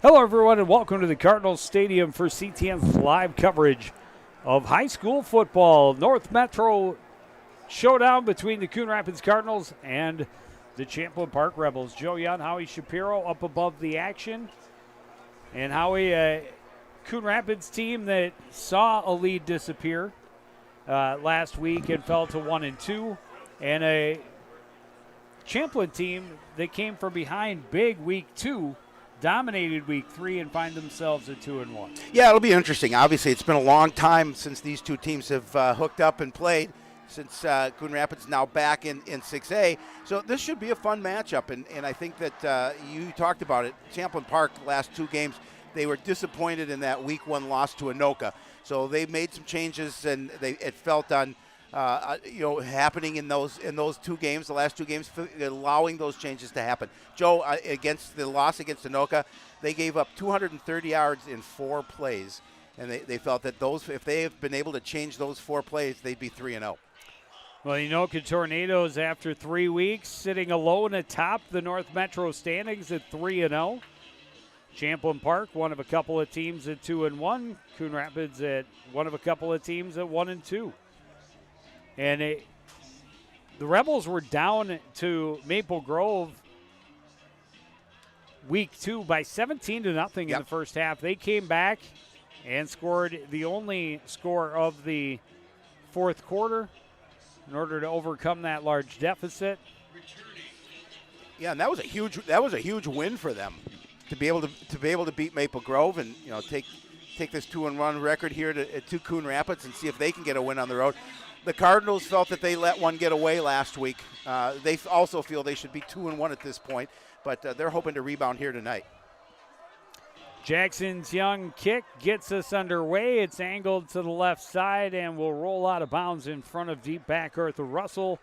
Hello, everyone, and welcome to the Cardinals Stadium for CTN's live coverage of high school football. North Metro showdown between the Coon Rapids Cardinals and the Champlin Park Rebels. Joe Young, Howie Shapiro up above the action. And Howie, Coon Rapids team that saw a lead disappear last week and fell to 1-2. And a Champlin team that came from behind big week 2, dominated week 3 and find themselves at 2-1. Yeah, it'll be interesting. Obviously, it's been a long time since these two teams have hooked up and played, since Coon Rapids now back in 6A. So this should be a fun matchup, and I think that you talked about it. Champlin Park, the last 2 games, they were disappointed in that week 1 loss to Anoka. So they made some changes, and it felt on happening in those 2 games, the last 2 games, allowing those changes to happen. Joe, against the loss against Anoka, they gave up 230 yards in 4 plays, and they felt that if they have been able to change those 4 plays, they'd be 3-0. Well, Anoka Tornadoes, after 3 weeks, sitting alone atop the North Metro standings at 3-0. Champlin Park, one of a couple of teams at 2-1. Coon Rapids at one of a couple of teams at 1-2. And the Rebels were down to Maple Grove week 2 by 17-0 in the first half. They came back and scored the only score of the fourth quarter in order to overcome that large deficit. Yeah, and that was a huge win for them to be able to beat Maple Grove and take this 2-1 record here to Coon Rapids and see if they can get a win on the road. The Cardinals felt that they let one get away last week. They also feel they should be 2-1 at this point, but they're hoping to rebound here tonight. Jackson's young kick gets us underway. It's angled to the left side and will roll out of bounds in front of deep back Arthur Russell.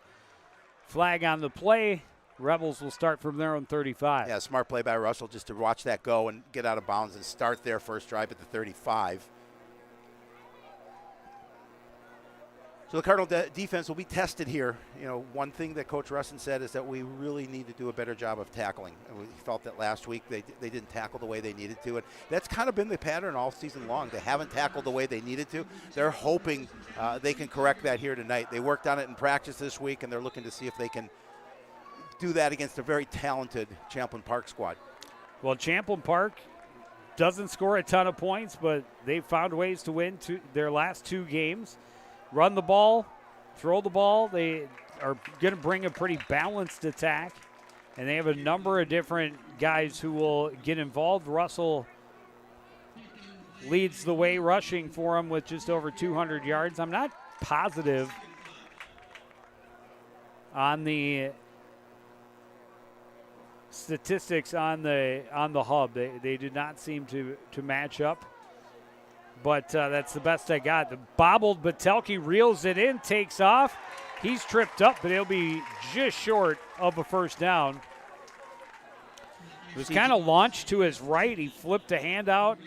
Flag on the play. Rebels will start from their own 35. Yeah, smart play by Russell just to watch that go and get out of bounds and start their first drive at the 35. So the Cardinal defense will be tested here. One thing that Coach Russin said is that we really need to do a better job of tackling. And we felt that last week they didn't tackle the way they needed to. And that's kind of been the pattern all season long. They haven't tackled the way they needed to. They're hoping they can correct that here tonight. They worked on it in practice this week, and they're looking to see if they can do that against a very talented Champlin Park squad. Well, Champlin Park doesn't score a ton of points, but they've found ways to win their last 2 games. Run the ball, throw the ball. They are going to bring a pretty balanced attack, and they have a number of different guys who will get involved. Russell leads the way rushing for him with just over 200 yards. I'm not positive on the statistics on the hub. They did not seem to match up. But that's the best I got. The bobbled Batelke reels it in, takes off. He's tripped up, but he'll be just short of a first down. It was kind of launched to his right. He flipped a hand out,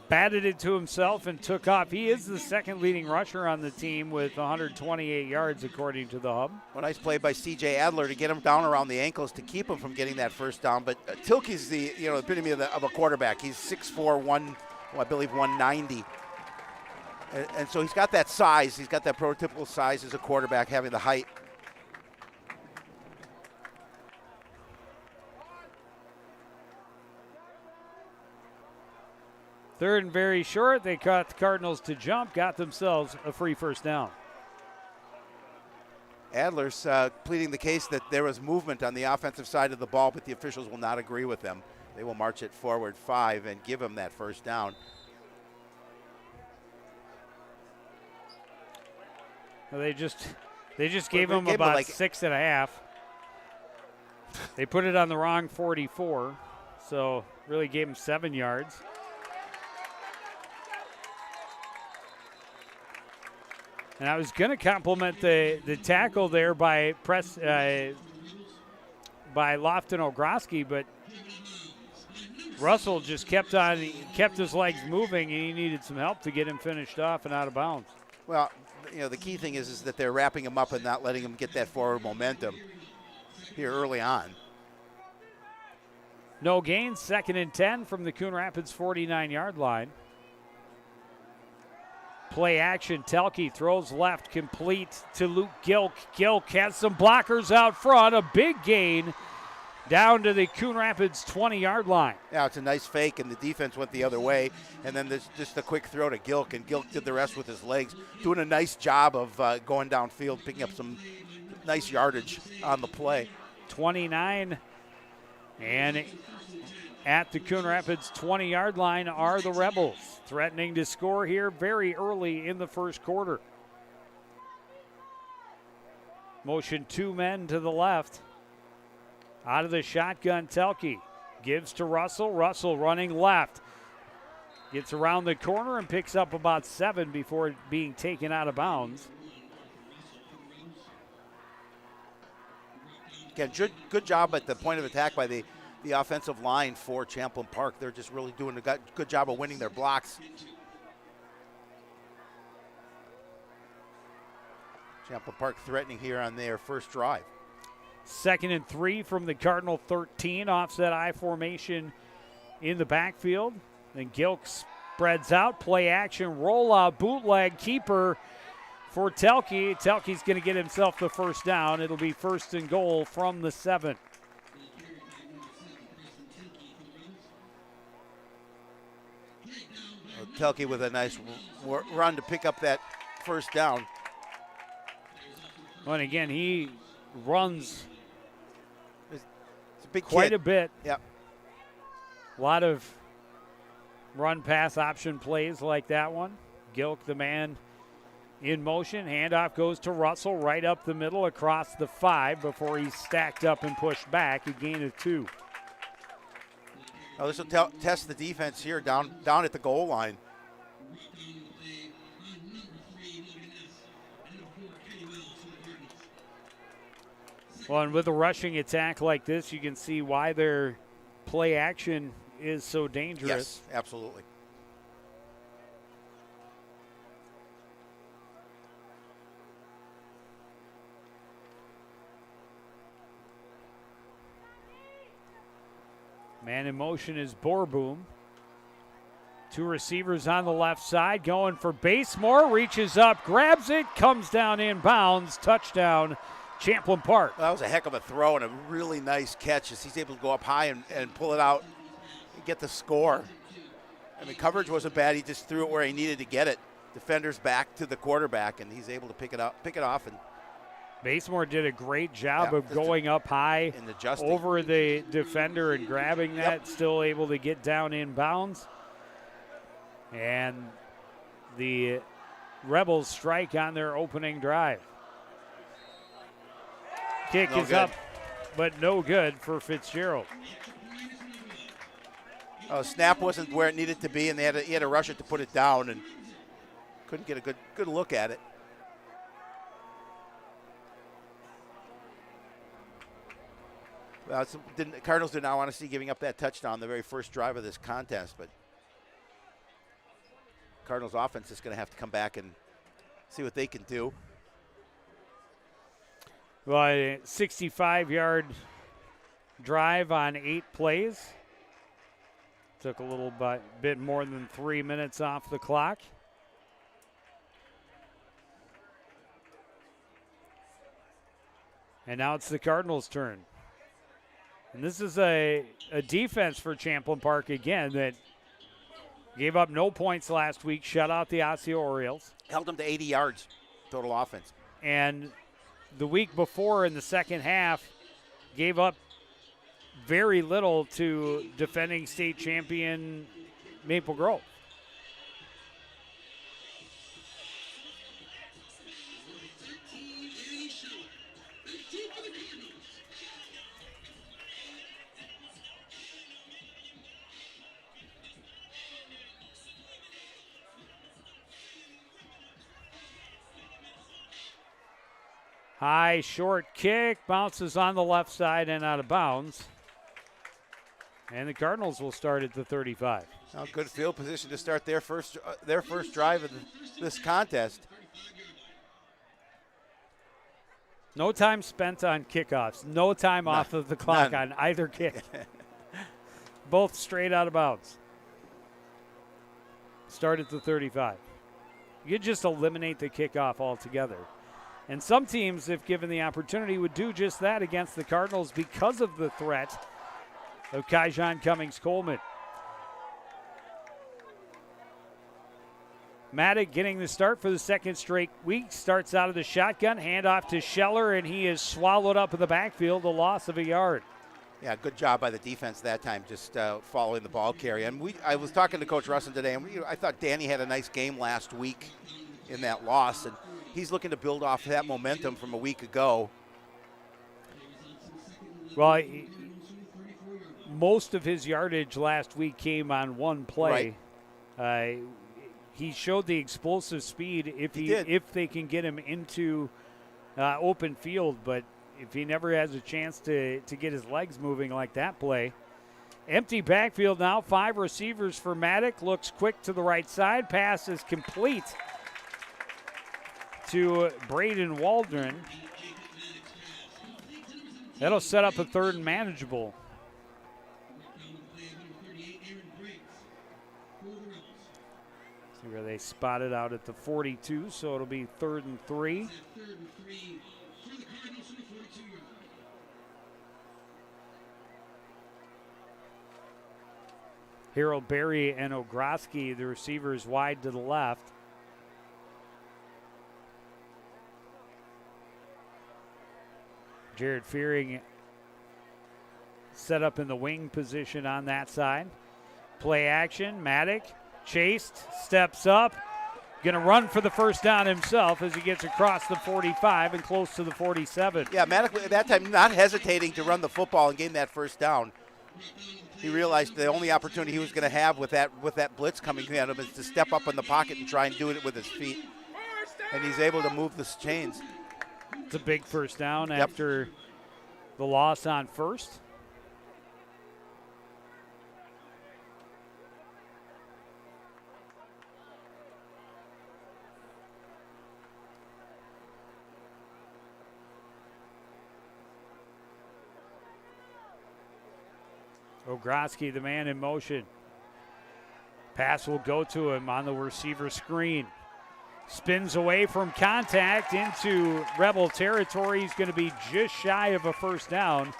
batted it to himself, and took off. He is the second leading rusher on the team with 128 yards, according to the hub. Well, nice play by C.J. Adler to get him down around the ankles to keep him from getting that first down. But Tilke's the epitome of a quarterback. He's 6'4", I believe 190. And so he's got that size. He's got that prototypical size as a quarterback, having the height. Third and very short. They caught the Cardinals to jump, got themselves a free first down. Adler's pleading the case that there was movement on the offensive side of the ball, but the officials will not agree with them. They will march it forward 5 and give him that first down. Well, they just gave him about 6.5. They put it on the wrong 44, so really gave him 7 yards. And I was going to compliment the tackle there by Lofton Ogroski, but Russell just kept his legs moving, and he needed some help to get him finished off and out of bounds. Well, the key thing is that they're wrapping him up and not letting him get that forward momentum here early on. No gain, 2nd and 10 from the Coon Rapids 49-yard line. Play action, Telke throws left, complete to Luke Gilk. Gilk has some blockers out front, a big gain down to the Coon Rapids 20-yard line. Yeah, it's a nice fake, and the defense went the other way. And then there's just a quick throw to Gilk, and Gilk did the rest with his legs, doing a nice job of going downfield, picking up some nice yardage on the play. 29, and at the Coon Rapids 20-yard line are the Rebels, threatening to score here very early in the first quarter. Motion 2 men to the left. Out of the shotgun, Telke gives to Russell. Russell running left. Gets around the corner and picks up about 7 before being taken out of bounds. Again, good job at the point of attack by the offensive line for Champlin Park. They're just really doing a good job of winning their blocks. Champlin Park threatening here on their first drive. 2nd and 3 from the Cardinal 13, offset I formation in the backfield. Then Gilk spreads out, play action, rollout, bootleg, keeper for Telke. Telke's going to get himself the first down. It'll be 1st and goal from the 7. Telke with a nice run to pick up that first down. And again, he runs It's a big quite kid. a bit. Yep. A lot of run-pass option plays like that one. Gilk, the man in motion. Handoff goes to Russell right up the middle across the 5 before he's stacked up and pushed back. A gain of 2. Oh, this will test the defense here down at the goal line. Well, and with a rushing attack like this, you can see why their play action is so dangerous. Yes, absolutely. Man in motion is Borboom. 2 receivers on the left side going for Basemore. Reaches up, grabs it, comes down inbounds. Touchdown, Champlin Park. That was a heck of a throw and a really nice catch as he's able to go up high and pull it out and get the score. I mean, coverage wasn't bad. He just threw it where he needed to get it. Defender's back to the quarterback, and he's able to pick it off, and Basemore did a great job of going up high and adjusting over the defender and grabbing that, still able to get down inbounds. And the Rebels strike on their opening drive. Kick is good. up, but no good for Fitzgerald. Snap wasn't where it needed to be, and he had to rush it to put it down, and couldn't get a good look at it. Cardinals did not want to see giving up that touchdown the very first drive of this contest, but Cardinals offense is going to have to come back and see what they can do. Well, a 65-yard drive on 8 plays. Took a little bit more than 3 minutes off the clock. And now it's the Cardinals' turn. And this is a defense for Champlin Park again that gave up no points last week, shut out the Osseo Orioles. Held them to 80 yards total offense. And the week before in the second half gave up very little to defending state champion Maple Grove. High, short kick, bounces on the left side and out of bounds. And the Cardinals will start at the 35. Now, good field position to start their first drive of this contest. No time spent on kickoffs. No time off of the clock None. on either kick. both straight out of bounds. Start at the 35. You could just eliminate the kickoff altogether. And some teams, if given the opportunity, would do just that against the Cardinals because of the threat of Kaijon Cummings-Coleman. Maddock getting the start for the second straight week. Starts out of the shotgun, handoff to Scheller, and he is swallowed up in the backfield, a loss of a yard. Yeah, good job by the defense that time, just following the ball carry. And I was talking to Coach Russin today, and I thought Danny had a nice game last week in that loss, and he's looking to build off that momentum from a week ago. Well, most of his yardage last week came on one play. Right. He showed the explosive speed if they can get him into open field, but if he never has a chance to get his legs moving like that play. Empty backfield now, 5 receivers for Maddock. Looks quick to the right side. Pass is complete to Braden Waldron. That'll set up a 3rd and manageable. See where they spot it out at the 42, so it'll be 3rd and 3. Harold Berry and Ogroski, the receivers wide to the left. Jared Fearing set up in the wing position on that side. Play action, Maddock chased, steps up, going to run for the first down himself as he gets across the 45 and close to the 47. Yeah, Maddock at that time not hesitating to run the football and gain that first down. He realized the only opportunity he was going to have with that blitz coming at him is to step up in the pocket and try and do it with his feet. And he's able to move the chains. It's a big first down after the loss on first. Ogroski, the man in motion. Pass will go to him on the receiver screen. Spins away from contact into Rebel territory. He's going to be just shy of a first down,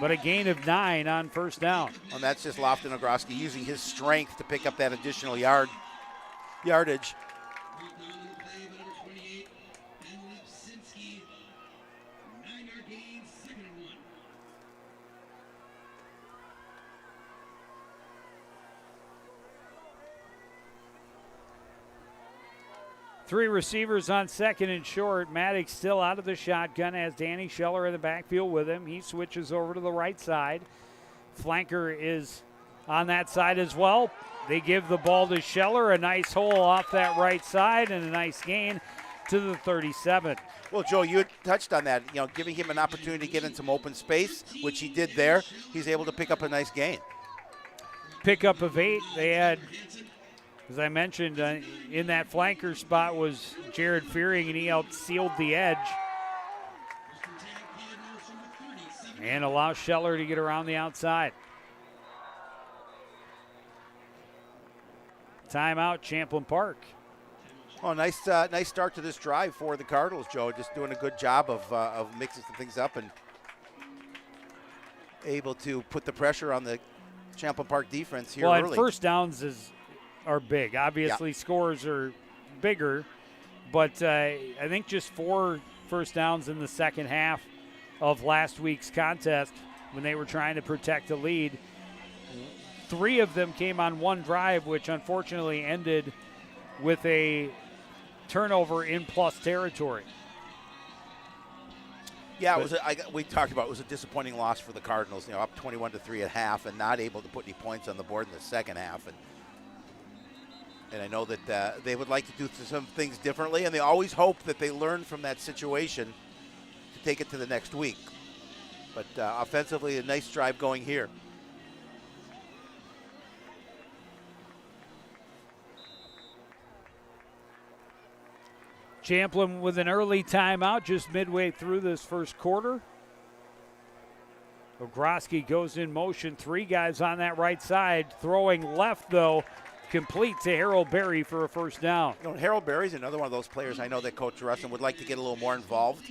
but a gain of 9 on first down. And that's just Lofton Ogroski using his strength to pick up that additional yardage. Three receivers on second and short. Maddox still out of the shotgun, has Danny Scheller in the backfield with him. He switches over to the right side. Flanker is on that side as well. They give the ball to Scheller. A nice hole off that right side and a nice gain to the 37. Well, Joe, you had touched on that, giving him an opportunity to get in some open space, which he did there. He's able to pick up a nice gain. Pickup of 8. They had, as I mentioned, in that flanker spot was Jared Fearing, and he helped seal the edge and allow Scheller to get around the outside. Timeout, Champlin Park. Oh, nice start to this drive for the Cardinals, Joe. Just doing a good job of mixing some things up and able to put the pressure on the Champlin Park defense here early. And first downs are big. Obviously, scores are bigger, but I think just 4 first downs in the second half of last week's contest when they were trying to protect the lead. 3 of them came on one drive, which unfortunately ended with a turnover in plus territory. Yeah, we talked about it was a disappointing loss for the Cardinals. Up 21-3 at half and not able to put any points on the board in the second half. And I know that they would like to do some things differently, and they always hope that they learn from that situation to take it to the next week. But offensively, a nice drive going here. Champlin with an early timeout just midway through this first quarter. Ogroski goes in motion. 3 guys on that right side. Throwing left, though, complete to Harold Berry for a first down. You know, Harold Berry's another one of those players I know that Coach Russell would like to get a little more involved.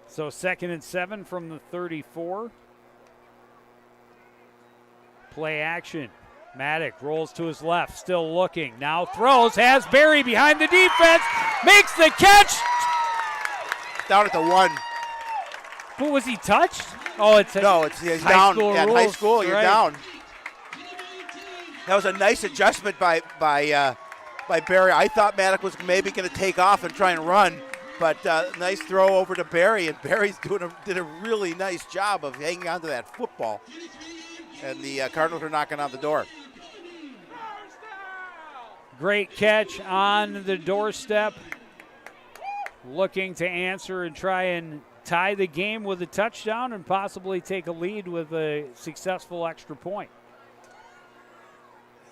So 2nd and 7 from the 34. Play action. Maddock rolls to his left, still looking. Now throws, has Berry behind the defense, makes the catch. Down at the 1. Who was he touched? Oh, it's he's down. Yeah, in high school, you're down. That was a nice adjustment by Berry. I thought Maddock was maybe going to take off and try and run. But nice throw over to Berry, and Berry's did a really nice job of hanging on to that football. And the Cardinals are knocking on the door. Great catch on the doorstep. Looking to answer and try and tie the game with a touchdown and possibly take a lead with a successful extra point.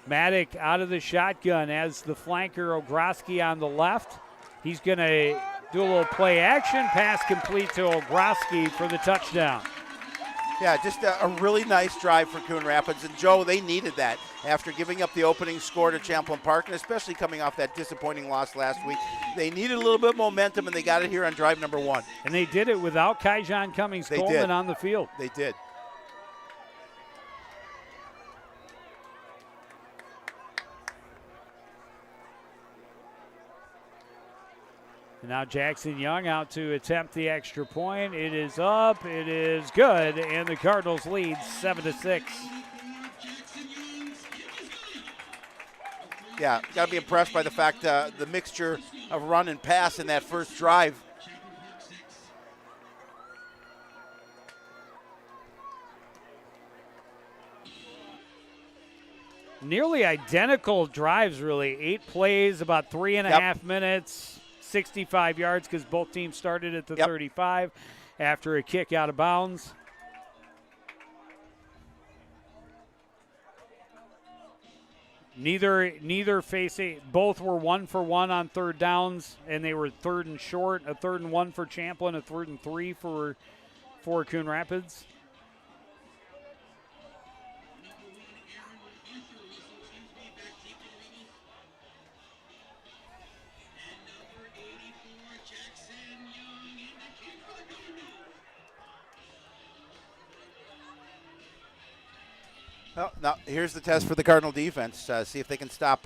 Maddock out of the shotgun as the flanker, Ogroski on the left. He's going to do a little play action, pass complete to Ogroski for the touchdown. Yeah, just a really nice drive for Coon Rapids. And, Joe, they needed that after giving up the opening score to Champlin Park, and especially coming off that disappointing loss last week. They needed a little bit of momentum, and they got it here on drive number 1. And they did it without Kaijon Cummings-Coleman on the field. They did. And now Jackson Young out to attempt the extra point. It is up. It is good. And the Cardinals lead 7-6. Yeah, got to be impressed by the fact the mixture of run and pass in that first drive. Nearly identical drives, really. 8 plays, about 3.5 minutes. 65 yards because both teams started at the 35 after a kick out of bounds. Neither facing, both were 1 for 1 on third downs, and they were 3rd and short, a 3rd and 1 for Champlin, a 3rd and 3 for Coon Rapids. Well, now here's the test for the Cardinal defense. See if they can stop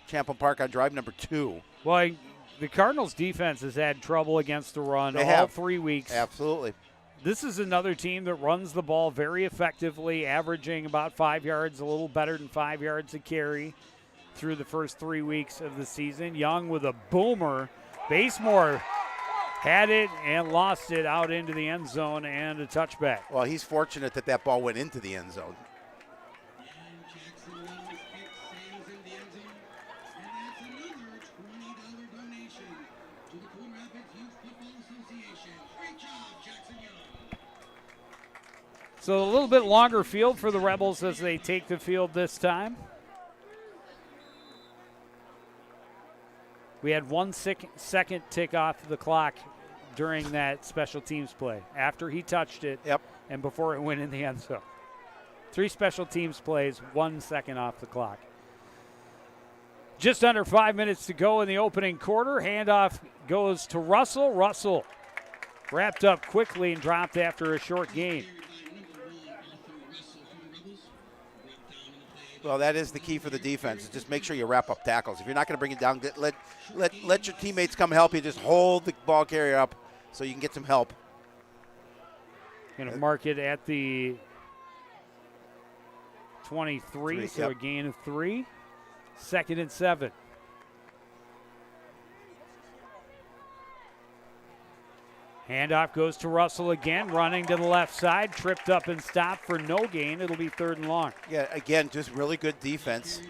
Champlin Park on drive number 2. Well, the Cardinals defense has had trouble against the run all 3 weeks. Absolutely. This is another team that runs the ball very effectively, averaging about 5 yards, a little better than 5 yards a carry through the first 3 weeks of the season. Young with a boomer. Basemore had it and lost it out into the end zone and a touchback. Well, he's fortunate that ball went into the end zone. So a little bit longer field for the Rebels as they take the field this time. We had 1 second tick off the clock during that special teams play, after he touched it and before it went in the end zone. 3 special teams plays, 1 second off the clock. Just under 5 minutes to go in the opening quarter. Handoff goes to Russell. Russell wrapped up quickly and dropped after a short gain. Well, that is the key for the defense. Just make sure you wrap up tackles. If you're not going to bring it down, let your teammates come help you. Just hold the ball carrier up so you can get some help. Going to mark it at the 23, so a gain of 3. 2nd and 7. Handoff goes to Russell again, running to the left side, tripped up and stopped for no gain. It'll be 3rd and long. Yeah, again, just really good defense.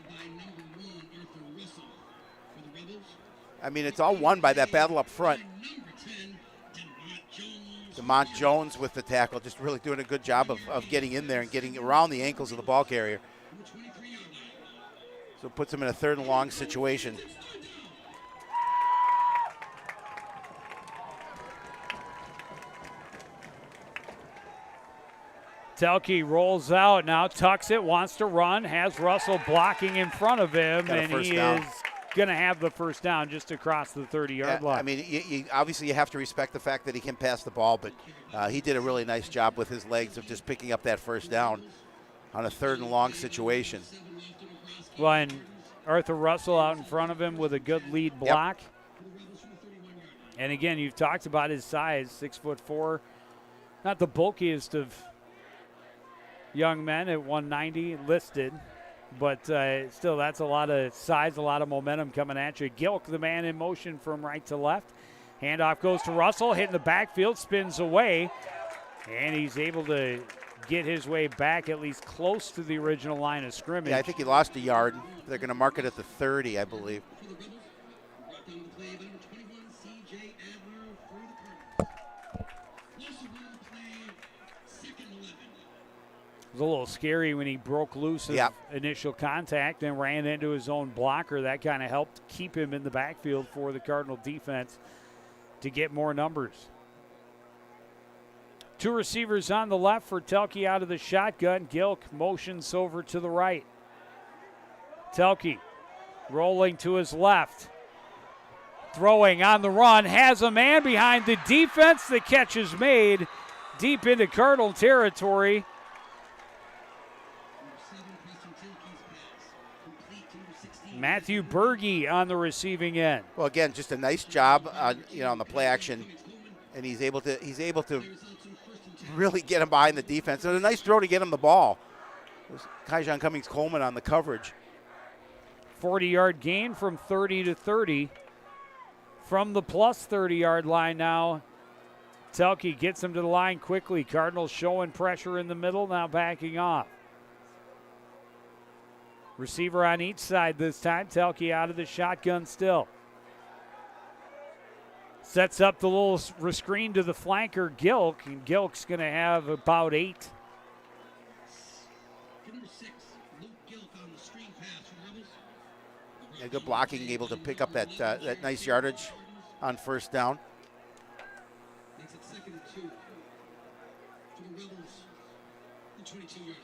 I mean, it's all won by that battle up front. DeMont Jones with the tackle, just really doing a good job of getting in there and getting around the ankles of the ball carrier. So it puts him in a 3rd and long situation. Telke rolls out now, tucks it, wants to run, has Russell blocking in front of him, and he is going to have the first down just across the 30-yard line. I mean, obviously you have to respect the fact that he can pass the ball, but he did a really nice job with his legs of just picking up that first down on a 3rd and long situation. Well, and Arthur Russell out in front of him with a good lead block. Yep. And again, you've talked about his size, 6'4", not the bulkiest of young men at 190 listed, but still that's a lot of size, a lot of momentum coming at you. Gilk, the man in motion from right to left. Handoff goes to Russell, hitting the backfield, spins away, and he's able to get his way back at least close to the original line of scrimmage. Yeah, I think he lost a yard. They're going to mark it at the 30, I believe. It was a little scary when he broke loose of initial contact and ran into his own blocker. That kind of helped keep him in the backfield for the Cardinal defense to get more numbers. 2 receivers on the left for Telke out of the shotgun. Gilk motions over to the right. Telke rolling to his left. Throwing on the run. Has a man behind the defense. The catch is made deep into Cardinal territory. Matthew Berge on the receiving end. Well, again, just a nice job on the play action, and he's able to really get him behind the defense. And a nice throw to get him the ball. It was Kyjon Cummings-Coleman on the coverage. 40-yard gain from 30 to 30. From the plus 30-yard line now, Telke gets him to the line quickly. Cardinals showing pressure in the middle, now backing off. Receiver on each side this time. Telke out of the shotgun still. Sets up the little screen to the flanker, Gilk, and Gilk's going to have about 8. Yeah, good blocking, able to pick up that nice yardage on first down. Makes it 2nd and 2 for the Rebels, the 22-yard line.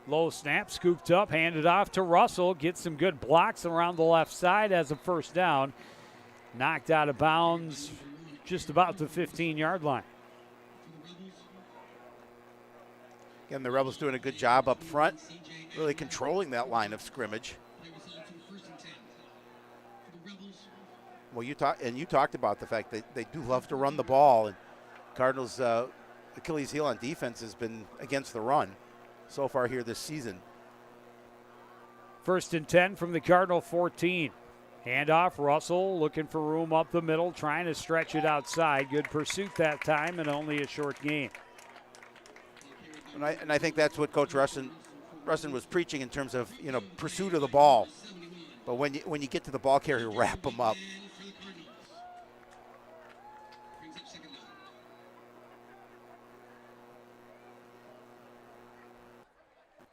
Low snap, scooped up, handed off to Russell. Gets some good blocks around the left side as a first down. Knocked out of bounds just about the 15-yard line. Again, the Rebels doing a good job up front, really controlling that line of scrimmage. Well, you talked about the fact that they do love to run the ball, and Cardinals' Achilles heel on defense has been against the run so far here this season. 1st and 10 from the Cardinal 14. Handoff, Russell looking for room up the middle, trying to stretch it outside. Good pursuit that time and only a short gain. And I think that's what Coach Russin was preaching in terms of pursuit of the ball. But when you get to the ball carrier, wrap them up.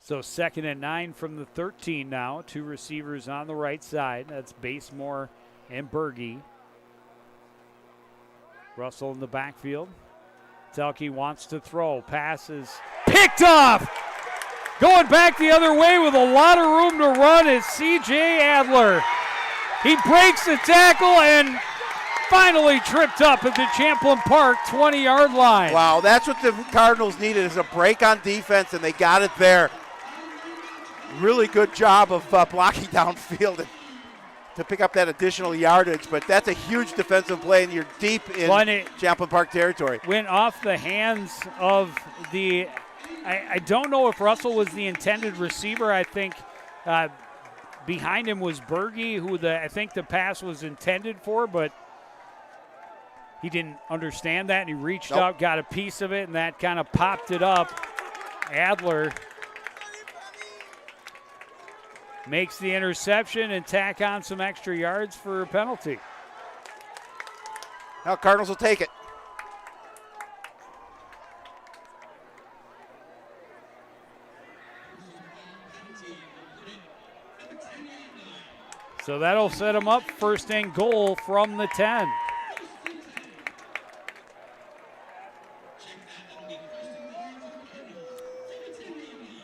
So 2nd and 9 from the 13 now. 2 receivers on the right side. That's Basemore and Berge. Russell in the backfield. Telke wants to throw. Passes picked off. Going back the other way with a lot of room to run is C.J. Adler. He breaks the tackle and finally tripped up at the Champlin Park 20-yard line. Wow, that's what the Cardinals needed, is a break on defense, and they got it there. Really good job of blocking downfield to pick up that additional yardage, but that's a huge defensive play, and you're deep in Champlin Park territory. Went off the hands of the I don't know if Russell was the intended receiver. I think behind him was Berge, who I think the pass was intended for, but he didn't understand that, and he reached Nope. out, got a piece of it, and that kind of popped it up. Adler makes the interception and tack on some extra yards for a penalty. Now Cardinals will take it. So that'll set him up first and goal from the 10.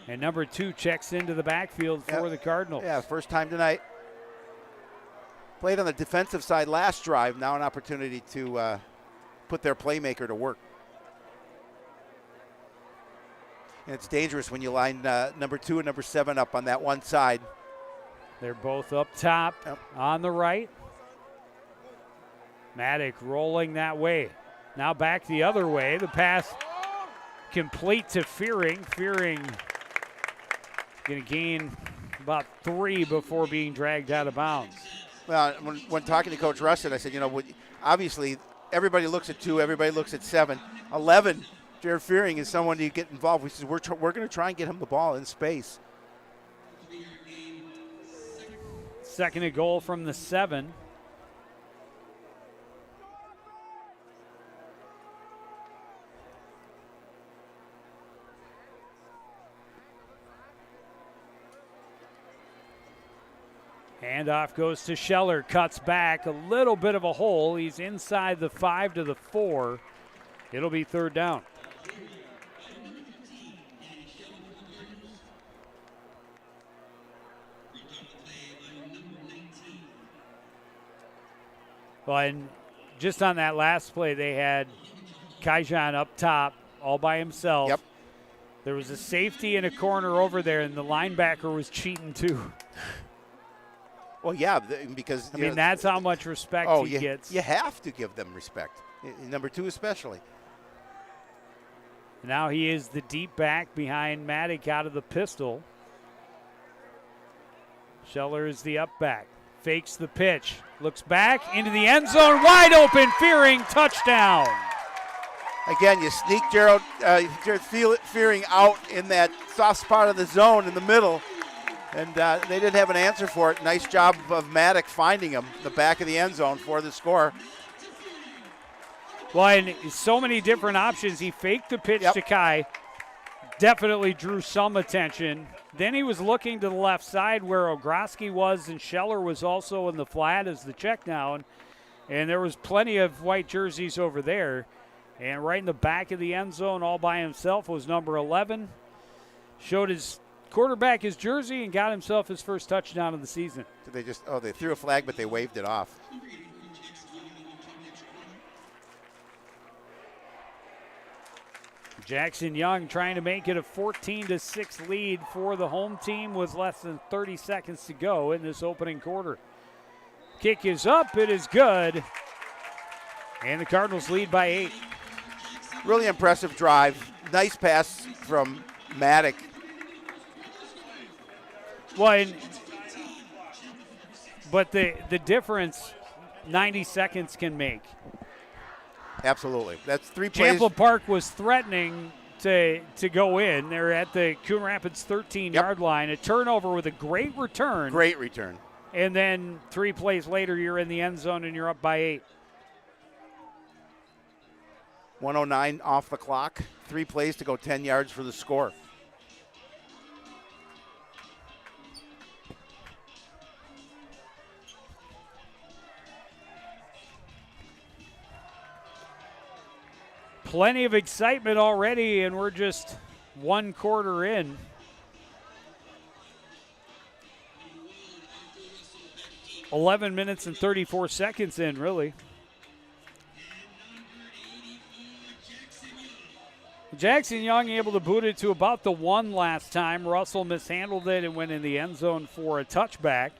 And number 2 checks into the backfield for the Cardinals. Yeah, first time tonight. Played on the defensive side last drive. Now an opportunity to put their playmaker to work. And it's dangerous when you line number 2 and number 7 up on that one side. They're both up top on the right. Maddock rolling that way. Now back the other way. The pass complete to Fearing. Fearing going to gain about 3 before being dragged out of bounds. Well, when talking to Coach Rustin, I said, obviously everybody looks at 2, everybody looks at 7. 11, Jared Fearing is someone you get involved with. We're going to try and get him the ball in space. Second and goal from the 7. Handoff goes to Scheller, cuts back, a little bit of a hole. He's inside the 5 to the 4. It'll be third down. Well, and just on that last play, they had Kaijan up top all by himself. Yep. There was a safety in a corner over there, and the linebacker was cheating too. Well, yeah, because I mean, that's how much respect he gets. You have to give them respect. Number 2 especially. Now he is the deep back behind Maddock out of the pistol. Scheller is the up back. Fakes the pitch. Looks back into the end zone. Wide open. Fearing. Touchdown. Again, you sneak Jared Fearing out in that soft spot of the zone in the middle. And they didn't have an answer for it. Nice job of Maddock finding him in the back of the end zone for the score. Well, and so many different options. He faked the pitch to Kai. Definitely drew some attention. Then he was looking to the left side where Ogroski was, and Scheller was also in the flat as the check down. And there was plenty of white jerseys over there. And right in the back of the end zone all by himself was number 11. Showed his quarterback his jersey and got himself his first touchdown of the season. So they threw a flag, but they waved it off. Jackson Young trying to make it a 14-6 lead for the home team with less than 30 seconds to go in this opening quarter. Kick is up, it is good. And the Cardinals lead by 8. Really impressive drive. Nice pass from Maddock. Well, but the difference 90 seconds can make. Absolutely. That's 3 plays. Champlin Park was threatening to go in. They're at the Coon Rapids 13-yard line. A turnover with a great return. Great return. And then 3 plays later, you're in the end zone and you're up by 8. 109 off the clock. 3 plays to go 10 yards for the score. Plenty of excitement already, and we're just 1 quarter in. "11 minutes and 34 seconds in, really. Jackson Young able to boot it to about the 1 last time. Russell mishandled it and went in the end zone for a touchback.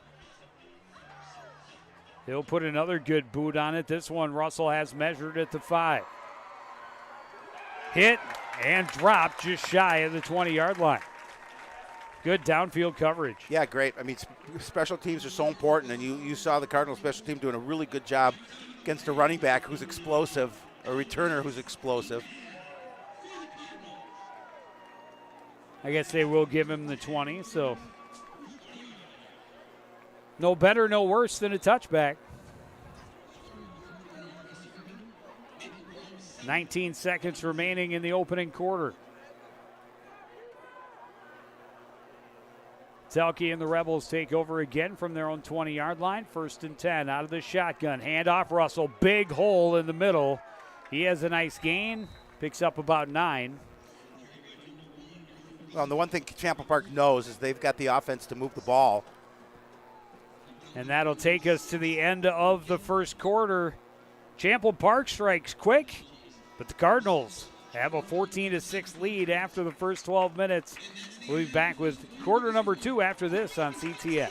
He'll put another good boot on it. This one Russell has measured at the 5. Hit and dropped just shy of the 20-yard line. Good downfield coverage. Yeah, great. I mean, special teams are so important, and you saw the Cardinals special team doing a really good job against a running back who's explosive, a returner who's explosive. I guess they will give him the 20, so no better, no worse than a touchback. 19 seconds remaining in the opening quarter. Telke and the Rebels take over again from their own 20-yard line. 1st and 10 out of the shotgun. Handoff, Russell, big hole in the middle. He has a nice gain, picks up about 9. Well, and the one thing Champlin Park knows is they've got the offense to move the ball. And that'll take us to the end of the first quarter. Champlin Park strikes quick, but the Cardinals have a 14-6 lead after the first 12 minutes. We'll be back with quarter number 2 after this on CTN.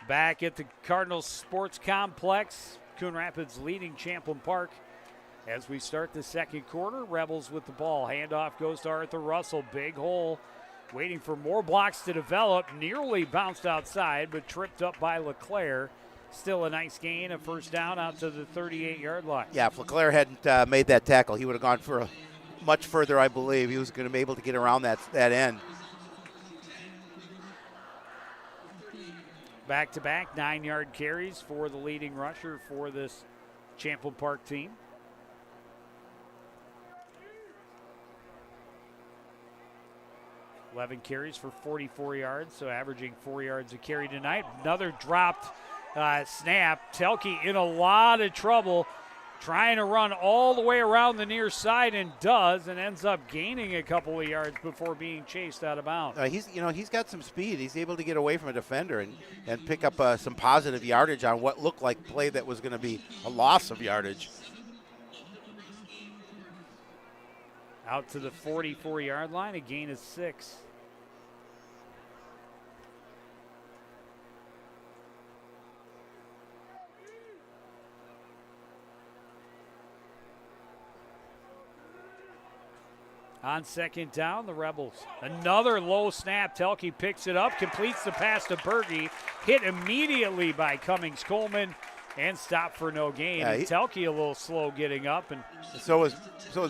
Back at the Cardinals Sports Complex, Coon Rapids leading Champlin Park as we start the second quarter. Rebels with the ball. Handoff goes to Arthur Russell. Big hole. Waiting for more blocks to develop. Nearly bounced outside, but tripped up by LeClaire. Still a nice gain, a first down out to the 38-yard line. Yeah, if LeClaire hadn't made that tackle, he would have gone for much further, I believe. He was going to be able to get around that end. Back-to-back 9-yard carries for the leading rusher for this Champlin Park team. Eleven carries for 44 yards, so averaging 4 yards a carry tonight. Another dropped snap. Telke in a lot of trouble, trying to run all the way around the near side, and does, and ends up gaining a couple of yards before being chased out of bounds. He's got some speed. He's able to get away from a defender and pick up some positive yardage on what looked like play that was going to be a loss of yardage. Out to the 44-yard line, a gain of 6. On second down, the Rebels. Another low snap. Telke picks it up, completes the pass to Berge. Hit immediately by Cummings Coleman and stopped for no gain. Yeah, Telke a little slow getting up. And so is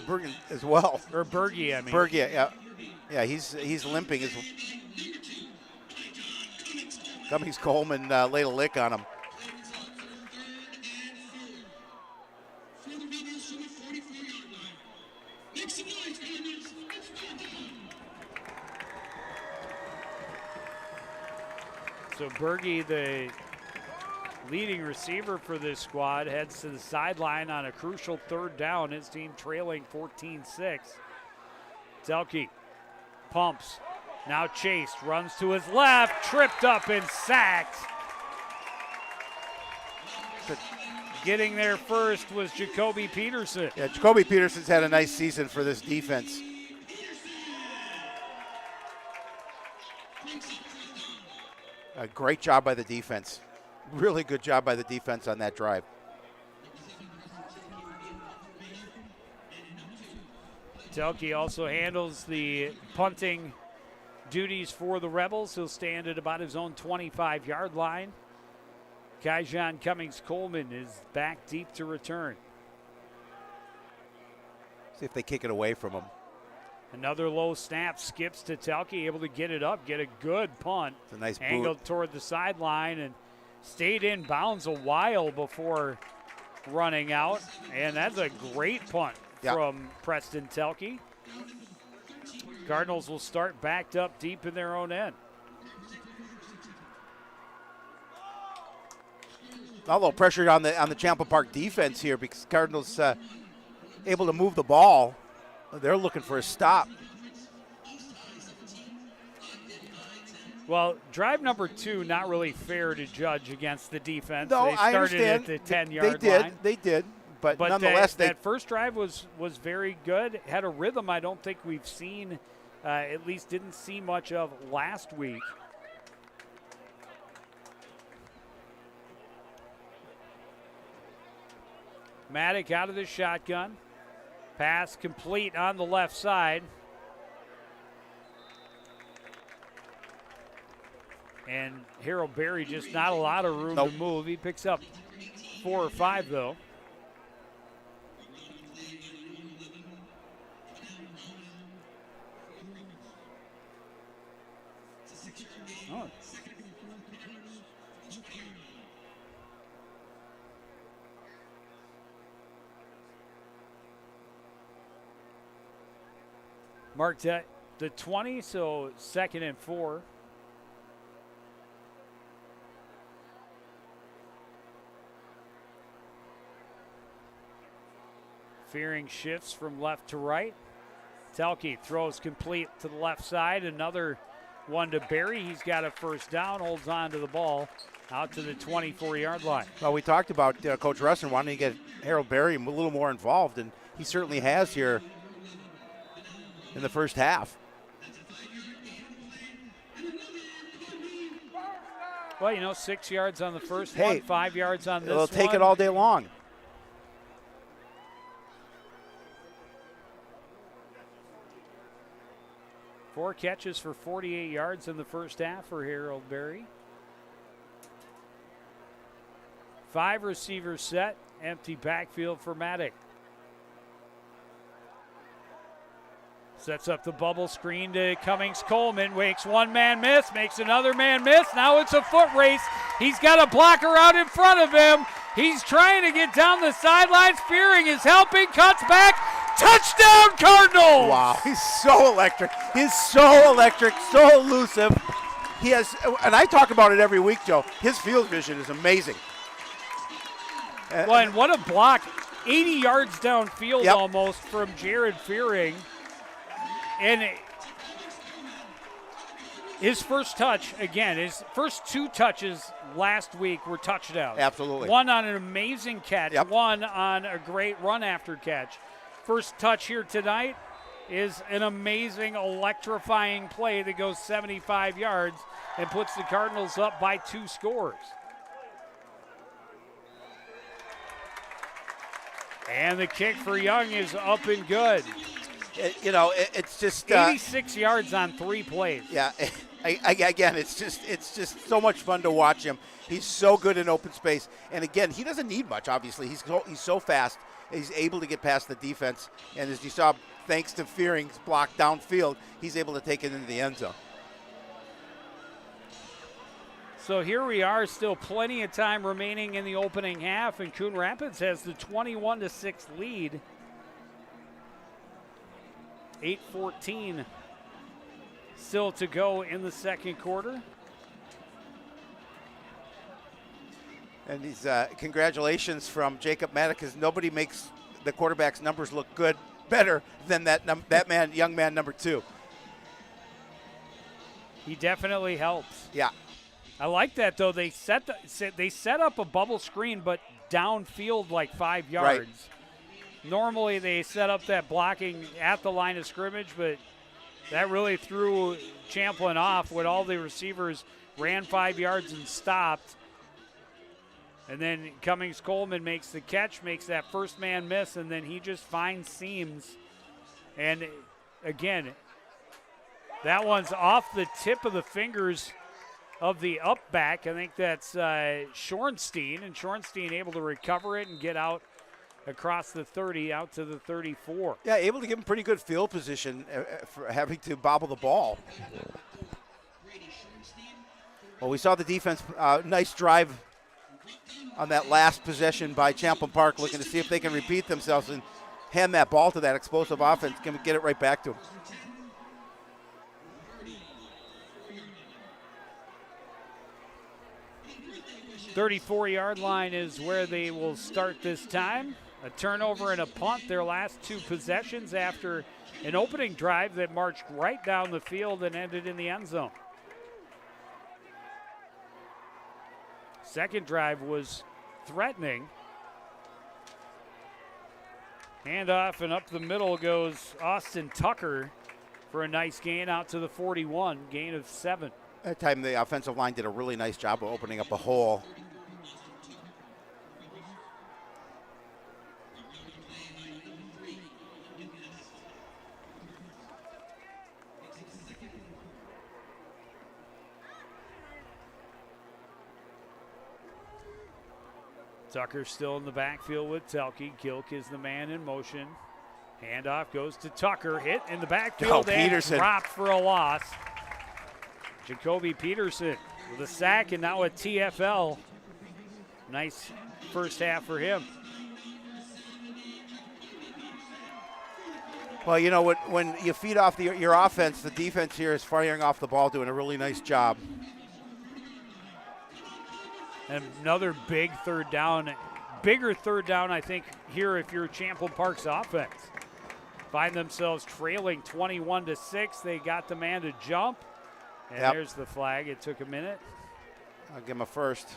Berge as well. Or Berge, I mean. Berge, yeah. Yeah, he's limping. Cummings Coleman laid a lick on him. So Berge, the leading receiver for this squad, heads to the sideline on a crucial third down. His team trailing 14-6. Telke pumps, now chased, runs to his left, tripped up and sacked. Getting there first was Jacoby Peterson. Yeah, Jacoby Peterson's had a nice season for this defense. A great job by the defense. Really good job by the defense on that drive. Telke also handles the punting duties for the Rebels. He'll stand at about his own 25-yard line. Kaijan Cummings Coleman is back deep to return. See if they kick it away from him. Another low snap, skips to Telke, able to get it up, get a good punt. It's a nice boot. Angled toward the sideline and stayed in bounds a while before running out. And that's a great punt from Preston Telke. Cardinals will start backed up deep in their own end. A little pressure on the Champlin Park defense here because Cardinals able to move the ball. They're looking for a stop. Well, drive number 2, not really fair to judge against the defense. No, they started I understand. at the 10-yard line. They did. But nonetheless, that first drive was very good. Had a rhythm I don't think we've seen, at least didn't see much of last week. Maddock out of the shotgun. Pass complete on the left side. And Harold Berry just not a lot of room to move. He picks up 4 or 5, though. Oh. Marked at the 20, so 2nd and 4. Fearing shifts from left to right. Telke throws complete to the left side. Another one to Berry. He's got a first down, holds on to the ball out to the 24-yard line. Well, we talked about Coach Russin wanting to get Harold Berry a little more involved, and he certainly has here in the first half. Well, 6 yards on the first one, 5 yards on this one. They'll take it all day long. Four catches for 48 yards in the first half for Harold Berry. 5 receivers set, empty backfield for Maddock. Sets up the bubble screen to Cummings Coleman, makes one man miss, makes another man miss. Now it's a foot race. He's got a blocker out in front of him. He's trying to get down the sidelines. Fearing is helping, cuts back. Touchdown, Cardinals! Wow, he's so electric. He's so electric, so elusive. He has, and I talk about it every week, Joe. His field vision is amazing. Well, and what a block. 80 yards downfield almost from Jared Fearing. And his first touch, again, his first 2 touches last week were touchdowns. Absolutely. One on an amazing catch, one on a great run after catch. First touch here tonight is an amazing, electrifying play that goes 75 yards and puts the Cardinals up by 2 scores. And the kick for Young is up and good. It's just 86 yards on 3 plays. Yeah, again, it's just so much fun to watch him. He's so good in open space, and again, he doesn't need much. Obviously, he's so fast. He's able to get past the defense, and as you saw, thanks to Fearing's block downfield, he's able to take it into the end zone. So here we are, still plenty of time remaining in the opening half, and Coon Rapids has the 21-6 lead. 8:14 still to go in the second quarter. And these congratulations from Jacob Maddock, because nobody makes the quarterback's numbers look better than that young man number 2. He definitely helps. Yeah. I like that, though. They set up a bubble screen, but downfield like 5 yards. Right. Normally they set up that blocking at the line of scrimmage, but that really threw Champlin off when all the receivers ran 5 yards and stopped. And then Cummings Coleman makes the catch, makes that first man miss, and then he just finds seams. And again, that one's off the tip of the fingers of the up back. I think that's Schornstein, and Schornstein able to recover it and get out across the 30 out to the 34. Yeah, able to give him pretty good field position for having to bobble the ball. Well, we saw the defense, nice drive on that last possession by Champlin Park, looking to see if they can repeat themselves and hand that ball to that explosive offense. Can we get it right back to them? The 34-yard line is where they will start this time. A turnover and a punt, their last two possessions after an opening drive that marched right down the field and ended in the end zone. Second drive was threatening. Handoff, and up the middle goes Austin Tucker for a nice gain out to the 41, gain of 7. That time the offensive line did a really nice job of opening up a hole. Tucker still in the backfield with Telke. Gilk is the man in motion. Handoff goes to Tucker. Hit in the backfield and Peterson dropped for a loss. Jacoby Peterson with a sack and now a TFL. Nice first half for him. Well, you know, when you feed off your offense, the defense here is firing off the ball, doing a really nice job. And another big third down. Bigger third down, I think, here if you're Champlin Park's offense. Find themselves trailing 21-6. They got the man to jump. And there's the flag. It took a minute. I'll give him a first.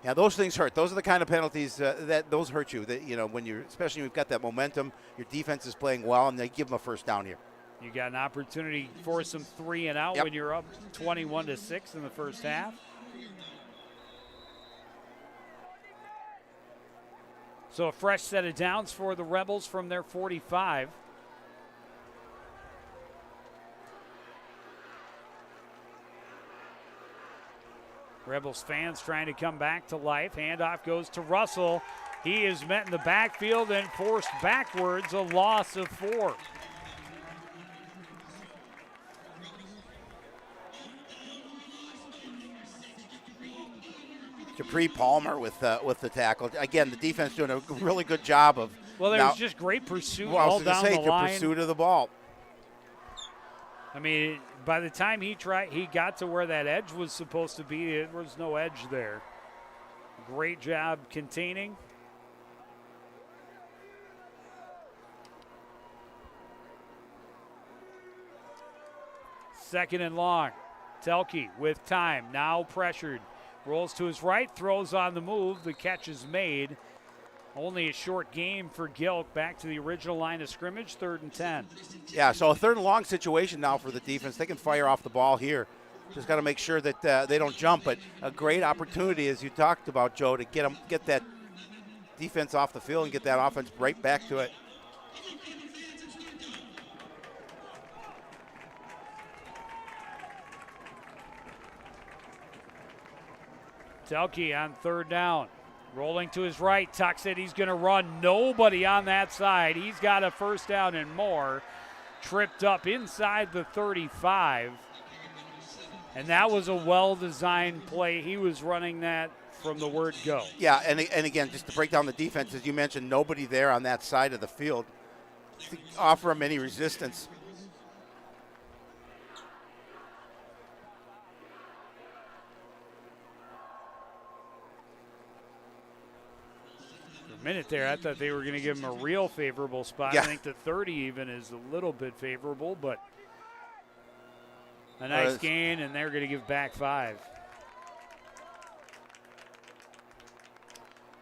Yeah, those things hurt. Those are the kind of penalties that those hurt you. That, you know, when you're, especially when you've got that momentum, your defense is playing well, and they give them a first down here. You got an opportunity for some 3 and out when you're up 21-6 in the first half. So a fresh set of downs for the Rebels from their 45. Rebels fans trying to come back to life. Handoff goes to Russell. He is met in the backfield and forced backwards, a loss of 4. Capri Palmer with the tackle. Again, the defense doing a really good job of. Well, there was just great pursuit all down the line. Pursuit of the ball. I mean, by the time he got to where that edge was supposed to be, there was no edge there. Great job containing. Second and long. Telke with time, now pressured. Rolls to his right, throws on the move. The catch is made. Only a short game for Gilk. Back to the original line of scrimmage, 3rd and 10. Yeah, so a 3rd and long situation now for the defense. They can fire off the ball here. Just got to make sure that they don't jump. But a great opportunity, as you talked about, Joe, to get that defense off the field and get that offense right back to it. Telke on 3rd down. Rolling to his right, tucks it. He's going to run. Nobody on that side. He's got a first down and more. Tripped up inside the 35. And that was a well-designed play. He was running that from the word go. Yeah, and again, just to break down the defense, as you mentioned, nobody there on that side of the field to offer him any resistance. Minute there, I thought they were going to give him a real favorable spot. Yeah. I think the 30 even is a little bit favorable, but a nice gain, and they're going to give back 5.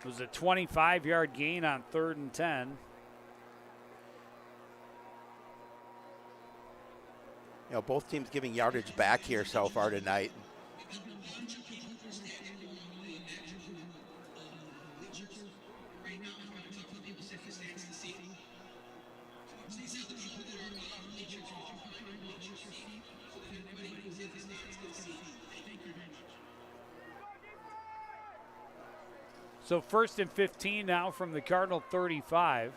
It was a 25-yard gain on 3rd and 10. You know, both teams giving yardage back here so far tonight. So 1st and 15 now from the Cardinal 35.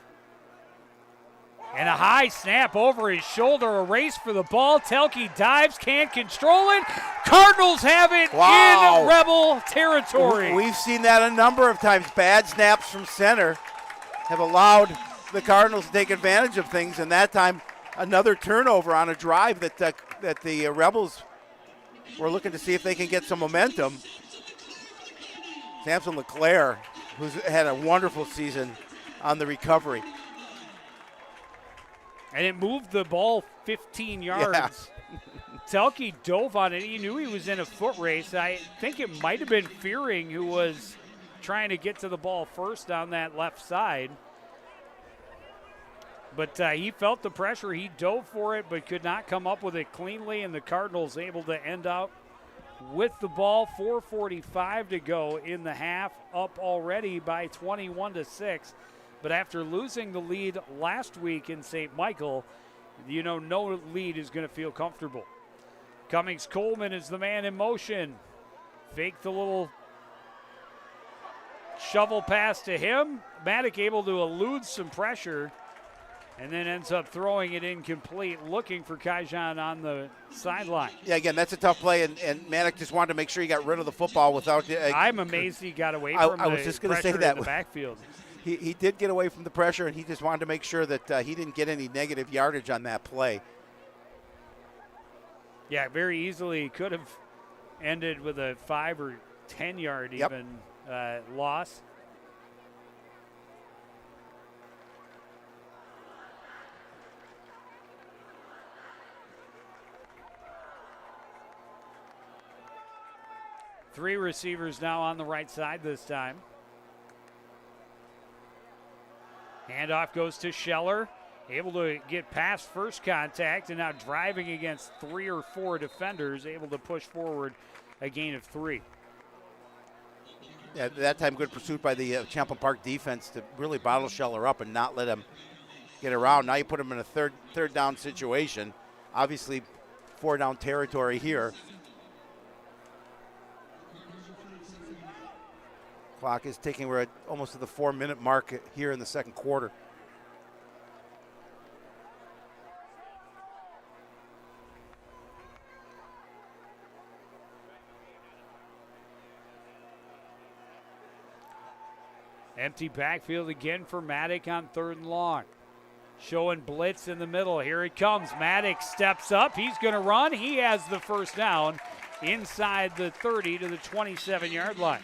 And a high snap over his shoulder, a race for the ball. Telke dives, can't control it. Cardinals have it in Rebel territory. We've seen that a number of times. Bad snaps from center have allowed the Cardinals to take advantage of things, and that time another turnover on a drive that the Rebels were looking to see if they can get some momentum. Samson LeClaire, who's had a wonderful season on the recovery. And it moved the ball 15 yards. Yeah. Telke dove on it. He knew he was in a foot race. I think it might have been Fearing who was trying to get to the ball first on that left side. But he felt the pressure. He dove for it, but could not come up with it cleanly, and the Cardinals able to end up with the ball. 4:45 to go in the half, up already by 21-6. But after losing the lead last week in St. Michael, no lead is going to feel comfortable. Cummings Coleman is the man in motion. Fake the little shovel pass to him. Maddock able to elude some pressure and then ends up throwing it incomplete, looking for Kaijan on the sideline. Yeah, again, that's a tough play, and Maddock just wanted to make sure he got rid of the football without. I'm amazed he got away from I was just going to say that in the backfield. He did get away from the pressure, and he just wanted to make sure that he didn't get any negative yardage on that play. Yeah, very easily could have ended with a 5 or 10 yard even loss. Three receivers now on the right side this time. Handoff goes to Scheller, able to get past first contact and now driving against 3 or 4 defenders, able to push forward a gain of 3. Yeah, that time good pursuit by the Champlin Park defense to really bottle Scheller up and not let him get around. Now you put him in a third down situation. Obviously 4 down territory here. Clock is ticking. We're almost to the 4-minute mark here in the second quarter. Empty backfield again for Maddock on 3rd and long. Showing blitz in the middle. Here it comes. Maddock steps up. He's going to run. He has the first down inside the 30 to the 27-yard line.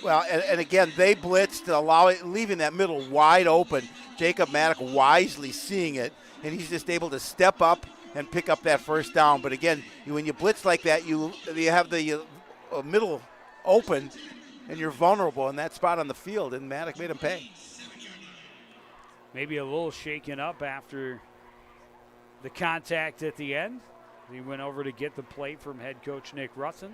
Well, and again, they blitzed to leaving that middle wide open. Jacob Maddock wisely seeing it, and he's just able to step up and pick up that first down. But again, when you blitz like that, you have the middle open, and you're vulnerable in that spot on the field, and Maddock made him pay. Maybe a little shaken up after the contact at the end. He went over to get the plate from head coach Nick Russin.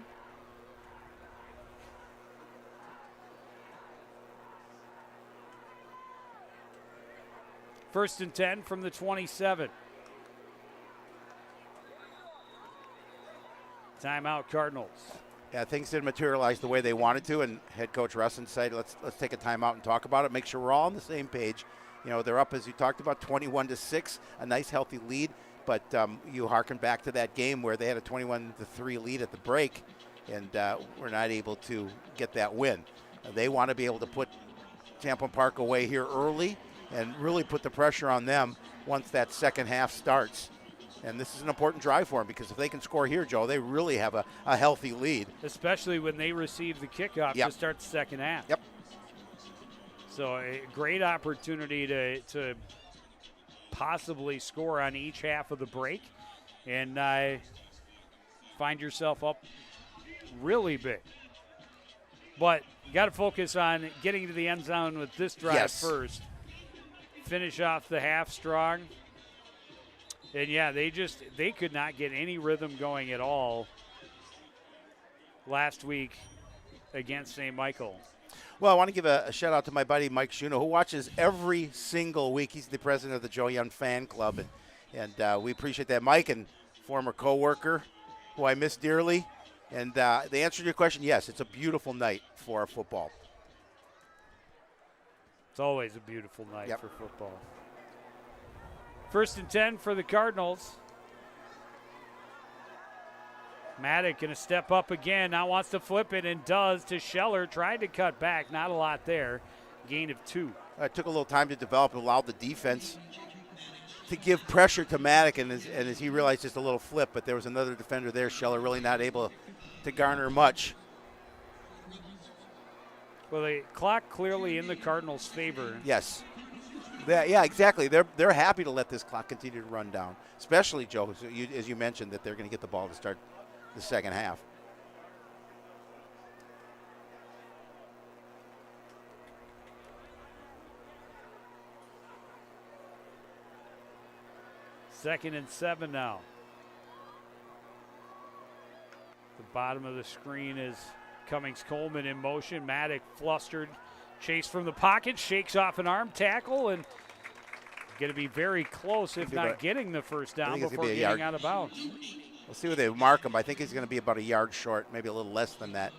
First and 10 from the 27. Timeout Cardinals. Yeah, things didn't materialize the way they wanted to, and head coach Russin said, let's take a timeout and talk about it, make sure we're all on the same page. They're up, as you talked about, 21-6, a nice healthy lead. But you hearken back to that game where they had a 21-3 lead at the break, and were not able to get that win. They want to be able to put Champlin Park away here early and really put the pressure on them once that second half starts. And this is an important drive for them, because if they can score here, Joe, they really have a healthy lead. Especially when they receive the kickoff to start the second half. Yep. So a great opportunity to possibly score on each half of the break and find yourself up really big. But you got to focus on getting to the end zone with this drive first. Finish off the half strong. And yeah, they could not get any rhythm going at all last week against St. Michael. Well, I want to give a shout out to my buddy Mike Schuno, who watches every single week. He's the president of the Joe Young fan club, and we appreciate that. Mike, and former coworker who I miss dearly. And the answer to your question, yes, it's a beautiful night for football. It's always a beautiful night Yep. for football. 1st and 10 for the Cardinals. Maddock going to step up again. Now wants to flip it and does to Scheller. Tried to cut back. Not a lot there. Gain of 2. It took a little time to develop. It allowed the defense to give pressure to Maddock, and as he realized, just a little flip, but there was another defender there. Scheller really not able to garner much. Well, the clock clearly in the Cardinals' favor. Yes. Yeah, exactly. They're happy to let this clock continue to run down, especially, Joe, as you mentioned, that they're going to get the ball to start the second half. Second and 7 now. The bottom of the screen is Cummings-Coleman in motion. Maddock flustered. Chase from the pocket, shakes off an arm tackle, and going to be very close, if not getting the first down before getting out of bounds. We'll see where they mark him. I think he's going to be about a yard short, maybe a little less than that.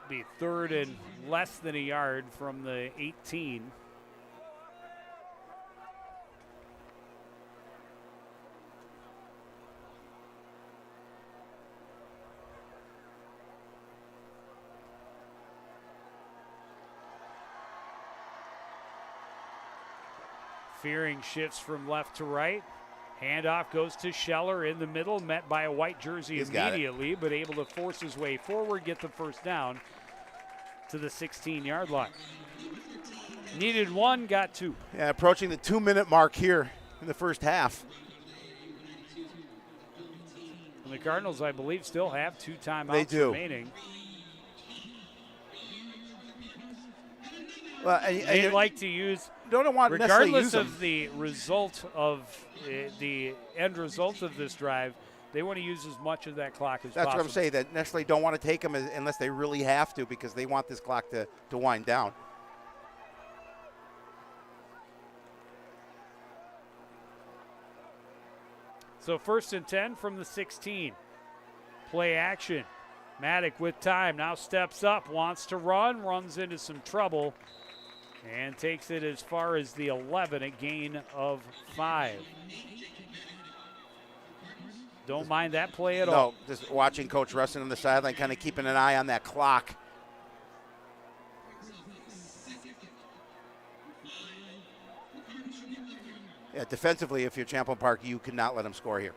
Be 3rd and less than a yard from the 18. Fearing shifts from left to right. Handoff goes to Scheller in the middle, met by a white jersey immediately, but able to force his way forward, get the first down to the 16-yard line. Needed 1, got 2. Yeah, approaching the 2-minute mark here in the first half. And the Cardinals, I believe, still have 2 timeouts They do. remaining. Well, They'd like to use, don't want to necessarily use regardless them. of the result of the end result of this drive, they want to use as much of that clock as That's possible. what I'm saying. That necessarily don't want to take them unless they really have to, because they want this clock to wind down. So 1st and 10 from the 16. Play action. Maddock with time, now steps up, wants to run, runs into some trouble, and takes it as far as the 11, a gain of 5. Don't mind that play at all. No, just watching Coach Russin on the sideline, kind of keeping an eye on that clock. Yeah, defensively, if you're Champlin Park, you cannot let them score here.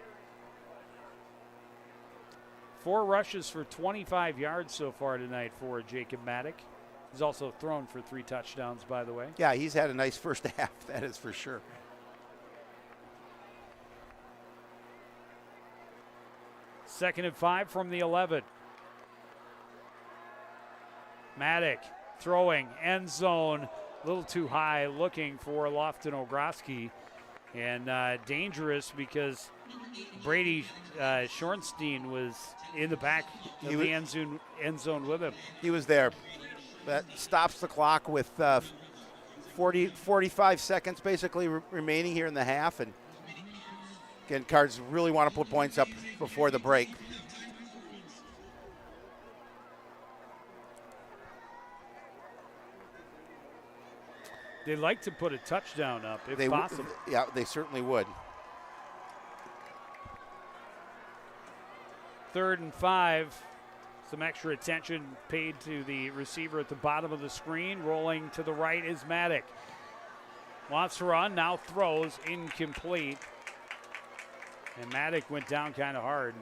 4 rushes for 25 yards so far tonight for Jacob Maddock. He's also thrown for 3 touchdowns, by the way. Yeah, he's had a nice first half, that is for sure. Second and 5 from the 11. Maddock throwing, end zone, a little too high, looking for Lofton Ogroski. And dangerous because Brady Schornstein was in the back of the end zone with him. He was there. That stops the clock with 45 seconds basically remaining here in the half. And again, Cards really want to put points up before the break. They'd like to put a touchdown up if possible. Yeah, they certainly would. 3rd and 5. Some extra attention paid to the receiver at the bottom of the screen. Rolling to the right is Maddock. Wants to run, now throws, incomplete. And Maddock went down kind of hard.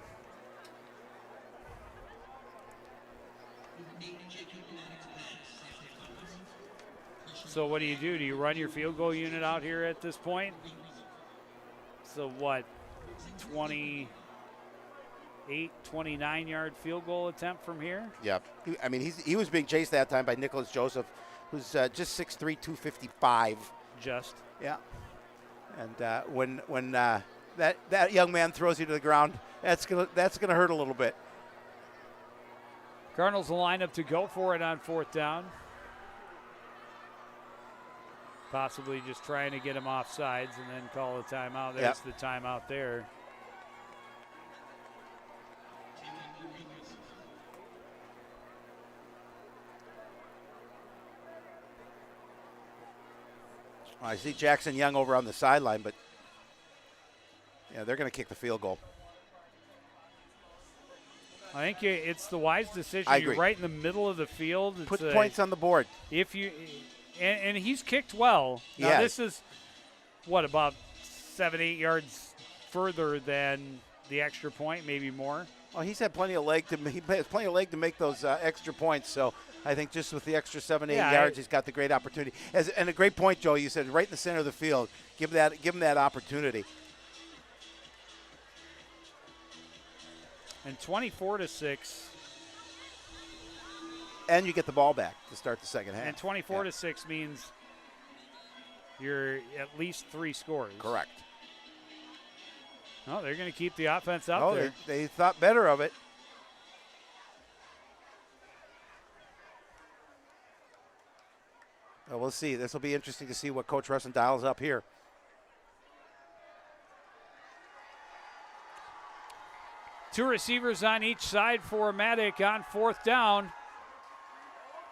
So what do? Do you run your field goal unit out here at this point? So what, 29-yard field goal attempt from here? Yeah, I mean, he was being chased that time by Nicholas Joseph, who's just 6'3", 255. Just. Yeah. And when that young man throws you to the ground, that's gonna hurt a little bit. Cardinals will line up to go for it on 4th down. possibly just trying to get him off sides and then call a timeout. There's the timeout there. I see Jackson Young over on the sideline, but yeah, they're going to kick the field goal. I think it's the wise decision. I agree. You're right in the middle of the field. Put points on the board. If you and he's kicked well. Now this is what, about 7-8 yards further than the extra point, maybe more. Well, he's had plenty of leg to make those extra points. So I think just with the extra 7-8 yards, he's got the great opportunity. And a great point, Joe. You said right in the center of the field. Give him that opportunity. And 24-6. And you get the ball back to start the second half. And 24-6 means you're at least 3 scores. Correct. No, they're going to keep the offense out there. They thought better of it. Well, we'll see. This will be interesting to see what Coach Russin dials up here. Two receivers on each side for Maddock on 4th down.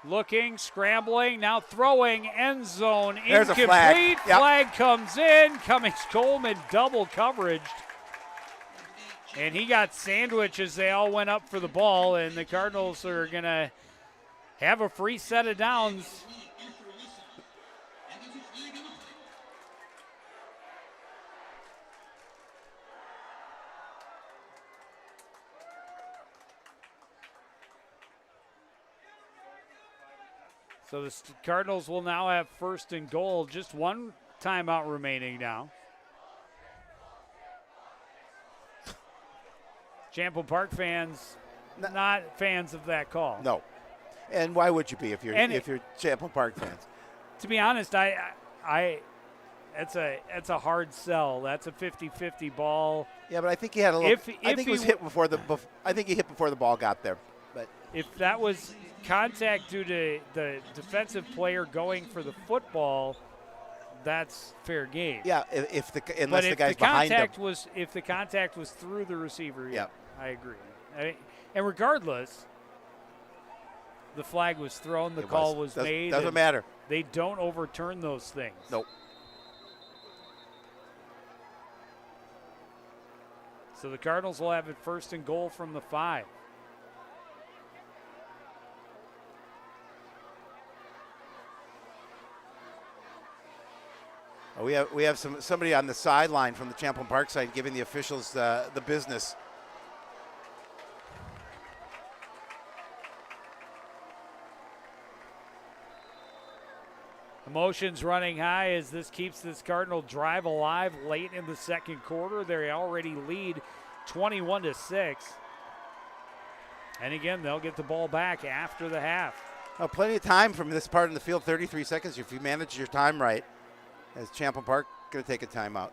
Looking, scrambling, now throwing, end zone, There's incomplete. a flag. Yep. Flag comes in. Cummings-Coleman double coveraged. And he got sandwiched as they all went up for the ball, and the Cardinals are going to have a free set of downs. So the Cardinals will now have 1st and goal. Just one timeout remaining now. Champlin Park fans, not fans of that call. No. And why would you be if you're Champlin Park fans? To be honest, it's a hard sell. That's a 50-50 ball. Yeah, but I think he had a little. I think he hit before the ball got there. But if that was contact due to the defensive player going for the football, that's fair game. Yeah, unless the guy's behind him. If the contact was through the receiver, yeah, I agree. And regardless, the flag was thrown, the call was made. Doesn't matter. They don't overturn those things. Nope. So the Cardinals will have it 1st and goal from the 5. We have somebody on the sideline from the Champlin Park side giving the officials the business. Emotions running high as this keeps this Cardinal drive alive late in the second quarter. They already lead 21-6. And again, they'll get the ball back after the half. Plenty of time from this part in the field, 33 seconds if you manage your time right. As Champlin Park going to take a timeout.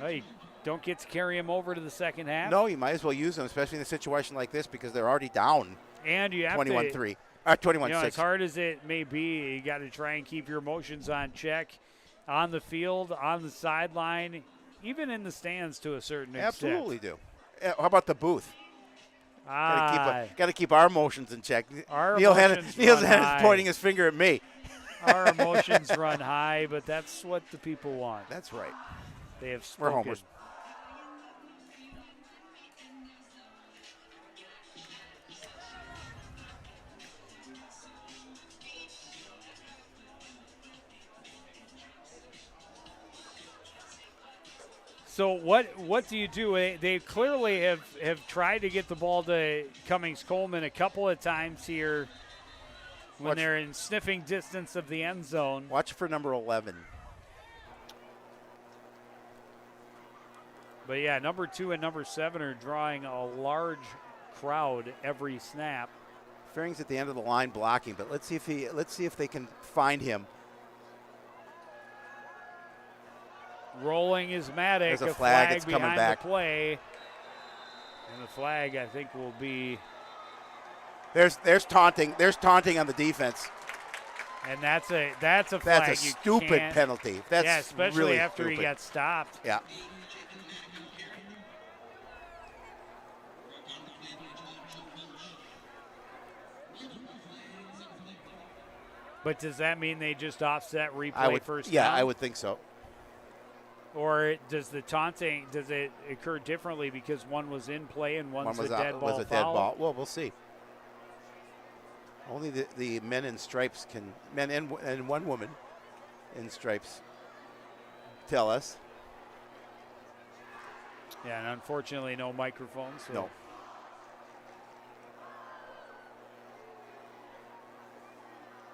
Well, you don't get to carry him over to the second half. No, you might as well use them, especially in a situation like this because they're already down. And you have 21-3. 21-6. As hard as it may be, you got to try and keep your emotions on check on the field, on the sideline, even in the stands to a certain extent. Absolutely do. How about the booth? Got to keep our emotions in check. Neil Hannah's pointing his finger at me. Our emotions run high, but that's what the people want. That's right. They have spoken. We're homers. So what do you do? They clearly have tried to get the ball to Cummings-Coleman a couple of times here when they're in sniffing distance of the end zone. Watch for number 11. But, yeah, number 2 and number 7 are drawing a large crowd every snap. Fearing's at the end of the line blocking, but let's see if they can find him. Rolling is Maddock. There's a flag. It's coming behind back. The play. And the flag, I think, will be. There's taunting. There's taunting on the defense. And that's a flag. That's a You stupid can't- penalty. That's yeah, especially really after stupid. he got stopped. Yeah. But does that mean they just offset replay I would. first Yeah, down? I would think so. Or does the taunting, does it occur differently because one was in play and one's One was a dead ball was a dead foul? ball. Well, we'll see. Only the men in stripes can, men and one woman in stripes tell us. Yeah, and unfortunately no microphones. So. No.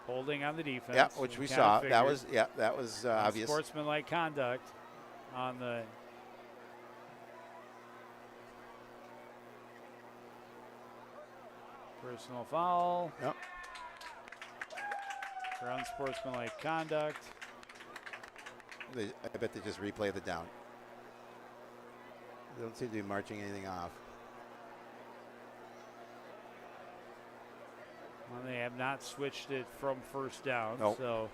Holding on the defense. Yeah, which we saw. That was obvious. Sportsmanlike conduct on the personal foul. Yep. For unsportsmanlike conduct. I bet they just replay the down. They don't seem to be marching anything off. Well, they have not switched it from first down, Nope. so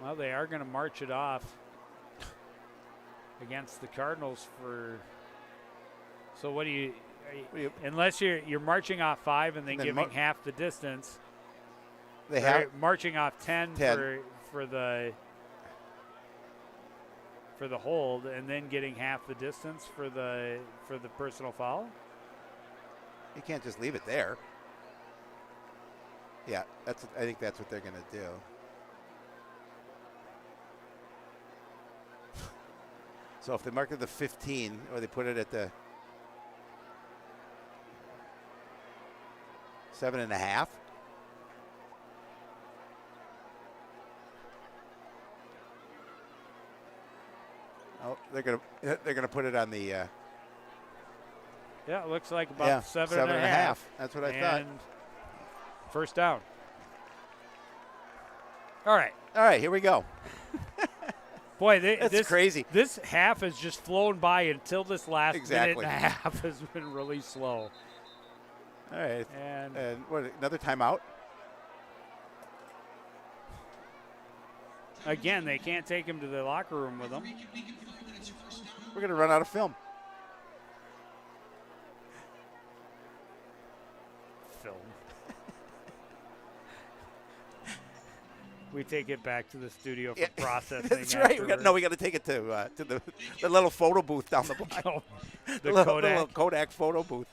well, they are going to march it off against the Cardinals for. So what do you? Unless you're marching off 5 and then giving half the distance. They have marching off 10. for the hold and then getting half the distance for the personal foul. You can't just leave it there. Yeah, I think that's what they're going to do. So if they mark it at the 15 or they put it at the 7.5. Oh, they're gonna put it on the. Yeah, it looks like about 7.5. 7.5. That's what I thought. First down. All right, here we go. Boy, That's crazy. This half has just flown by until this last Exactly. minute and a half has been really slow. All right. And what, another timeout? again, they can't take him to the locker room with them. We're going to run out of film. Film. We take it back to the studio for processing. That's right. We got to take it to the little photo booth down the block. Oh, the little Kodak. Kodak photo booth.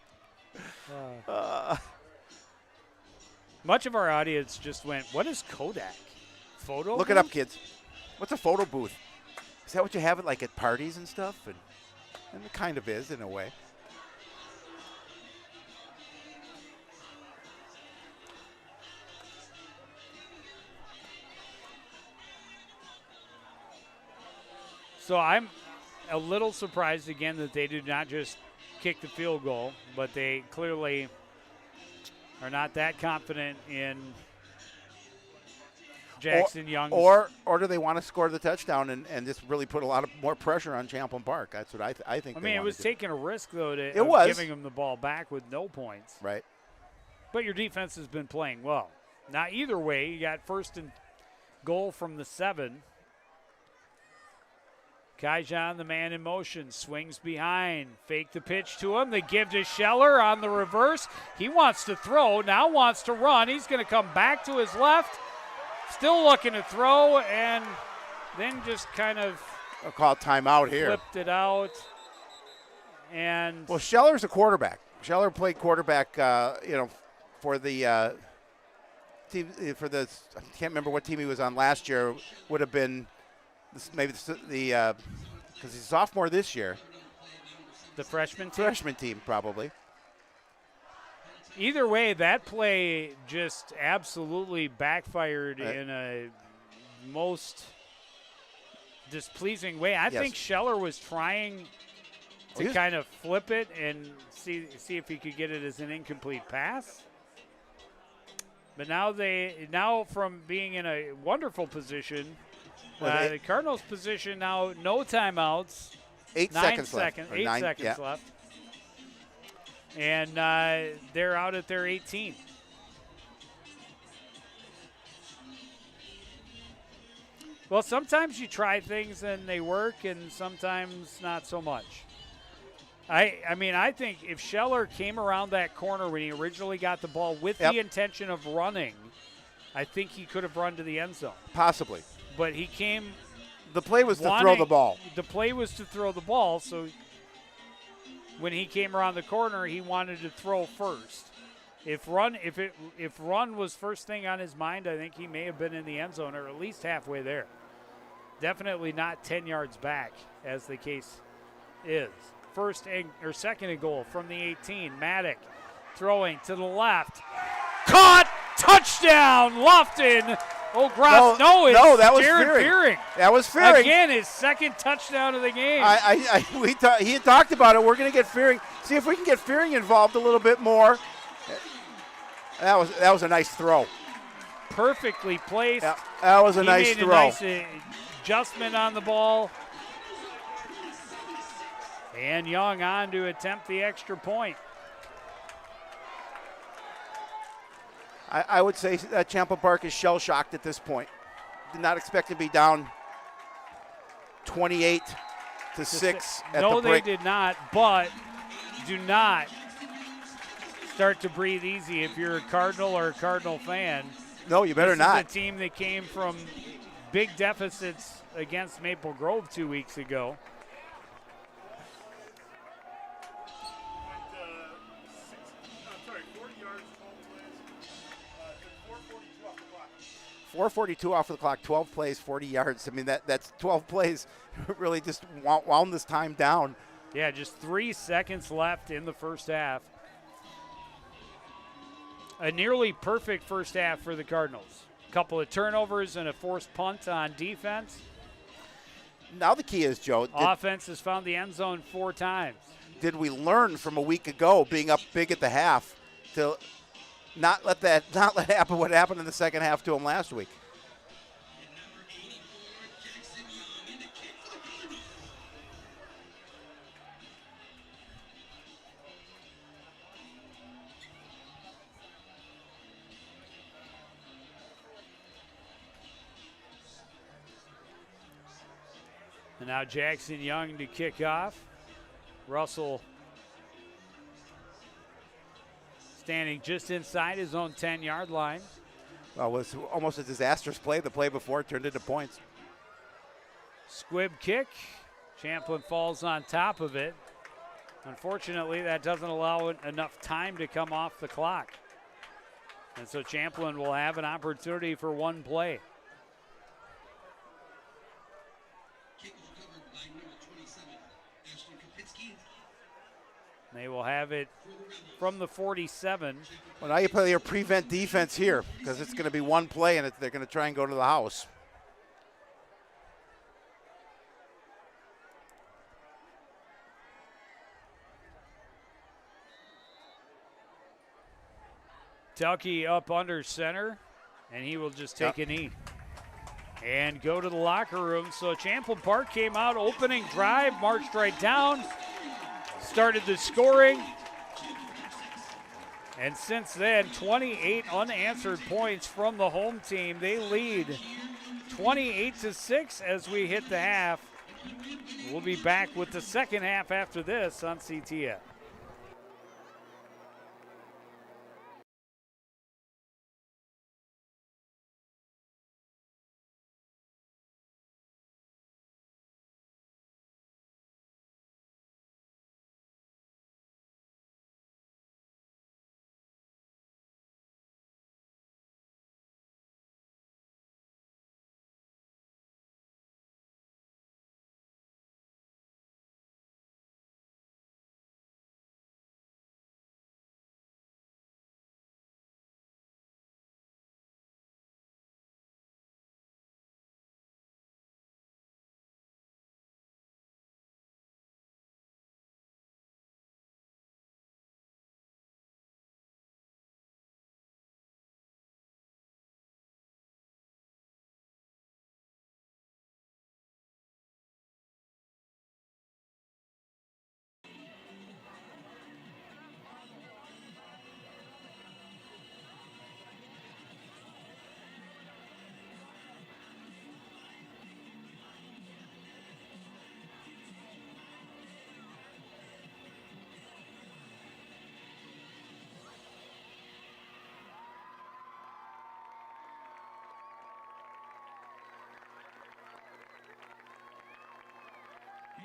Much of our audience just went, "What is Kodak? Photo? Look it up, kids. What's a photo booth? Is that what you have at parties and stuff? And it kind of is in a way. So I'm a little surprised again that they did not just kick the field goal, but they clearly are not that confident in Jackson Young. Or do they want to score the touchdown and just really put a lot of more pressure on Champlin Park? That's what I think. I mean, it was taking a risk though It was giving them the ball back with no points. Right. But your defense has been playing well. Now either way, you got first and goal from the 7. Kaijan, the man in motion, swings behind. Fake the pitch to him. They give to Scheller on the reverse. He wants to throw, now wants to run. He's going to come back to his left. Still looking to throw, and then just kind of I'll call timeout here. Flipped it out. And well, Scheller's a quarterback. Scheller played quarterback, for the team. I can't remember what team he was on last year. Would have been maybe the because he's a sophomore this year. The freshman team probably. Either way, that play just absolutely backfired in a most displeasing way. I think Scheller was trying to kind of flip it and see if he could get it as an incomplete pass. But now from being in a wonderful position, the Cardinals' position now no timeouts. 8 seconds left. 8 seconds left. and they're out at their 18. Well, sometimes you try things and they work, and sometimes not so much. I mean, I think if Scheller came around that corner when he originally got the ball with the intention of running, I think he could have run to the end zone. Possibly. But he came. The play was to throw the ball. The play was to throw the ball, so when he came around the corner, he wanted to throw first. If run was first thing on his mind, I think he may have been in the end zone or at least halfway there. Definitely not 10 yards back, as the case is. Second and goal from the 18. Maddock throwing to the left. Caught! Touchdown! Lofton! Oh, Gross. No, that was Jared Fearing. That was Fearing. Again, his second touchdown of the game. He had talked about it. We're going to get Fearing. See if we can get Fearing involved a little bit more. That was a nice throw. Perfectly placed. Yeah, that was a nice throw. He made a nice adjustment on the ball. And Young on to attempt the extra point. I would say that Champlin Park is shell-shocked at this point. Did not expect to be down 28-6 at the break. No, they did not, but do not start to breathe easy if you're a Cardinal or a Cardinal fan. No, you better not. This is a team that came from big deficits against Maple Grove 2 weeks ago. 4:42 off of the clock, 12 plays, 40 yards. I mean, that's 12 plays. Really just wound this time down. Yeah, just 3 seconds left in the first half. A nearly perfect first half for the Cardinals. A couple of turnovers and a forced punt on defense. Now the key is, Joe. Offense has found the end zone 4 times. Did we learn from a week ago, being up big at the half, to not let happen what happened in the second half to them last week? And now Jackson Young to kick off. Russell standing just inside his own 10-yard line. Well, it was almost a disastrous play. The play before it turned into points. Squib kick. Champlin falls on top of it. Unfortunately, that doesn't allow enough time to come off the clock. And so Champlin will have an opportunity for one play. They will have it from the 47. Well, now you play your prevent defense here because it's going to be one play and they're going to try and go to the house. Telke up under center, and he will just take a knee and go to the locker room. So Champlin Park came out, opening drive, marched right down, started the scoring. And since then, 28 unanswered points from the home team. They lead 28-6 as we hit the half. We'll be back with the second half after this on CTN.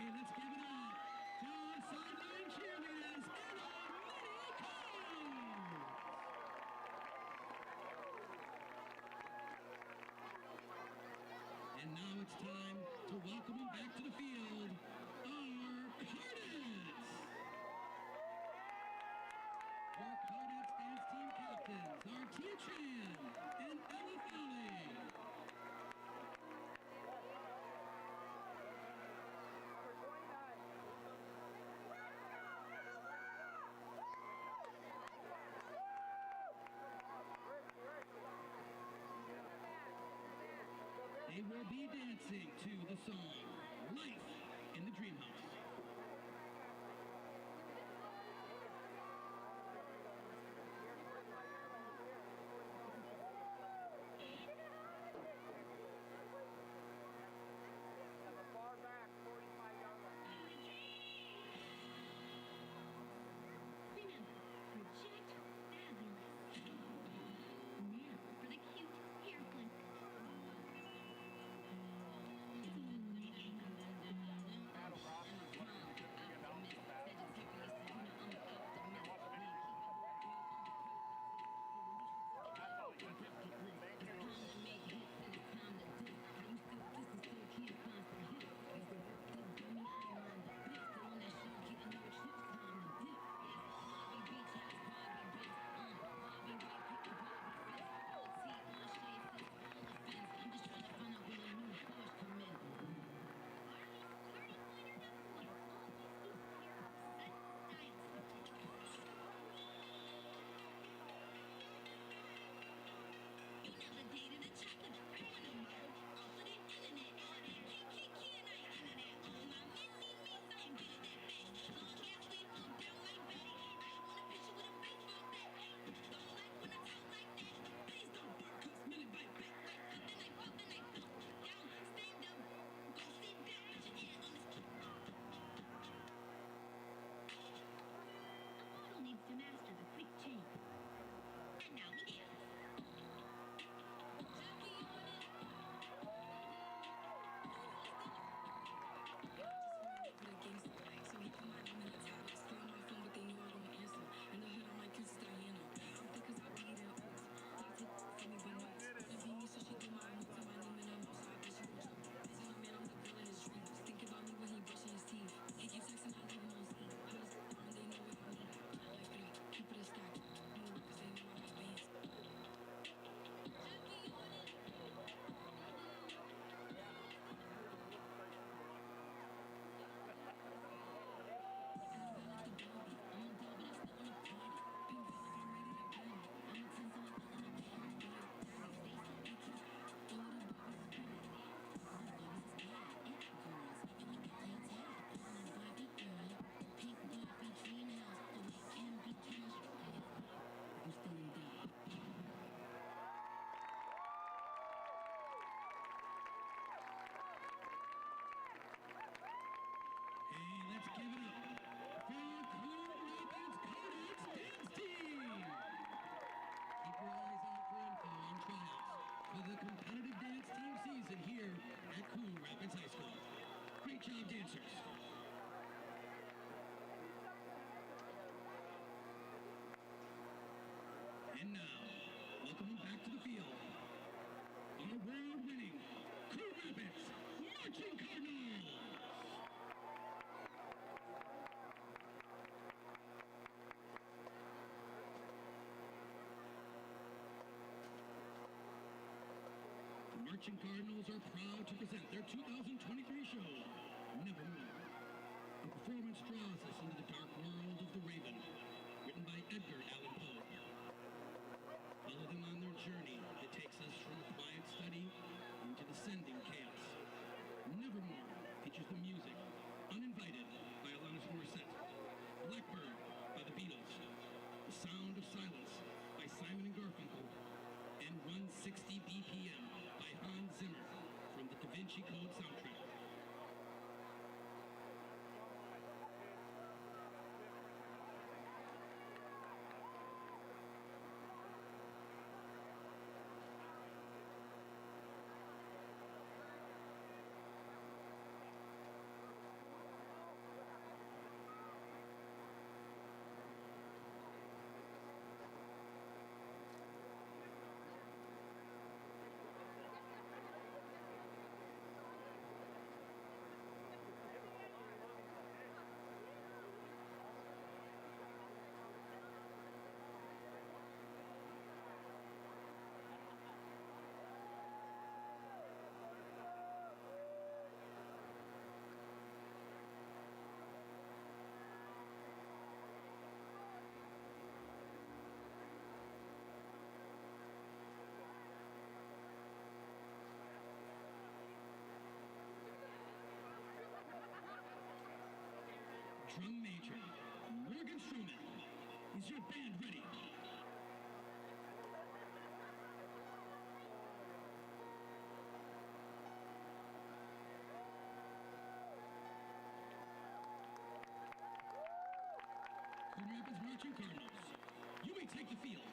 Hey, let's give it up to our sideline cheerleaders and our mini Coon! And now it's time to welcome them back to the field, our Cardets! Our Cardets dance team captains are Tia Tran and Ella Fowley. They will be dancing to the song "Life in the Dream House." Remember, project fabulous. Now for the cute hair flick. I'm just trying to find out when the new stars come in. Party pointer number 1. Always keep hair set style. You never dated a chocolate criminal. Off of the internet. All that kiki and I internet. All my me, I ain't good at that back. Long ass we moved down my back. I want a picture with a baseball bat. Don't like when I talk like that. Please don't bark, cause minute bite back. Then I pop, then I pump. Down, stand up. Go sit down, put your hand on this. A model needs to master the quick change. And now we dance. Jackie on it. For the gangster, so he put my name in the top. Scream my phone, but they knew I wouldn't answer. In the hood, I'm like Kiss Diana. I'm thick 'cause I beat it up. Like to for me, but no. She beat me, so she do my moves and my name in her mouth. So I bet she gon' choke. I tell her, man, I'm the girl in his dreams. Think about me when he brushing his teeth. He keeps texting, I leave him on scene. Hers, they know if I'm not. Not like that. Keep it a stack. You know, 'cause they know I got bands. Jackie on it. Hey, let's give it up for our Coon Rapids Cardets dance team! Keep your eyes out for info on tryouts for the competitive dance team season here at Coon Rapids High School. Great job, dancers! And now, welcome back to the field, our world-winning Coon Rapids Marching Cardinals! The Marching Cardinals are proud to present their 2023 show, Nevermore. The performance draws us into the dark world of The Raven, written by Edgar Allan Poe. Follow them on their journey that takes us from a quiet study into descending chaos. Nevermore features the music, Uninvited by Alanis Morissette, Blackbird by the Beatles, The Sound of Silence by Simon and Garfunkel, and 160 BPM by Hans Zimmer from the Da Vinci Code soundtrack. Drum major, Morgan Schumann. Is your band ready? Coon Rapids Marching Cardinals, you may take the field.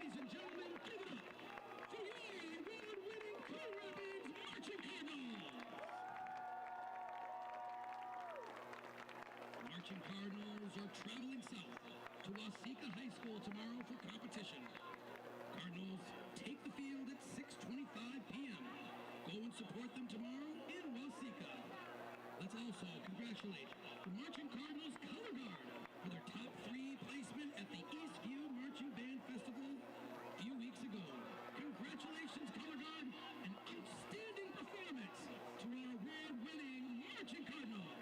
Ladies and gentlemen, give it up for your award-winning Coon Rapids Marching Cardinals. The Marching Cardinals are traveling south to Waseca High School tomorrow for competition. Cardinals take the field at 6:25 p.m. Go and support them tomorrow in Waseca. Let's also congratulate the Marching Cardinals Color Guard for their top 3 placement at the Eastview Marching Band Festival a few weeks ago. Congratulations, Color Guard, an outstanding performance to our award-winning Marching Cardinals.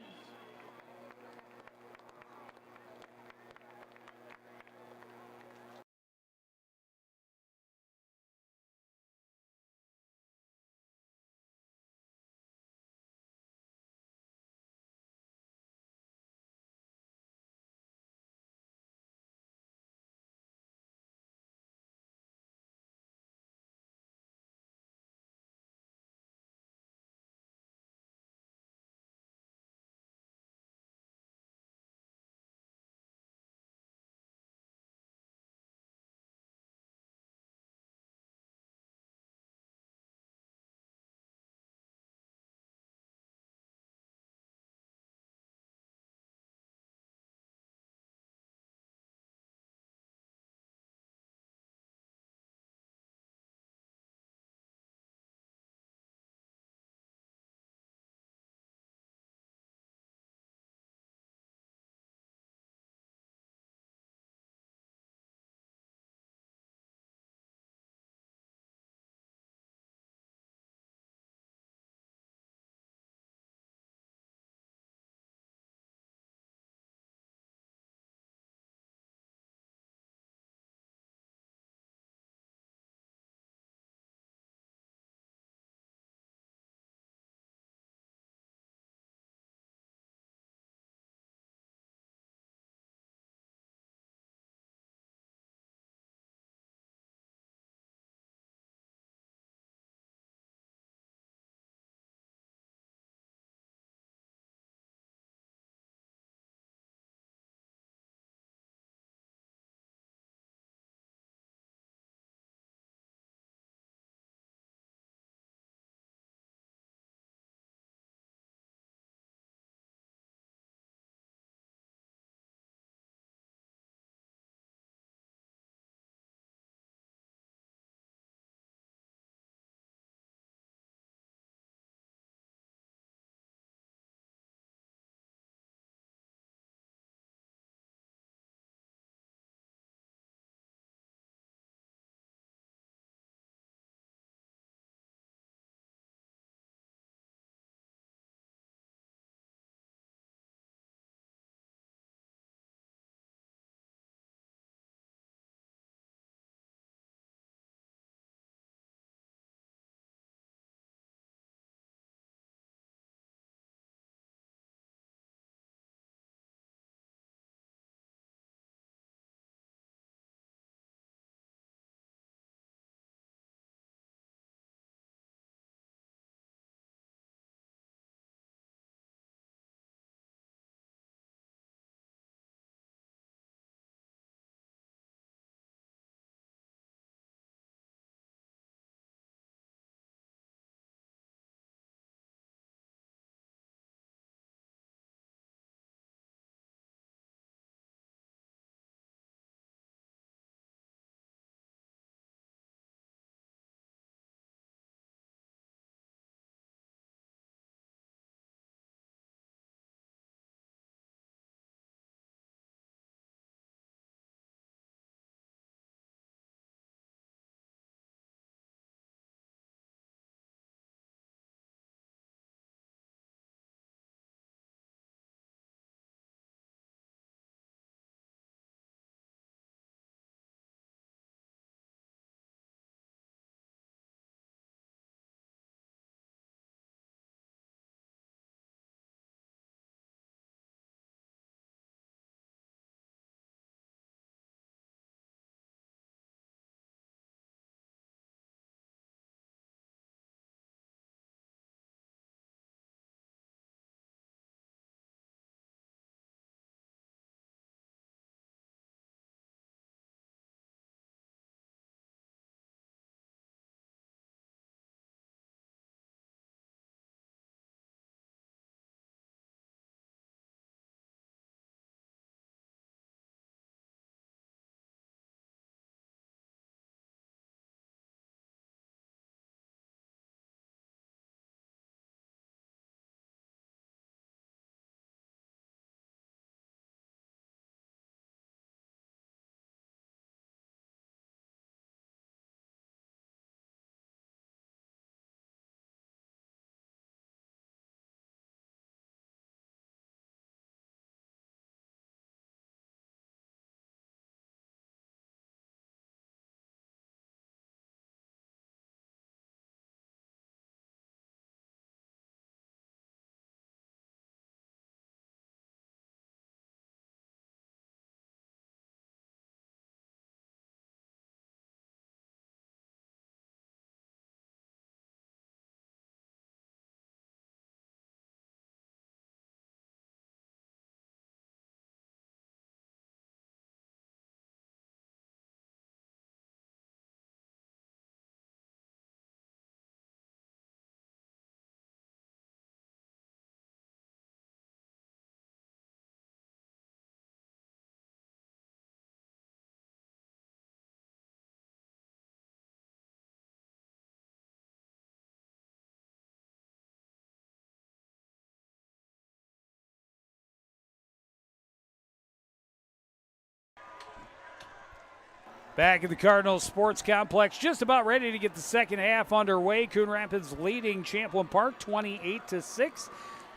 Back at the Cardinals Sports Complex, just about ready to get the second half underway. Coon Rapids leading Champlin Park 28-6.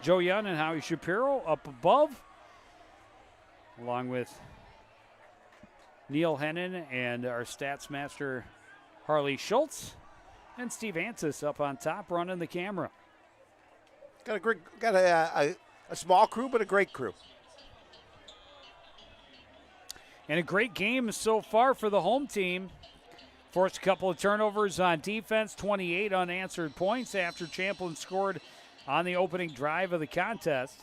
Joe Young and Howie Shapiro up above, along with Neil Hennon and our stats master Harley Schultz, and Steve Ansis up on top running the camera. Got a small crew, but a great crew. And a great game so far for the home team. Forced a couple of turnovers on defense, 28 unanswered points after Champlin scored on the opening drive of the contest.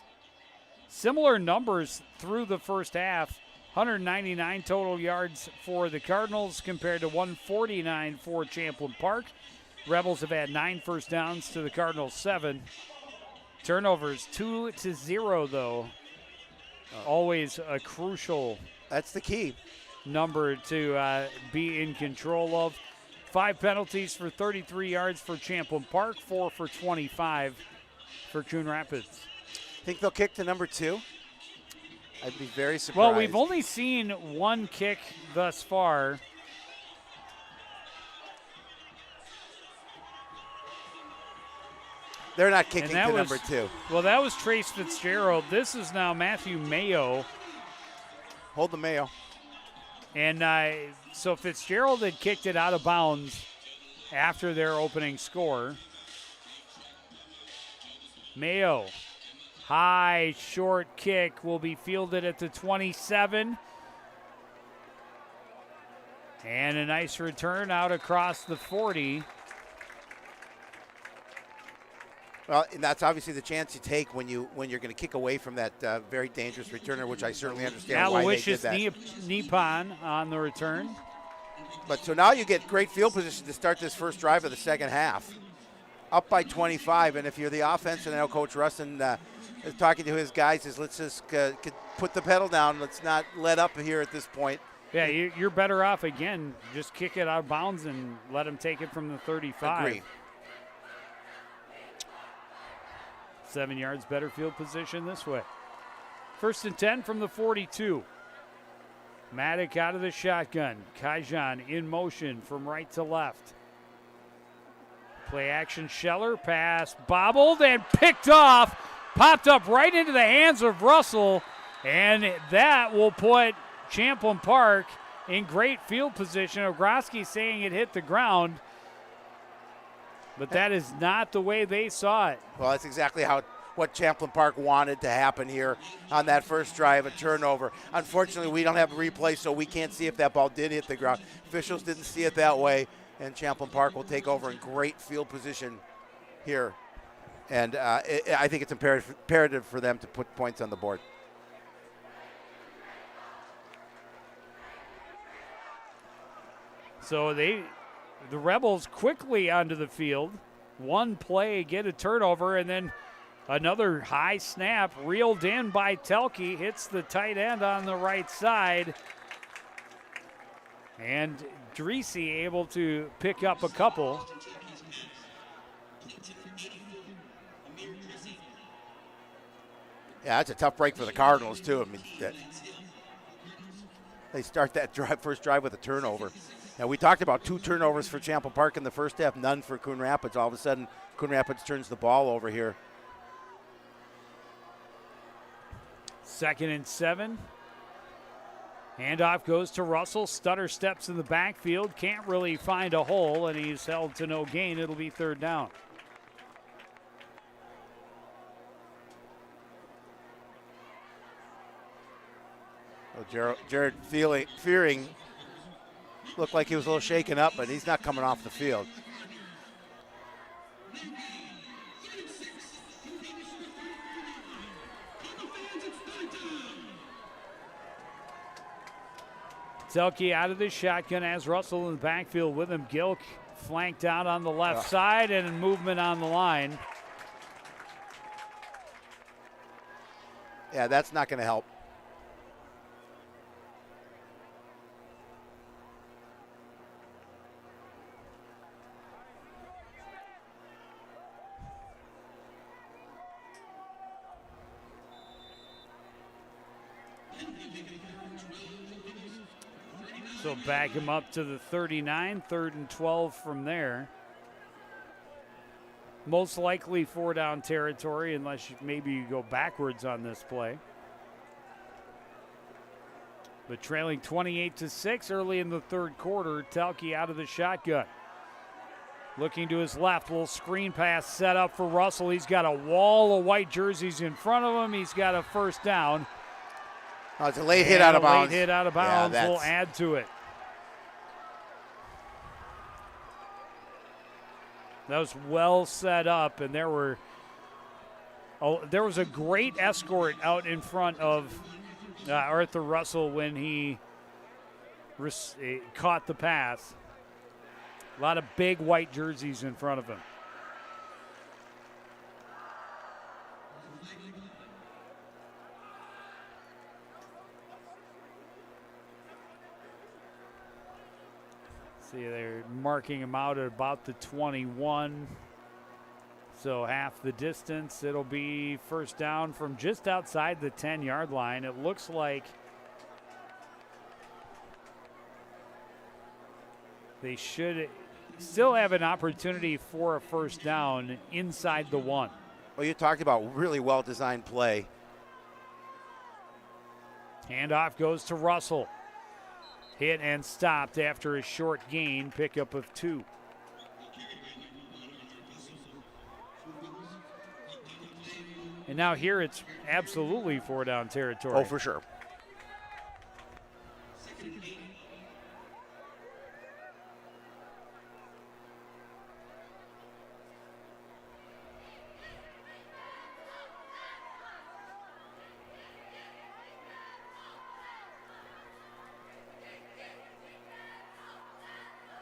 Similar numbers through the first half, 199 total yards for the Cardinals compared to 149 for Champlin Park. Rebels have had 9 first downs to the Cardinals 7. Turnovers 2-0 though. Always a crucial That's the key. number to be in control of. 5 penalties for 33 yards for Champlin Park, 4 for 25 for Coon Rapids. Think they'll kick to number 2? I'd be very surprised. Well, we've only seen 1 kick thus far. They're not kicking And to that number 2. Well, that was Trace Fitzgerald. This is now Matthew Mayo. Hold the Mayo. And so Fitzgerald had kicked it out of bounds after their opening score. Mayo, high, short kick will be fielded at the 27. And a nice return out across the 40. Well, and that's obviously the chance you take when you're going to kick away from that very dangerous returner, which I certainly understand why they did that. Nippon on the return. But so now you get great field position to start this first drive of the second half. Up by 25, and if you're the offense, and I know Coach Russin is talking to his guys, is let's just put the pedal down. Let's not let up here at this point. Yeah, you're better off, again, just kick it out of bounds and let them take it from the 35. Agree. 7 yards better field position this way. 1st and 10 from the 42. Maddock out of the shotgun. Kaijan in motion from right to left. Play action Scheller. Pass bobbled and picked off. Popped up right into the hands of Russell. And that will put Champlin Park in great field position. Ogroski saying it hit the ground. But that is not the way they saw it. Well, that's exactly what Champlin Park wanted to happen here on that first drive, a turnover. Unfortunately, we don't have a replay, so we can't see if that ball did hit the ground. Officials didn't see it that way, and Champlin Park will take over in great field position here. And I think it's imperative for them to put points on the board. So the Rebels quickly onto the field. One play, get a turnover, and then another high snap reeled in by Telke. Hits the tight end on the right side. And Dreesy able to pick up a couple. Yeah, that's a tough break for the Cardinals, too. I mean, they start that first drive with a turnover. Now, we talked about 2 turnovers for Champlin Park in the first half, none for Coon Rapids. All of a sudden, Coon Rapids turns the ball over here. 2nd and 7. Handoff goes to Russell. Stutter steps in the backfield. Can't really find a hole, and he's held to no gain. It'll be 3rd down. Well, Jared Fearing looked like he was a little shaken up, but he's not coming off the field. Telke out of the shotgun as Russell in the backfield with him. Gilk flanked out on the left side and movement on the line. Yeah, that's not going to help. So back him up to the 39, 3rd and 12 from there. Most likely 4-down territory unless maybe you go backwards on this play. But trailing 28-6 early in the 3rd quarter, Telke out of the shotgun. Looking to his left, little screen pass set up for Russell. He's got a wall of white jerseys in front of him. He's got a first down. Oh, it's a late hit out of bounds. Late hit out of bounds Yeah, will add to it. That was well set up, and there was a great escort out in front of Arthur Russell when he caught the pass. A lot of big white jerseys in front of him. See, they're marking him out at about the 21. So half the distance. It'll be first down from just outside the 10-yard line. It looks like they should still have an opportunity for a first down inside the 1. Well, you talked about really well-designed play. Handoff goes to Russell. Hit and stopped after a short gain, pickup of 2. And now here it's absolutely 4-down territory. Oh, for sure.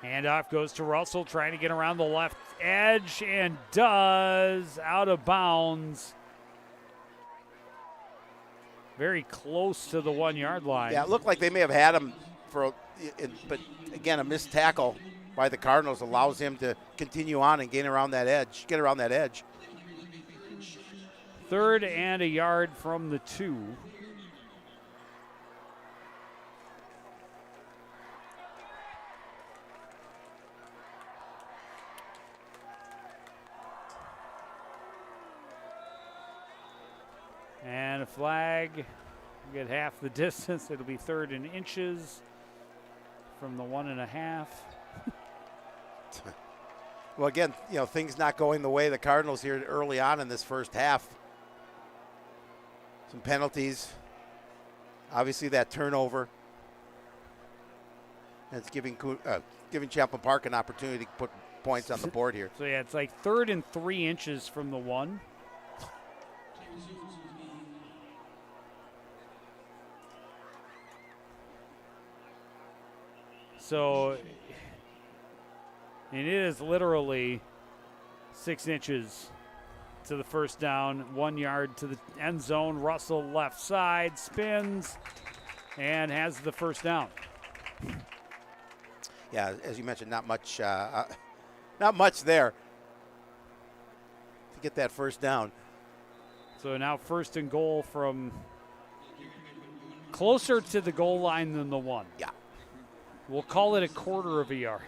Handoff goes to Russell, trying to get around the left edge, and does. Out of bounds. Very close to the 1-yard line. Yeah, it looked like they may have had him but again, a missed tackle by the Cardinals allows him to continue on and get around that edge. 3rd and a yard from the 2. And a flag. Get half the distance. It'll be 3rd and inches from the 1.5. Well, again, things not going the way of the Cardinals here early on in this first half. Some penalties. Obviously, that turnover. And it's giving Champlin Park an opportunity to put points on the board here. So, yeah, it's like 3rd and 3 inches from the 1. So, and it is literally 6 inches to the first down, 1 yard to the end zone. Russell left side, spins, and has the first down. Yeah, as you mentioned, not much there to get that first down. So now 1st and goal from closer to the goal line than the 1. Yeah. We'll call it a 1/4 of a yard.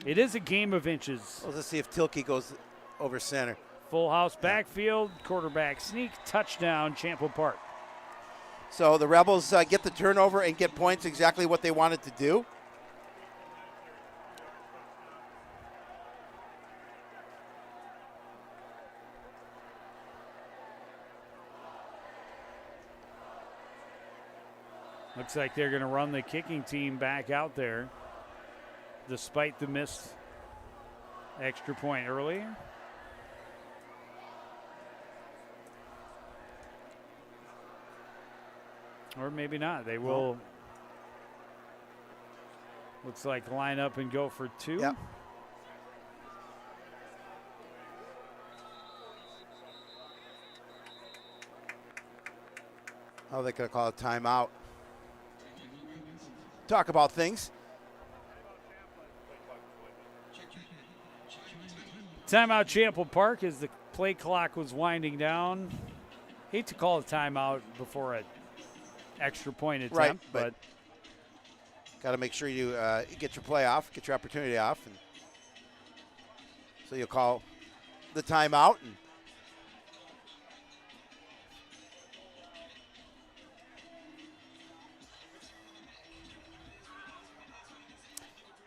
It is a game of inches. Well, let's see if Tilke goes over center. Full house backfield, quarterback sneak, touchdown, Champlin Park. So the Rebels get the turnover and get points, exactly what they wanted to do. Looks like they're going to run the kicking team back out there, despite the missed extra point earlier. Or maybe not. They will, looks like, line up and go for 2. Yep. Oh, they could have called a timeout. Talk about things. Timeout Champlin Park as the play clock was winding down. Hate to call a timeout before an extra point attempt, Right, but got to make sure you get your play off, get your opportunity off. And so you'll call the timeout. And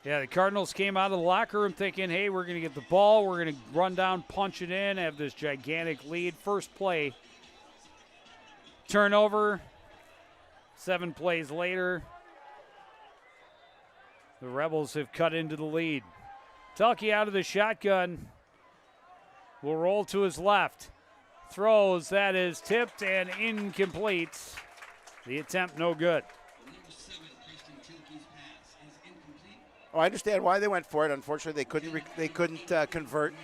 yeah, the Cardinals came out of the locker room thinking, hey, we're going to get the ball, we're going to run down, punch it in, have this gigantic lead. First play, turnover. 7 plays later, the Rebels have cut into the lead. Tulke out of the shotgun. Will roll to his left. Throws, that is tipped and incomplete. The attempt no good. oh, I understand why they went for it. Unfortunately, they couldn't convert.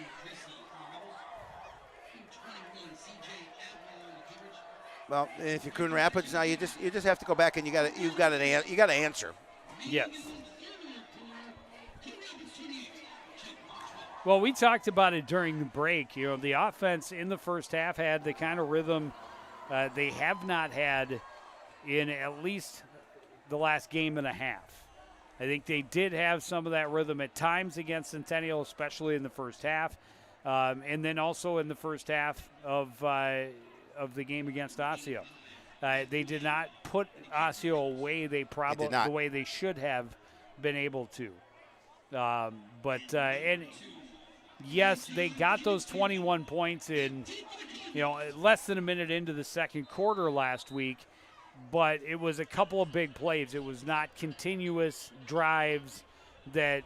Well, if you're Coon Rapids now, you just have to go back and you got to answer. Yes. Well, we talked about it during the break. You know, the offense in the first half had the kind of rhythm they have not had in at least the last game and a half. I think they did have some of that rhythm at times against Centennial, especially in the first half, and then also in the first half of the game against Osseo. They did not put Osseo away the way they should have been able to. And yes, they got those 21 points in, less than a minute into the second quarter last week, but it was a couple of big plays. It was not continuous drives that,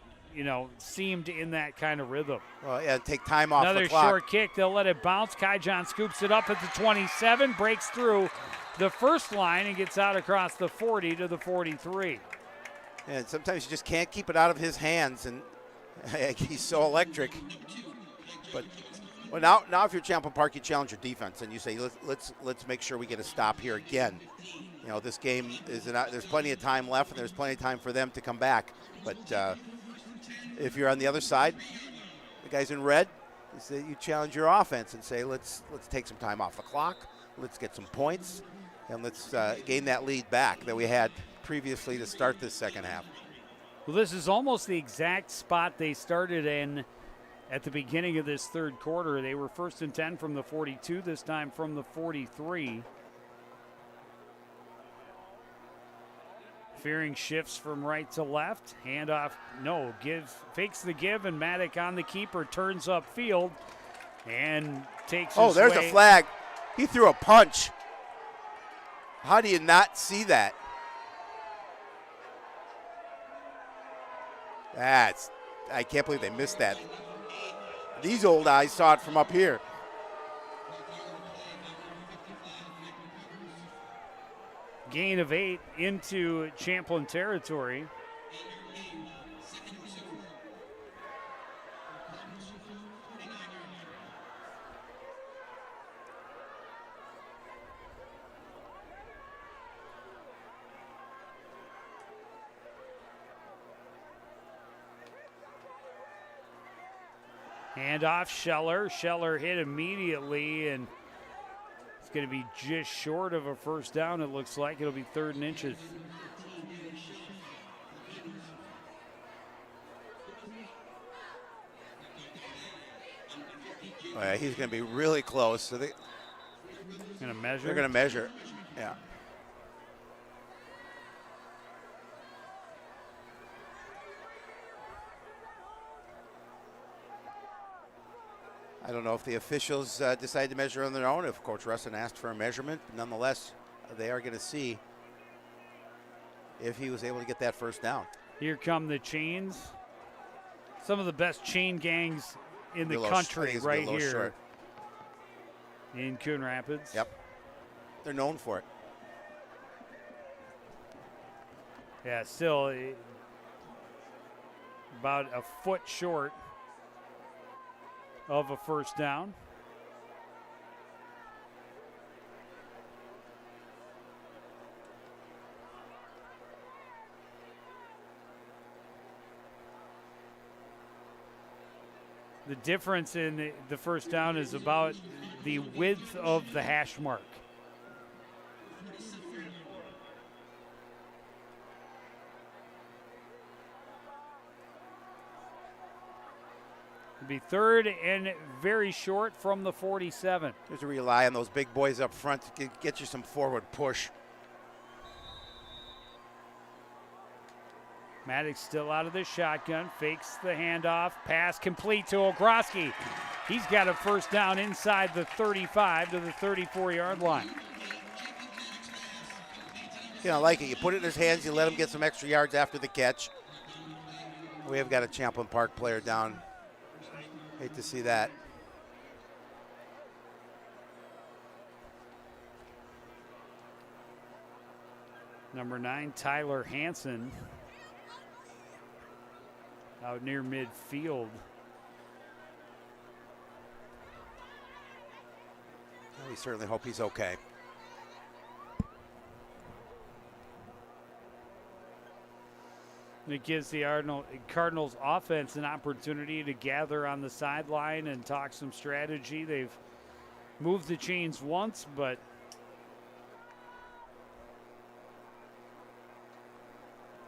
seemed in that kind of rhythm. Well, yeah, take time off Another the clock. short kick. They'll let it bounce. Kai John scoops it up at the 27, breaks through the first line and gets out across the 40 to the 43. And sometimes you just can't keep it out of his hands, and he's so electric. But now if you're Champlin Park, you challenge your defense and you say, let's make sure we get a stop here again. This game there's plenty of time left, and there's plenty of time for them to come back. But if you're on the other side, the guys in red, you challenge your offense and say, let's take some time off the clock, let's get some points, and let's gain that lead back that we had previously to start this second half. Well, this is almost the exact spot they started in at the beginning of this third quarter. They were 1st and 10 from the 42, this time from the 43. Fearing shifts from right to left. Handoff, fakes the give, and Maddock on the keeper, turns upfield and takes his there's way. a flag. He threw a punch. How do you not see that? I can't believe they missed that. These old eyes saw it from up here. Gain of 8 into Champlin territory. Handoff, Scheller. Scheller hit immediately, and it's going to be just short of a first down, it looks like. It'll be 3rd and inches. Oh, yeah, he's going to be really close. So they're going to measure? They're going to measure, yeah. I don't know if the officials decided to measure on their own, if Coach Russin asked for a measurement. Nonetheless, they are going to see if he was able to get that first down. Here come the chains. Some of the best chain gangs in the country right here short. In Coon Rapids. Yep. They're known for it. Yeah, still about a foot short of a first down. The difference in the first down is about the width of the hash mark. be 3rd and very short from the 47. There's a rely on those big boys up front to get you some forward push. Maddox still out of the shotgun, fakes the handoff, pass complete to Ogroski. He's got a first down inside the 35 to the 34-yard line. I like it. You put it in his hands, you let him get some extra yards after the catch. We have got a Champlin Park player down. Hate to see that. Number 9, Tyler Hansen, out near midfield. We certainly hope he's okay. And it gives the Cardinals offense an opportunity to gather on the sideline and talk some strategy. They've moved the chains once, but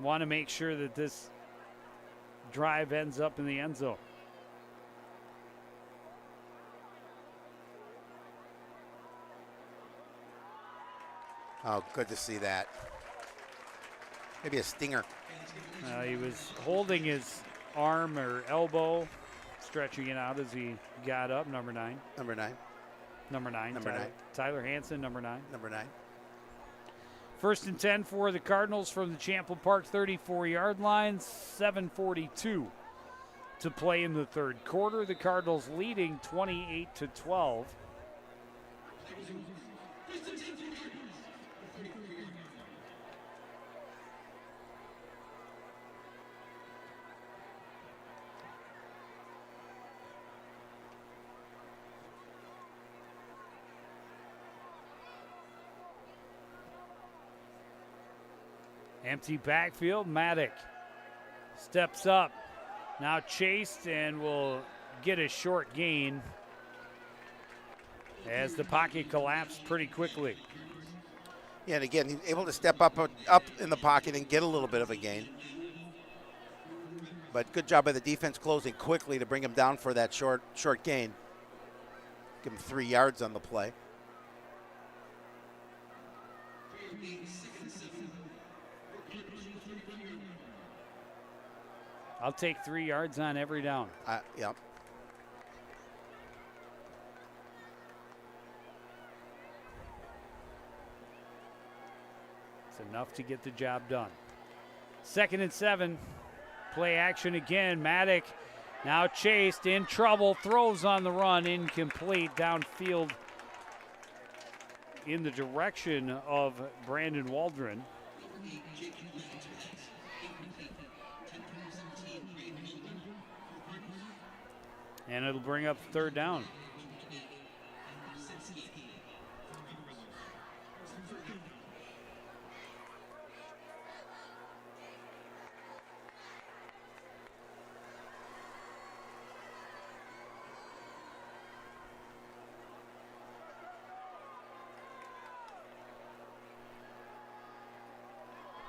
want to make sure that this drive ends up in the end zone. Oh, good to see that. Maybe a stinger. He was holding his arm or elbow, stretching it out as he got up. Number 9. Number 9. Number 9. Number 9. Tyler Hansen, number 9. Number 9. 1st and 10 for the Cardinals from the Champlin Park 34-yard line. 7:42 to play in the 3rd quarter. The Cardinals leading 28-12. Empty backfield. Maddox steps up. Now chased and will get a short gain as the pocket collapsed pretty quickly. Yeah, and again, he's able to step up in the pocket and get a little bit of a gain. But good job by the defense closing quickly to bring him down for that short gain. Give him 3 yards on the play. I'll take 3 yards on every down. Yep. It's enough to get the job done. 2nd and 7. Play action again. Maddox now chased, in trouble, throws on the run, incomplete, downfield in the direction of Brandon Waldron. And it'll bring up 3rd down.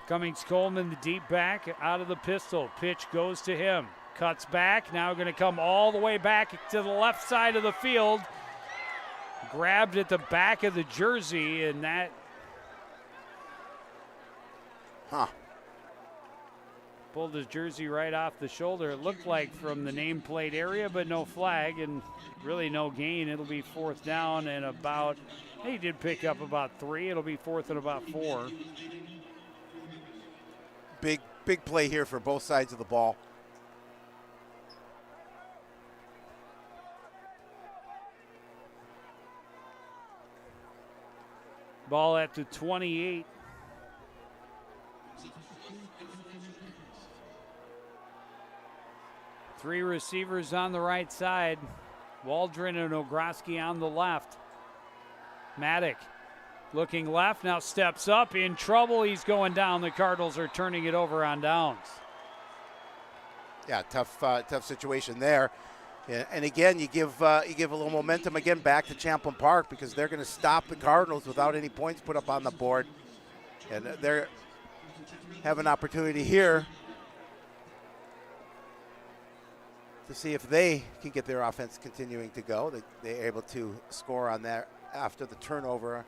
Cummings Coleman, the deep back, out of the pistol. Pitch goes to him. Cuts back, now going to come all the way back to the left side of the field. Grabbed at the back of the jersey, and that pulled his jersey right off the shoulder. It looked like from the nameplate area, but no flag and really no gain. It'll be 4th down and about, he did pick up about 3. It'll be 4th and about 4. Big play here for both sides of the ball. Ball at the 28. Three receivers on the right side. Waldron and Ogroski on the left. Maddox looking left, now steps up, in trouble. He's going down. The Cardinals are turning it over on downs. Yeah, tough situation there. Yeah, and again, you give a little momentum again back to Champlin Park because they're going to stop the Cardinals without any points put up on the board, and they have an opportunity here to see if they can get their offense continuing to go. They're able to score on that after the turnover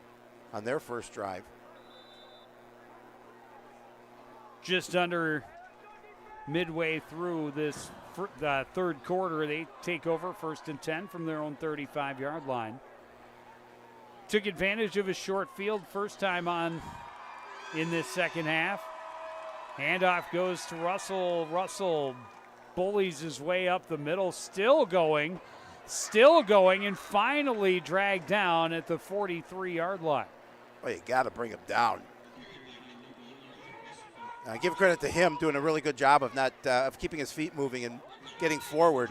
on their first drive. Just under midway through this third quarter, they take over 1st and 10 from their own 35-yard line. Took advantage of a short field first time on in this second half. Handoff goes to Russell. Russell bullies his way up the middle, still going, and finally dragged down at the 43-yard line. Well, you got to bring him down. Give credit to him doing a really good job of not of keeping his feet moving and getting forward.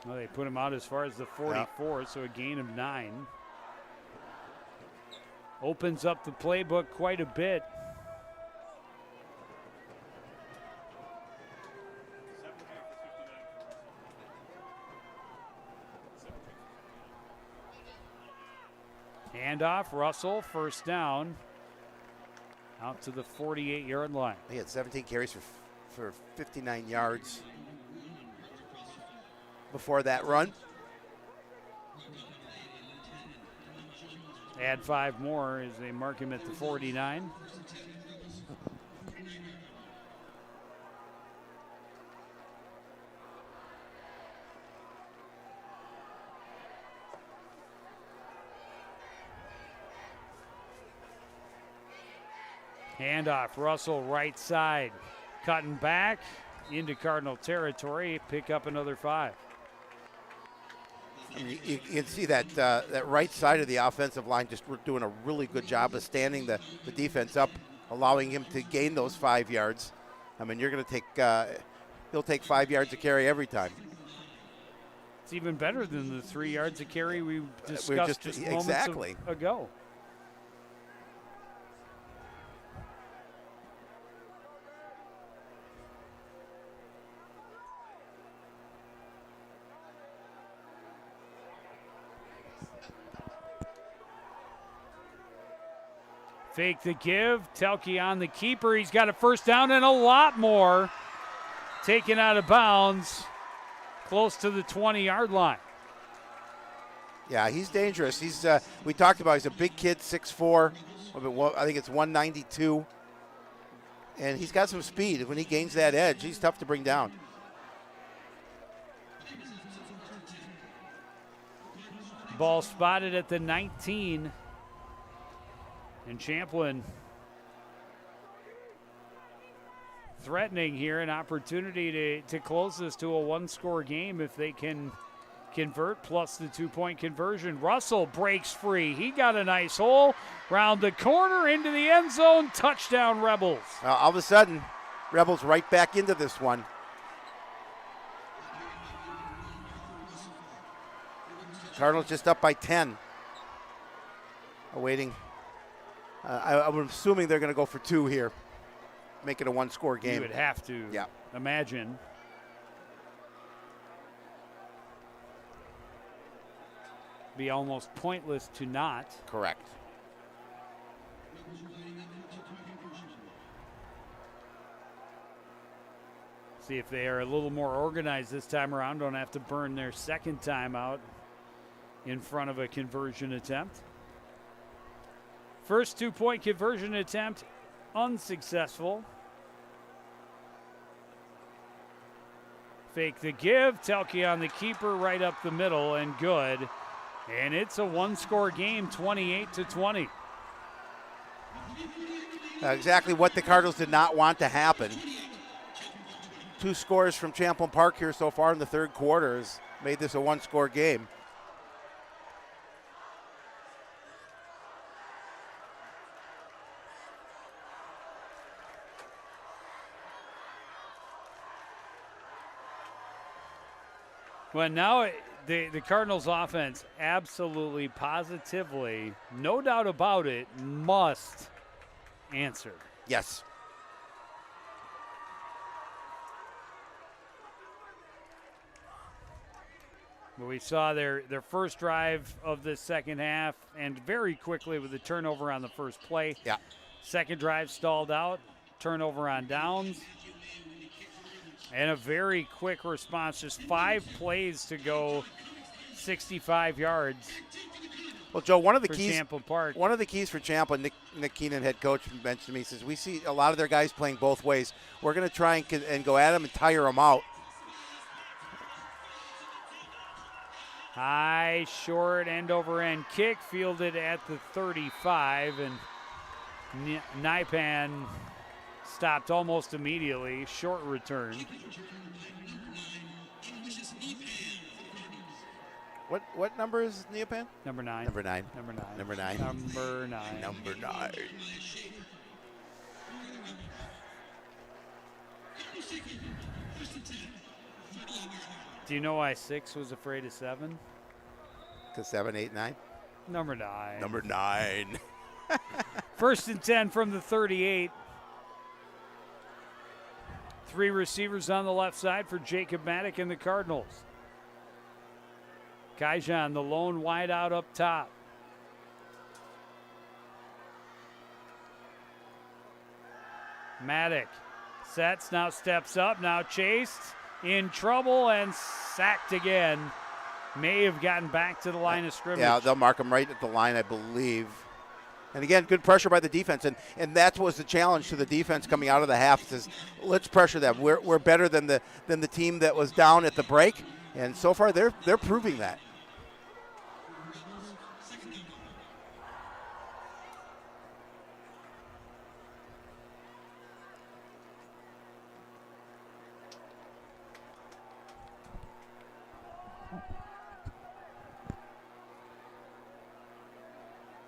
Well, they put him out as far as the 44, so a gain of 9. Opens up the playbook quite a bit. Handoff, Russell, first down. Out to the 48-yard line. He had 17 carries for 59 yards before that run. Add 5 more as they mark him at the 49. Handoff, Russell right side, cutting back into Cardinal territory, pick up another 5. You can see that that right side of the offensive line just doing a really good job of standing the defense up, allowing him to gain those 5 yards. I mean, you're going to take he'll take 5 yards of carry every time. It's even better than the 3 yards of carry we discussed just moments ago. Fake the give. Telke on the keeper. He's got a first down and a lot more. Taken out of bounds close to the 20-yard line. Yeah, he's dangerous. He's we talked about he's a big kid, 6'4". I think it's 192. And he's got some speed. When he gains that edge, he's tough to bring down. Ball spotted at the 19. And Champlin threatening here, an opportunity to close this to a 1-score game if they can convert, plus the 2-point conversion. Russell breaks free. He got a nice hole, round the corner into the end zone. Touchdown, Rebels. All of a sudden, Rebels right back into this one. Cardinals just up by 10. Awaiting. I'm assuming they're going to go for 2 here. Make it a 1-score game. You would have to imagine. Be almost pointless to not. Correct. See if they are a little more organized this time around. Don't have to burn their second time out in front of a conversion attempt. First 2-point conversion attempt unsuccessful. Fake the give. Telke on the keeper right up the middle and good. And it's a 1-score game, 28-20. Exactly what the Cardinals did not want to happen. 2 scores from Champlin Park here so far in the third quarter has made this a 1-score game. Well, now the Cardinals offense absolutely, positively, no doubt about it, must answer. Yes. We saw their first drive of the second half, and very quickly with the turnover on the first play. Yeah. Second drive stalled out. Turnover on downs. And a very quick response. Just 5 plays to go, 65 yards. Well, Joe, one of the for keys Champlin Park. One of the keys for Champlin, Nick Keenan, head coach, mentioned to me, says we see a lot of their guys playing both ways. We're going to try and go at them and tire them out. High, short, end-over-end kick fielded at the 35, and Naipan stopped almost immediately. Short return. What number is Neopan? Number 9. Number 9. Number 9. Number 9. Number 9. Number 9. Do you know why 6 was afraid of 7? To 7, 8, 9. Number 9. Number 9. First and 10 from the 38. 3 receivers on the left side for Jacob Maddock and the Cardinals. Kaijan, the lone wide out up top. Maddock sets, now steps up, now chased, in trouble and sacked again. May have gotten back to the line of scrimmage. Yeah, they'll mark him right at the line, I believe. And again, good pressure by the defense, and that was the challenge to the defense coming out of the half. Is let's pressure them. We're better than the team that was down at the break, and so far they're proving that.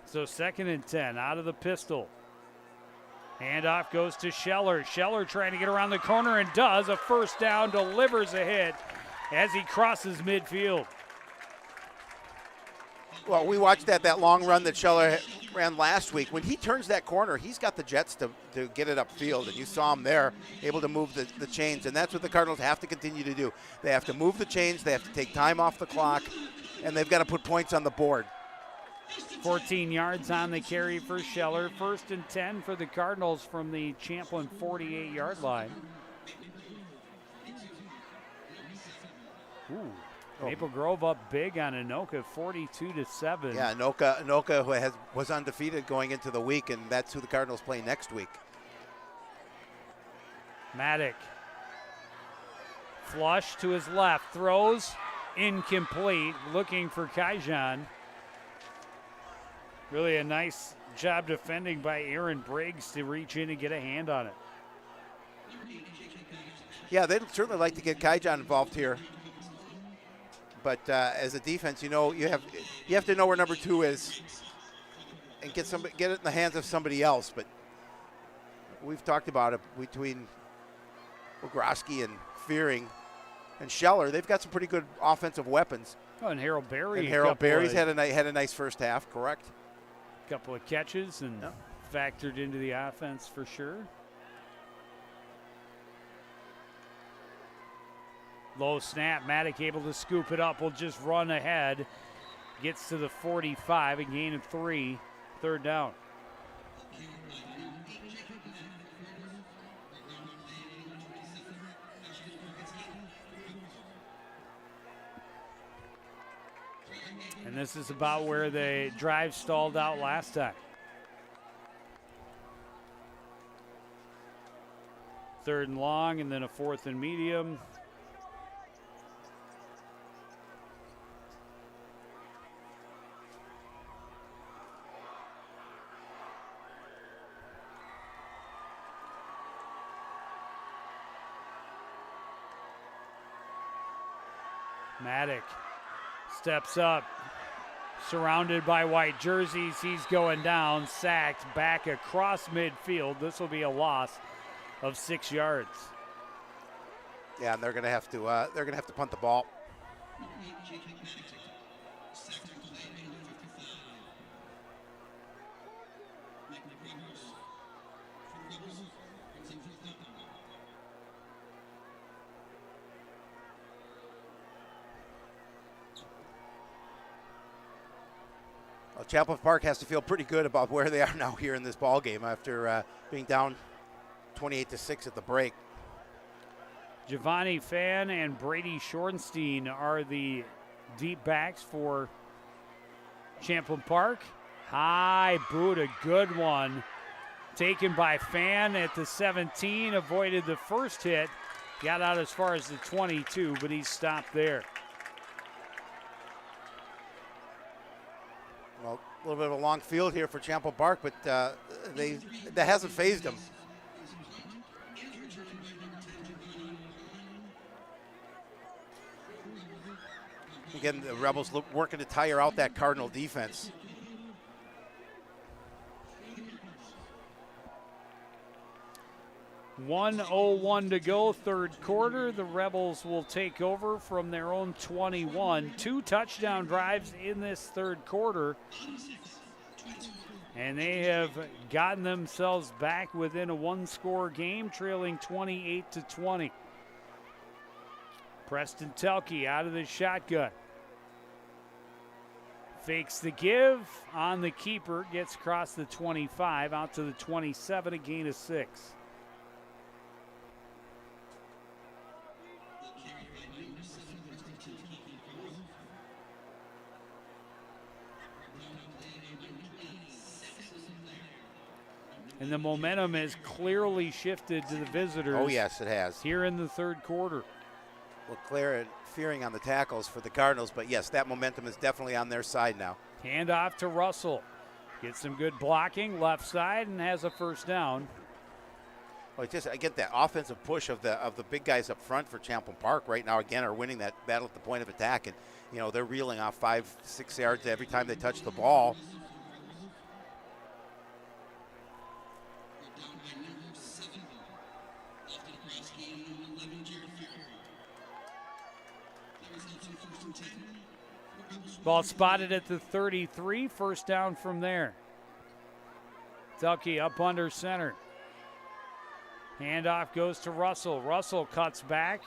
So 2nd and 10 out of the pistol. Handoff goes to Scheller. Scheller trying to get around the corner and does. A first down, delivers a hit as he crosses midfield. Well, we watched that long run that Scheller ran last week. When he turns that corner, he's got the jets to get it upfield, and you saw him there able to move the chains, and that's what the Cardinals have to continue to do. They have to move the chains, they have to take time off the clock, and they've got to put points on the board. 14 yards on the carry for Scheller. 1st and 10 for the Cardinals from the Champlin 48-yard line. Ooh. Maple Grove up big on Anoka, 42-7. Yeah, Anoka who was undefeated going into the week, and that's who the Cardinals play next week. Maddock. Flush to his left, throws, incomplete, looking for Kaijan. Really a nice job defending by Aaron Briggs to reach in and get a hand on it. Yeah, they'd certainly like to get Kaijan involved here. But as a defense, you have to know where number 2 is and get it in the hands of somebody else. But we've talked about it between Bogrovsky and Fearing and Scheller. They've got some pretty good offensive weapons. Oh, and Harold Berry. And Harold Berry's had a nice first half, correct? Couple of catches and factored into the offense for sure. Low snap, Maddock able to scoop it up, will just run ahead. Gets to the 45, a gain of 3, 3rd down. And this is about where the drive stalled out last time. 3rd and long, and then a 4th and medium. Maddock steps up, surrounded by white jerseys. He's going down, sacked back across midfield. This will be a loss of 6 yards. Yeah, and they're going to have to punt the ball. Well, Champlin Park has to feel pretty good about where they are now here in this ball game after being down 28-6 at the break. Giovanni Fan and Brady Schornstein are the deep backs for Champlin Park. High boot, a good one. Taken by Fan at the 17, avoided the first hit. Got out as far as the 22, but he's stopped there. Well, a little bit of a long field here for Champlin Park, but that hasn't phased them. Again, the Rebels working to tire out that Cardinal defense. .101 to go, third quarter. The Rebels will take over from their own 21. 2 touchdown drives in this third quarter. And they have gotten themselves back within a one-score game, trailing 28-20. Preston Telke out of the shotgun. Fakes the give on the keeper, gets across the 25, out to the 27, a gain of 6. And the momentum has clearly shifted to the visitors. Oh, yes, it has. Here in the third quarter. Well, Claire fearing on the tackles for the Cardinals, but yes, that momentum is definitely on their side now. Hand off to Russell. Gets some good blocking, left side, and has a first down. Well, I get that offensive push of the big guys up front for Champlin Park right now. Again, are winning that battle at the point of attack, and they're reeling off 5-6 yards every time they touch the ball. Ball spotted at the 33, first down from there. Telke up under center. Handoff goes to Russell. Russell cuts back,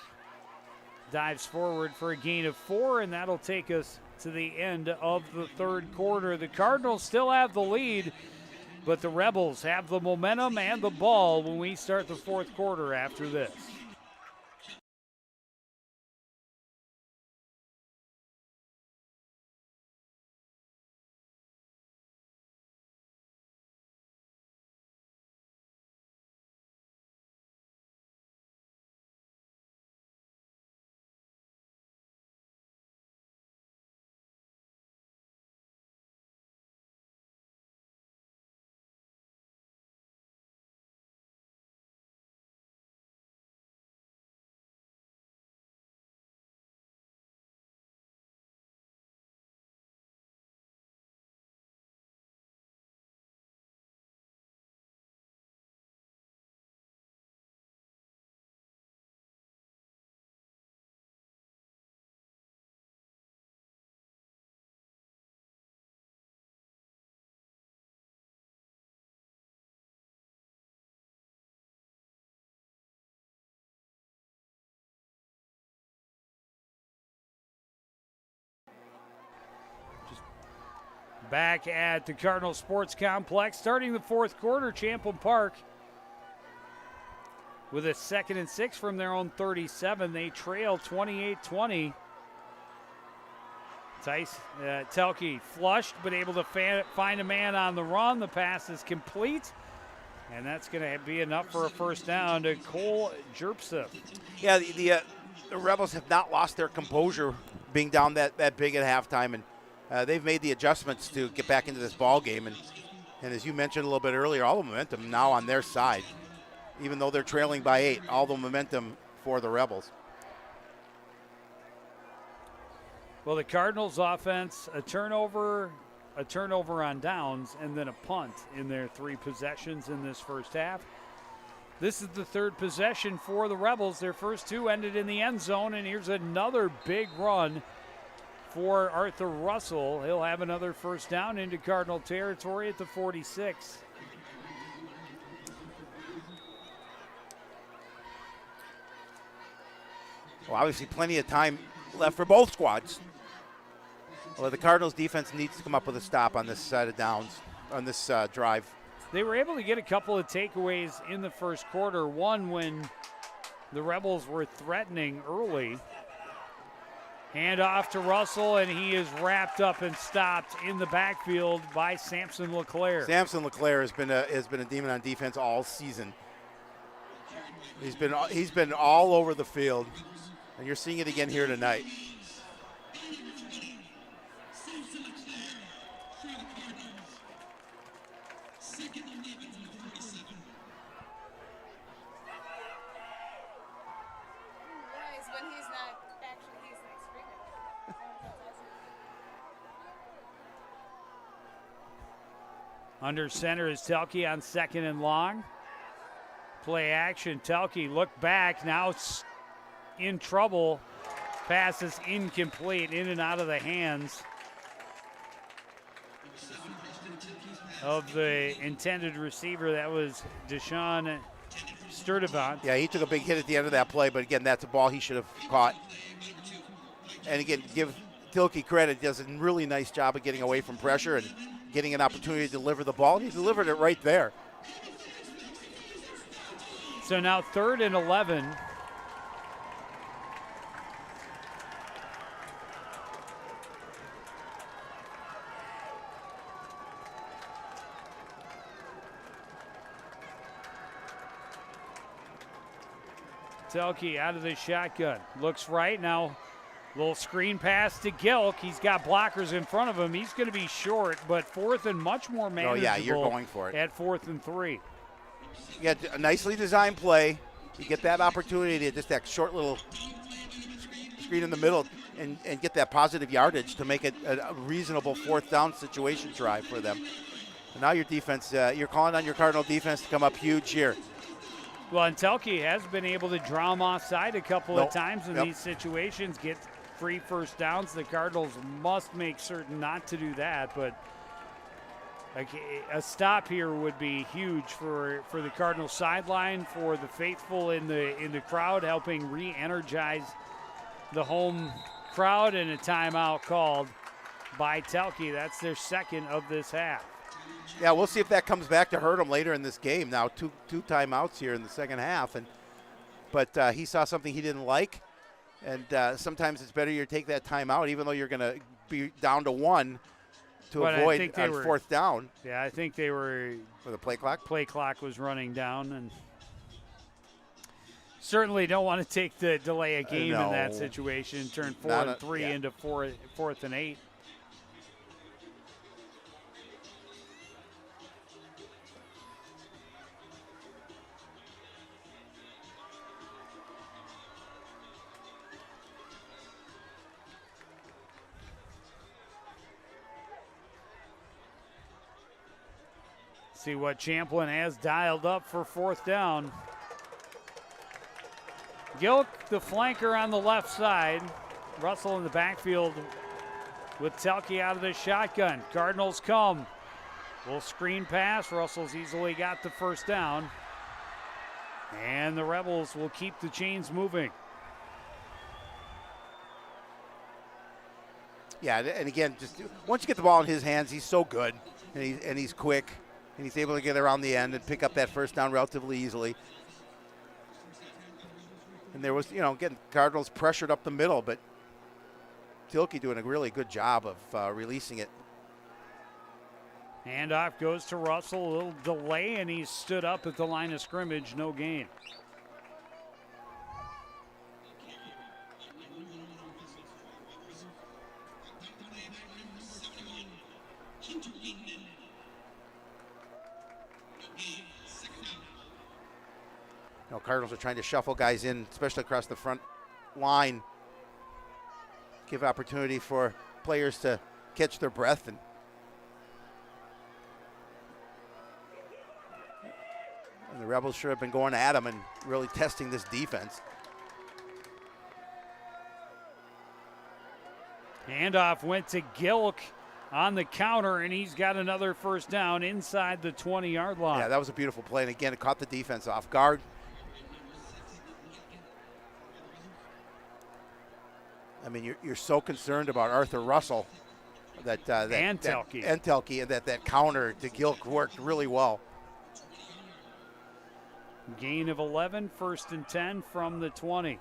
dives forward for a gain of 4, and that'll take us to the end of the third quarter. The Cardinals still have the lead, but the Rebels have the momentum and the ball when we start the fourth quarter after this. Back at the Cardinal Sports Complex, starting the fourth quarter, Champlin Park with a 2nd and 6 from their own 37. They trail 28-20. Telke flushed, but able to find a man on the run. The pass is complete, and that's going to be enough for a first down to Cole Jerpsa. Yeah, the Rebels have not lost their composure being down that big at halftime, and they've made the adjustments to get back into this ball game, and as you mentioned a little bit earlier, all the momentum now on their side. Even though they're trailing by 8, all the momentum for the Rebels. Well, the Cardinals offense, a turnover on downs, and then a punt in their 3 possessions in this first half. This is the third possession for the Rebels. Their first 2 ended in the end zone, and here's another big run for Arthur Russell. He'll have another first down into Cardinal territory at the 46. Well, obviously plenty of time left for both squads. Well, the Cardinals defense needs to come up with a stop on this side of downs, on this drive. They were able to get a couple of takeaways in the first quarter. One when the Rebels were threatening early. Hand off to Russell, and he is wrapped up and stopped in the backfield by Samson LeClaire. Samson LeClaire has been a demon on defense all season. He's been all over the field, and you're seeing it again here tonight. Under center is Telke on 2nd and long. Play action. Telke look back. Now it's in trouble. Pass is incomplete. In and out of the hands of the intended receiver. That was Deshaun Sturdivant. Yeah, he took a big hit at the end of that play, but again, that's a ball he should have caught. And again, give Tilke credit. He does a really nice job of getting away from pressure and getting an opportunity to deliver the ball. He delivered it right there. So now 3rd and 11. Telke out of the shotgun. Looks right now. Little screen pass to Gilk. He's got blockers in front of him. He's going to be short, but 4th and much more manageable. Oh, yeah, you're going for it. At 4th and 3. You got a nicely designed play. You get that opportunity to just that short little screen in the middle and get that positive yardage to make it a reasonable 4th down situation drive for them. And now your defense, you're calling on your Cardinal defense to come up huge here. Well, and Telke has been able to draw him offside a couple of times in these situations, get free first downs. The Cardinals must make certain not to do that, but a stop here would be huge for the Cardinals sideline, for the faithful in the crowd, helping re-energize the home crowd, and a timeout called by Telke. That's their 2nd of this half. Yeah, we'll see if that comes back to hurt them later in this game. Now two timeouts here in the second half, but he saw something he didn't like, and sometimes it's better you take that timeout, even though you're going to be down to 1 to avoid on 4th down. Yeah, I think they were for the play clock. Play clock was running down, and certainly don't want to take the delay a game in that situation. Turn 4th and 3 into 4th and 8. See what Champlin has dialed up for 4th down. Gilk, the flanker on the left side. Russell in the backfield with Telke out of the shotgun. Cardinals come. Little screen pass. Russell's easily got the 1st down. And the Rebels will keep the chains moving. Yeah, and again, just once you get the ball in his hands, he's so good, and he's quick. And he's able to get around the end and pick up that 1st down relatively easily. And there was, again, Cardinals pressured up the middle, but Tilke doing a really good job of releasing it. Handoff goes to Russell, a little delay, and he's stood up at the line of scrimmage, no gain. Cardinals are trying to shuffle guys in, especially across the front line. Give opportunity for players to catch their breath. And the Rebels should have been going at them and really testing this defense. Handoff went to Gilk on the counter, and he's got another 1st down inside the 20-yard line. Yeah, that was a beautiful play. And again, it caught the defense off guard. I mean, you're so concerned about Arthur Russell And Telke. And Telke, and that counter to Gilk worked really well. Gain of 11, 1st and 10 from the 20.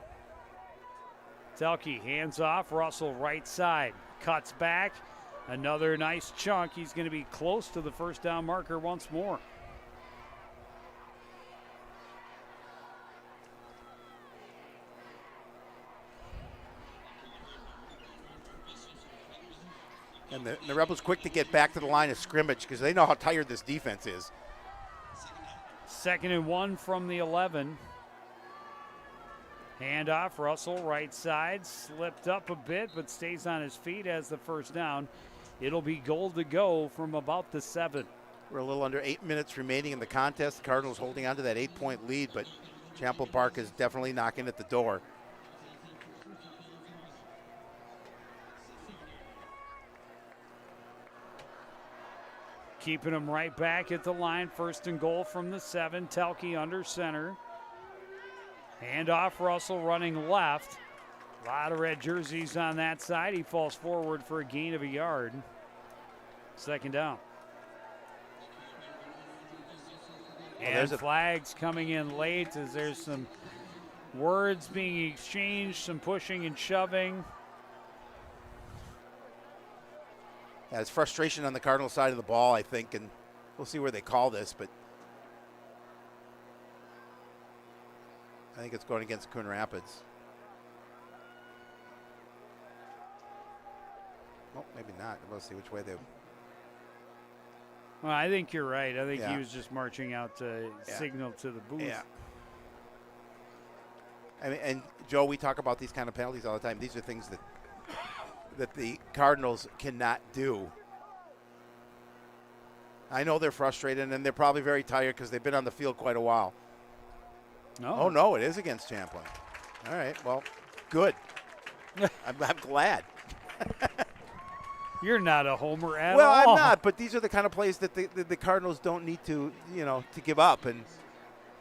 Telke hands off, Russell right side, cuts back, another nice chunk. He's going to be close to the first down marker once more. And the Rebels quick to get back to the line of scrimmage because they know how tired this defense is. 2nd and 1 from the 11. Handoff, Russell right side, slipped up a bit but stays on his feet as the first down. It'll be goal to go from about the 7. We're a little under 8 minutes remaining in the contest. The Cardinals holding on to that 8-point lead, but Champlin Park is definitely knocking at the door. Keeping them right back at the line. 1st and goal from the 7. Telke under center. Hand off, Russell running left. A lot of red jerseys on that side. He falls forward for a gain of a yard. 2nd down. And there's a flags coming in late as there's some words being exchanged, some pushing and shoving. Yeah, it's frustration on the Cardinal side of the ball, I think, and we'll see where they call this, but I think it's going against Coon Rapids. Well, maybe not. We'll see which way they. Well, I think you're right. I think Yeah. he was just marching out to signal to the booth. Yeah. I mean, and Joe, we talk about these kind of penalties all the time. These are things that the Cardinals cannot do. I know they're frustrated, and they're probably very tired because they've been on the field quite a while. No. Oh, no, it is against Champlin. All right, well, good. I'm glad. You're not a homer at Well, all. I'm not, but these are the kind of plays that the Cardinals don't need to, to give up. And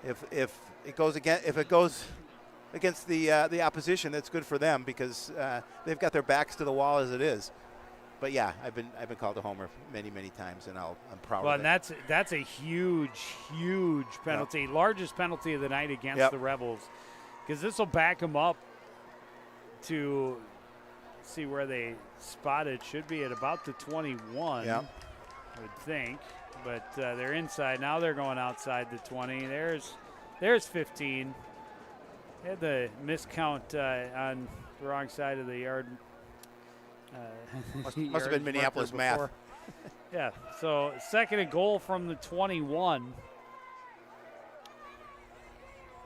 if it goes against the opposition, that's good for them because they've got their backs to the wall as it is. But yeah, I've been called a homer many times, and I'm proud Well, of it. and that's a huge penalty, largest penalty of the night against the Rebels, because this will back them up to see where they spotted. Should be at about the 21, I would think, but they're inside now. They're going outside the 20. There's 15. They had the miscount on the wrong side of the yard. Must have been Minneapolis math. Yeah, so 2nd and goal from the 21.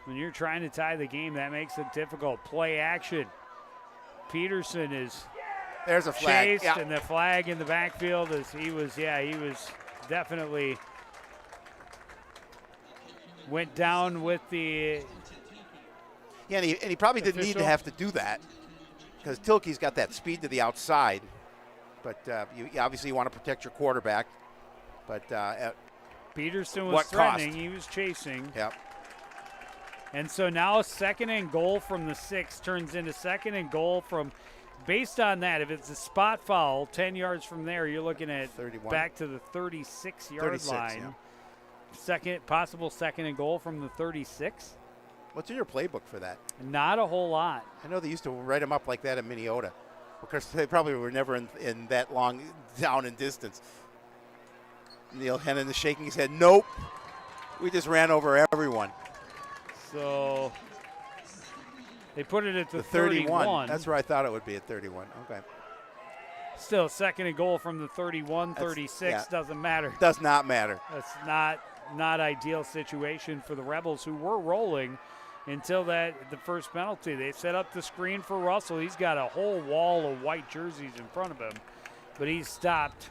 When you're trying to tie the game, that makes it difficult. Play action. Peterson is There's a flag. chased, and the flag in the backfield is he was definitely went down with the. Yeah, and he probably didn't need to have to do that because Tilke's got that speed to the outside. But you obviously want to protect your quarterback. But at Peterson was what threatening. cost? He was chasing. Yep. And so now 2nd and goal from the 6 turns into 2nd and goal from, based on that, if it's a spot foul, 10 yards from there, you're looking at 31. back to the 36-yard line. Yeah. Possible 2nd and goal from the 36. What's in your playbook for that? Not a whole lot. I know they used to write them up like that in Minnesota. Because they probably were never in that long down in distance. Neil Hennon is shaking his head. Nope. We just ran over everyone. So they put it at the 31. That's where I thought it would be at 31. Okay. Still 2nd and goal from the 31, 36. Doesn't matter. Does not matter. That's not ideal situation for the Rebels, who were rolling until the first penalty. They set up the screen for Russell. He's got a whole wall of white jerseys in front of him, but he's stopped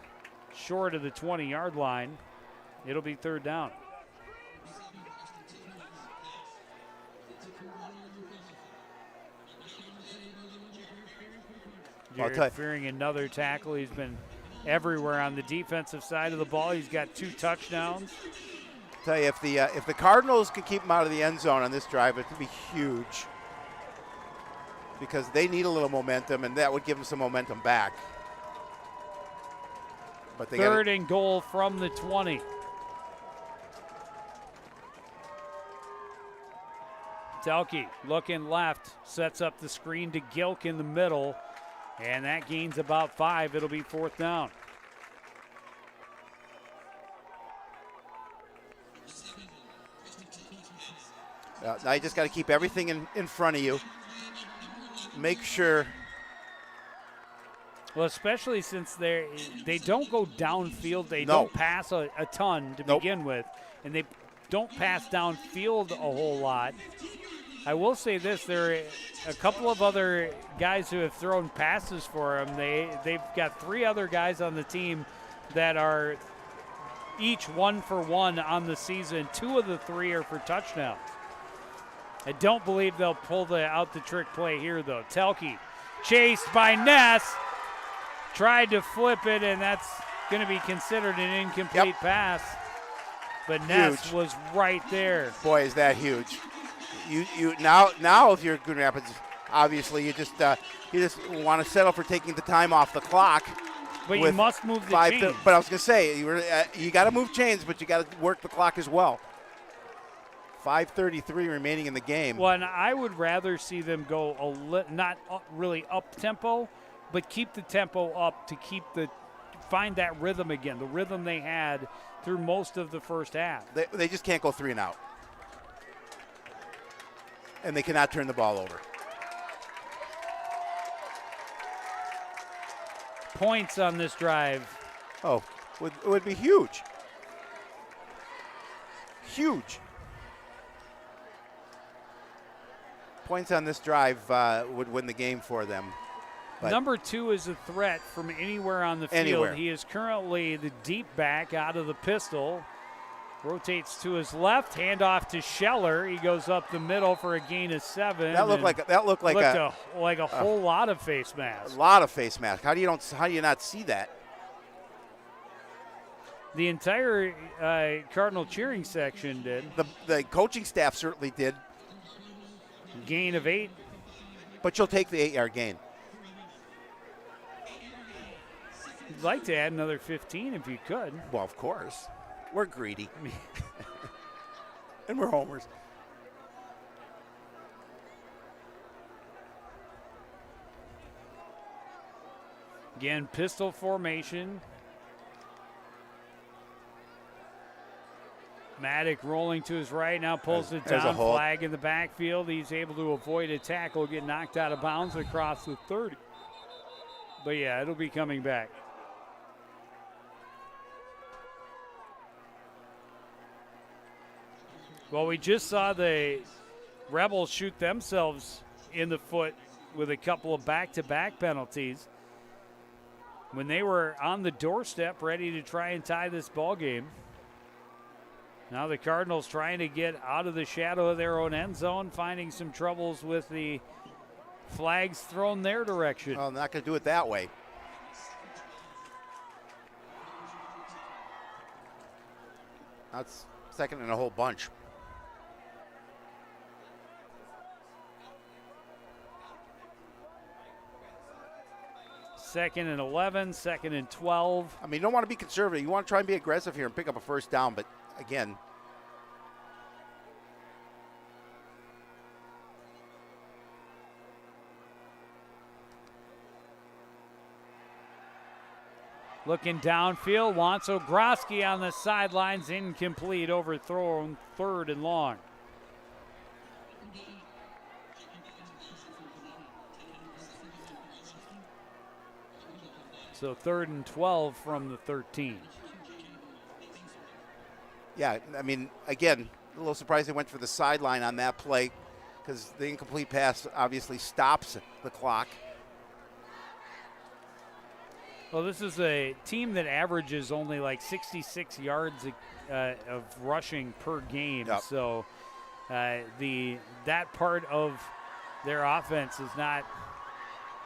short of the 20-yard line. It'll be 3rd down. Jared fearing another tackle. He's been everywhere on the defensive side of the ball. He's got 2 touchdowns. Tell you, if the Cardinals could keep him out of the end zone on this drive, it would be huge because they need a little momentum, and that would give them some momentum back. But they Third and goal from the 20. Telke looking left, sets up the screen to Gilk in the middle, and that gains about 5. It'll be 4th down. Now you just got to keep everything in front of you. Make sure. Well, especially since they don't go downfield. They No. don't pass a ton to begin with, and they don't pass downfield a whole lot. I will say this, there are a couple of other guys who have thrown passes for them. They've got 3 other guys on the team that are each 1 for 1 on the season. 2 of the 3 are for touchdowns. I don't believe they'll pull out the trick play here, though. Telke chased by Ness. Tried to flip it, and that's going to be considered an incomplete pass. But Ness was right there. Boy, is that huge. You now if you're Coon Rapids, obviously you just want to settle for taking the time off the clock. But you must move the chains. But I was going to say, you got to move chains, but you got to work the clock as well. 5:33 remaining in the game. Well, and I would rather see them go not really up tempo, but keep the tempo up to find that rhythm again, the rhythm they had through most of the first half. They just can't go 3 and out. And they cannot turn the ball over. Points on this drive. Oh, it would be huge. Huge. Points on this drive would win the game for them. But Number 2 is a threat from anywhere on the field. Anywhere. He is currently the deep back out of the pistol. Rotates to his left, handoff to Scheller. He goes up the middle for a gain of 7. That looked like a whole lot of face mask. A lot of face mask. How do you not see that? The entire Cardinal cheering section did. The coaching staff certainly did. Gain of 8. But you'll take the 8-yard gain. You'd like to add another 15 if you could. Well, of course. We're greedy. And we're homers. Again, pistol formation. Maddock rolling to his right, now pulls it There's a down, hold. flag in the backfield. He's able to avoid a tackle, get knocked out of bounds across the 30. But yeah, it'll be coming back. Well, we just saw the Rebels shoot themselves in the foot with a couple of back-to-back penalties when they were on the doorstep ready to try and tie this ball game. Now the Cardinals trying to get out of the shadow of their own end zone, finding some troubles with the flags thrown their direction. Well, I'm not going to do it that way. That's second in a whole bunch. Second and 11, second and 12. I mean, you don't want to be conservative. You want to try and be aggressive here and pick up a first down, but again, looking downfield, wants Ogroski on the sidelines, incomplete, overthrown, 3rd and long. So 3rd and 12 from the 13. yeah, I mean, again, a little surprised they went for the sideline on that play because the incomplete pass obviously stops the clock. Well, this is a team that averages only like 66 yards of rushing per game. Yep. So that part of their offense is not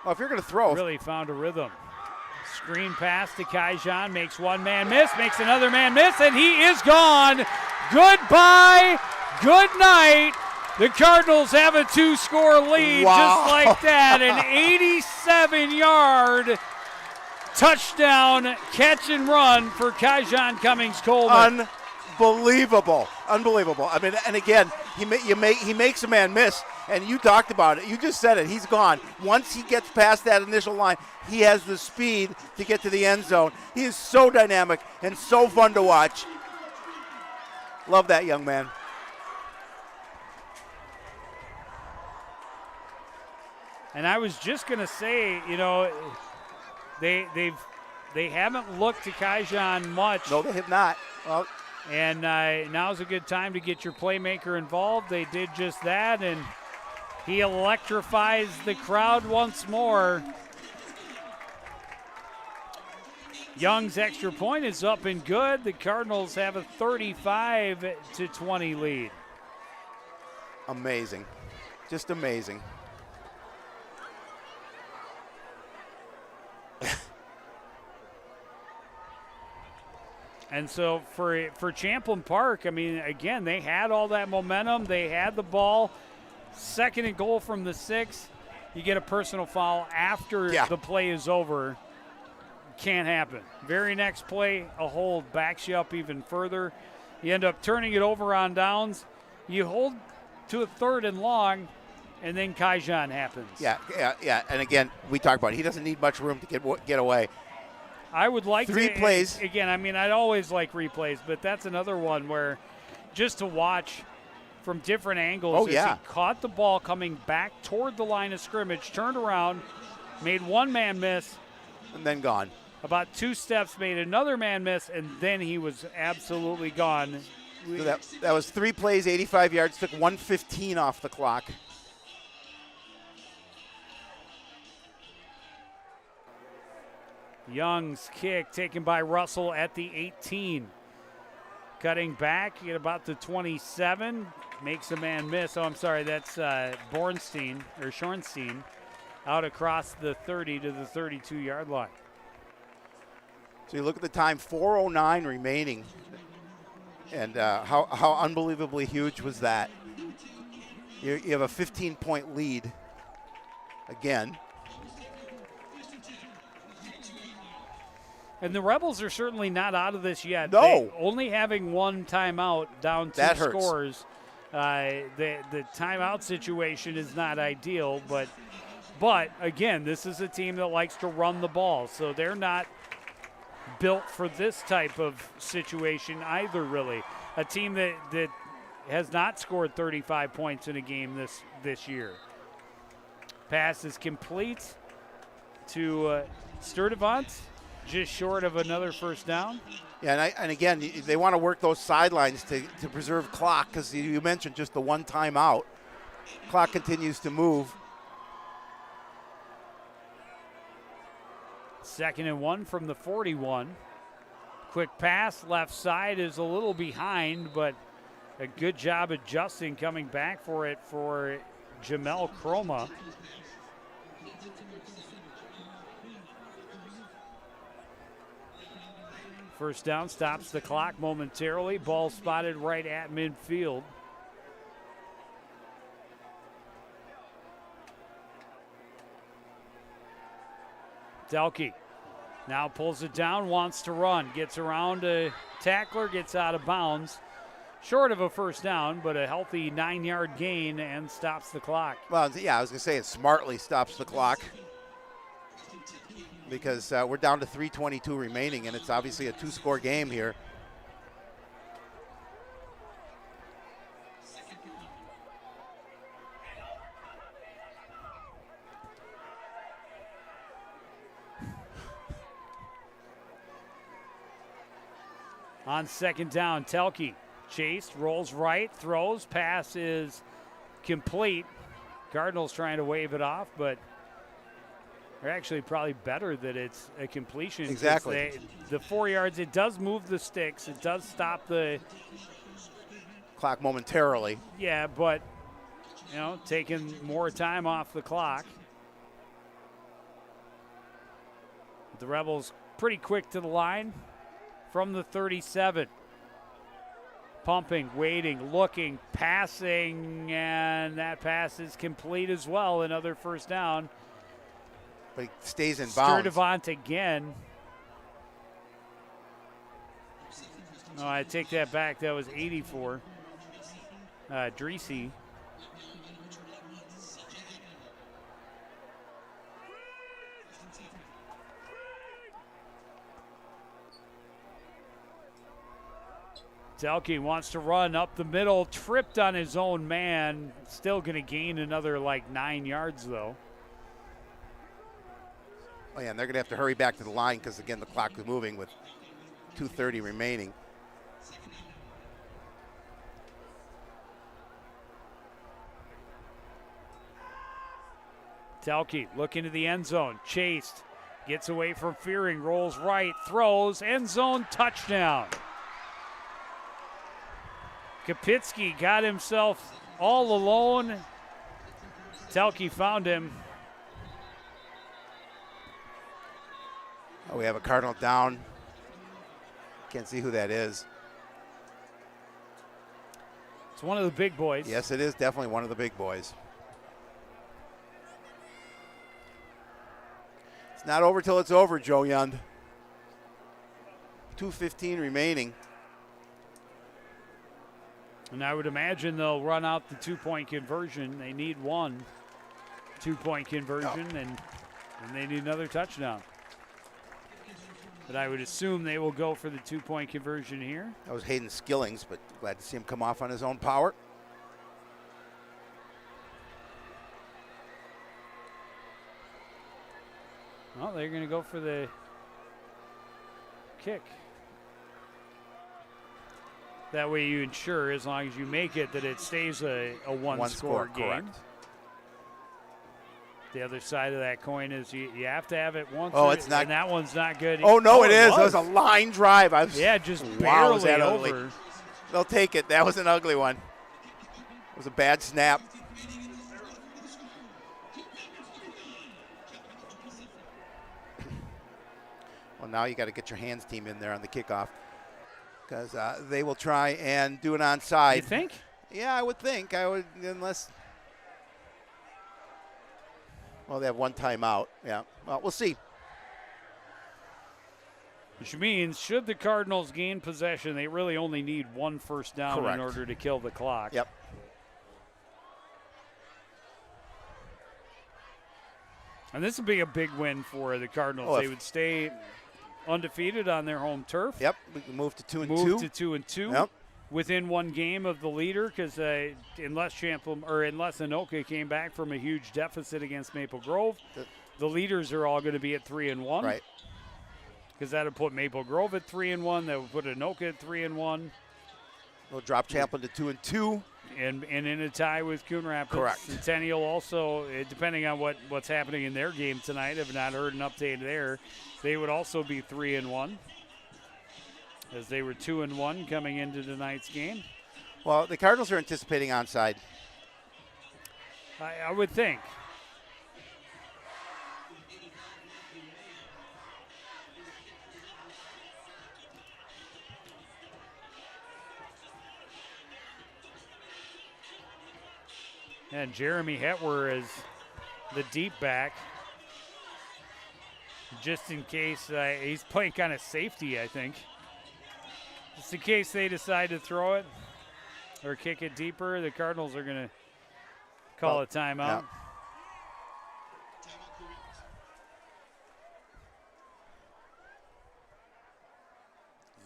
Well, if you're going to throw, really found a rhythm. Screen pass to Kaijan, makes one man miss, makes another man miss, and he is gone. Goodbye, good night. The Cardinals have a 2-score lead Wow. just like that. An 87-yard Touchdown, catch and run for Kaijon Cummings-Coleman. Unbelievable. Unbelievable. I mean, and again, he makes a man miss, and you talked about it. You just said it. He's gone. Once he gets past that initial line, he has the speed to get to the end zone. He is so dynamic and so fun to watch. Love that young man. And I was just going to say, you know, they haven't looked to Kaijon much. No, they have not. Well, and now's a good time to get your playmaker involved. They did just that, and he electrifies the crowd once more. Young's extra point is up and good. The Cardinals have a 35-20 lead. Amazing. Just amazing. And so for Champlin Park, I mean, again, they had all that momentum. They had the ball. 2nd and goal from the 6. You get a personal foul after the play is over. Can't happen. Very next play, a hold backs you up even further. You end up turning it over on downs. You hold to a 3rd and long, and then Kaijon happens. Yeah. And again, we talked about it. He doesn't need much room to get away. I would like 3 plays. Again, I mean, I'd always like replays, but that's another one where just to watch from different angles. Oh, yeah. He caught the ball coming back toward the line of scrimmage, turned around, made one man miss. And then gone. About 2 steps, made another man miss, and then he was absolutely gone. So that was 3 plays, 85 yards, took 1:15 off the clock. Young's kick taken by Russell at the 18. Cutting back at about the 27. Makes a man miss. Oh, I'm sorry. That's Schornstein out across the 30 to the 32-yard line. So you look at the time, 4:09 remaining. And how unbelievably huge was that? You have a 15-point lead again. And the Rebels are certainly not out of this yet. No. Only having 1 timeout down 2 That hurts. scores. The timeout situation is not ideal, but again, this is a team that likes to run the ball, so they're not built for this type of situation either, really. A team that has not scored 35 points in a game this year. Pass is complete to Sturdivant. Just short of another first down. Yeah, and again, they want to work those sidelines to preserve clock because you mentioned just the 1 timeout. Clock continues to move. 2nd and 1 from the 41. Quick pass, left side is a little behind, but a good job adjusting, coming back for it for Jamel Chroma. First down, stops the clock momentarily. Ball spotted right at midfield. Delkey now pulls it down, wants to run, gets around a tackler, gets out of bounds. Short of a first down, but a healthy 9-yard gain and stops the clock. Well, yeah, I was going to say it smartly stops the clock because we're down to 3:22 remaining, and it's obviously a 2-score game here. On 2nd down, Telke chased, rolls right, throws, pass is complete. Cardinals trying to wave it off, but they're actually probably better that it's a completion. Exactly. The 4 yards, it does move the sticks. It does stop the clock momentarily. Yeah, but, taking more time off the clock. The Rebels pretty quick to the line from the 37. Pumping, waiting, looking, passing, and that pass is complete as well. Another first down. but he stays in bounds. Sturdivant again. No, I take that back. That was 84. Dreesy. Telke wants to run up the middle, tripped on his own man. Still going to gain another 9 yards, though. Oh, yeah, and they're going to have to hurry back to the line because, again, the clock is moving with 2:30 remaining. Telke looking to the end zone, chased, gets away from Fearing, rolls right, throws, end zone, touchdown. Kapitsky got himself all alone. Telke found him. Oh, we have a Cardinal down. Can't see who that is. It's one of the big boys. Yes, it is definitely one of the big boys. It's not over till it's over, Joe Yund. 2:15 remaining. And I would imagine they'll run out the 2-point conversion. They need one 2-point conversion, and they need another touchdown. But I would assume they will go for the 2-point conversion here. That was Hayden Skillings, but glad to see him come off on his own power. Well, they're going to go for the kick. That way you ensure, as long as you make it, that it stays a one-score game. Correct. The other side of that coin is you have to have it once. Oh, it's not. And that one's not good. Oh, no, it is. Was. It was a line drive. Just wow, was barely that over. ugly. They'll take it. That was an ugly one. It was a bad snap. Well, now you got to get your hands team in there on the kickoff because they will try and do an onside. You think? Yeah, I would think. I would, unless. Well, they have one timeout. Yeah. Well, we'll see. Which means, should the Cardinals gain possession, they really only need one first down Correct. in order to kill the clock. Yep. And this would be a big win for the Cardinals. They would stay undefeated on their home turf. Yep. We can move to 2-2. Move to 2-2. Yep. Within one game of the leader, because unless Anoka came back from a huge deficit against Maple Grove, the leaders are all going to be at 3-1. Right. Because that would put Maple Grove at 3-1. That would put Anoka at 3-1. We'll drop Champlin to 2-2. And in a tie with Coon Rapids. Correct. Centennial also, depending on what's happening in their game tonight, have not heard an update there. They would also be 3-1. As they were 2-1 coming into tonight's game. Well, the Cardinals are anticipating onside. I would think. And Jeremy Hetwer is the deep back. Just in case he's playing kind of safety, I think. Just in case they decide to throw it or kick it deeper, the Cardinals are going to call a timeout.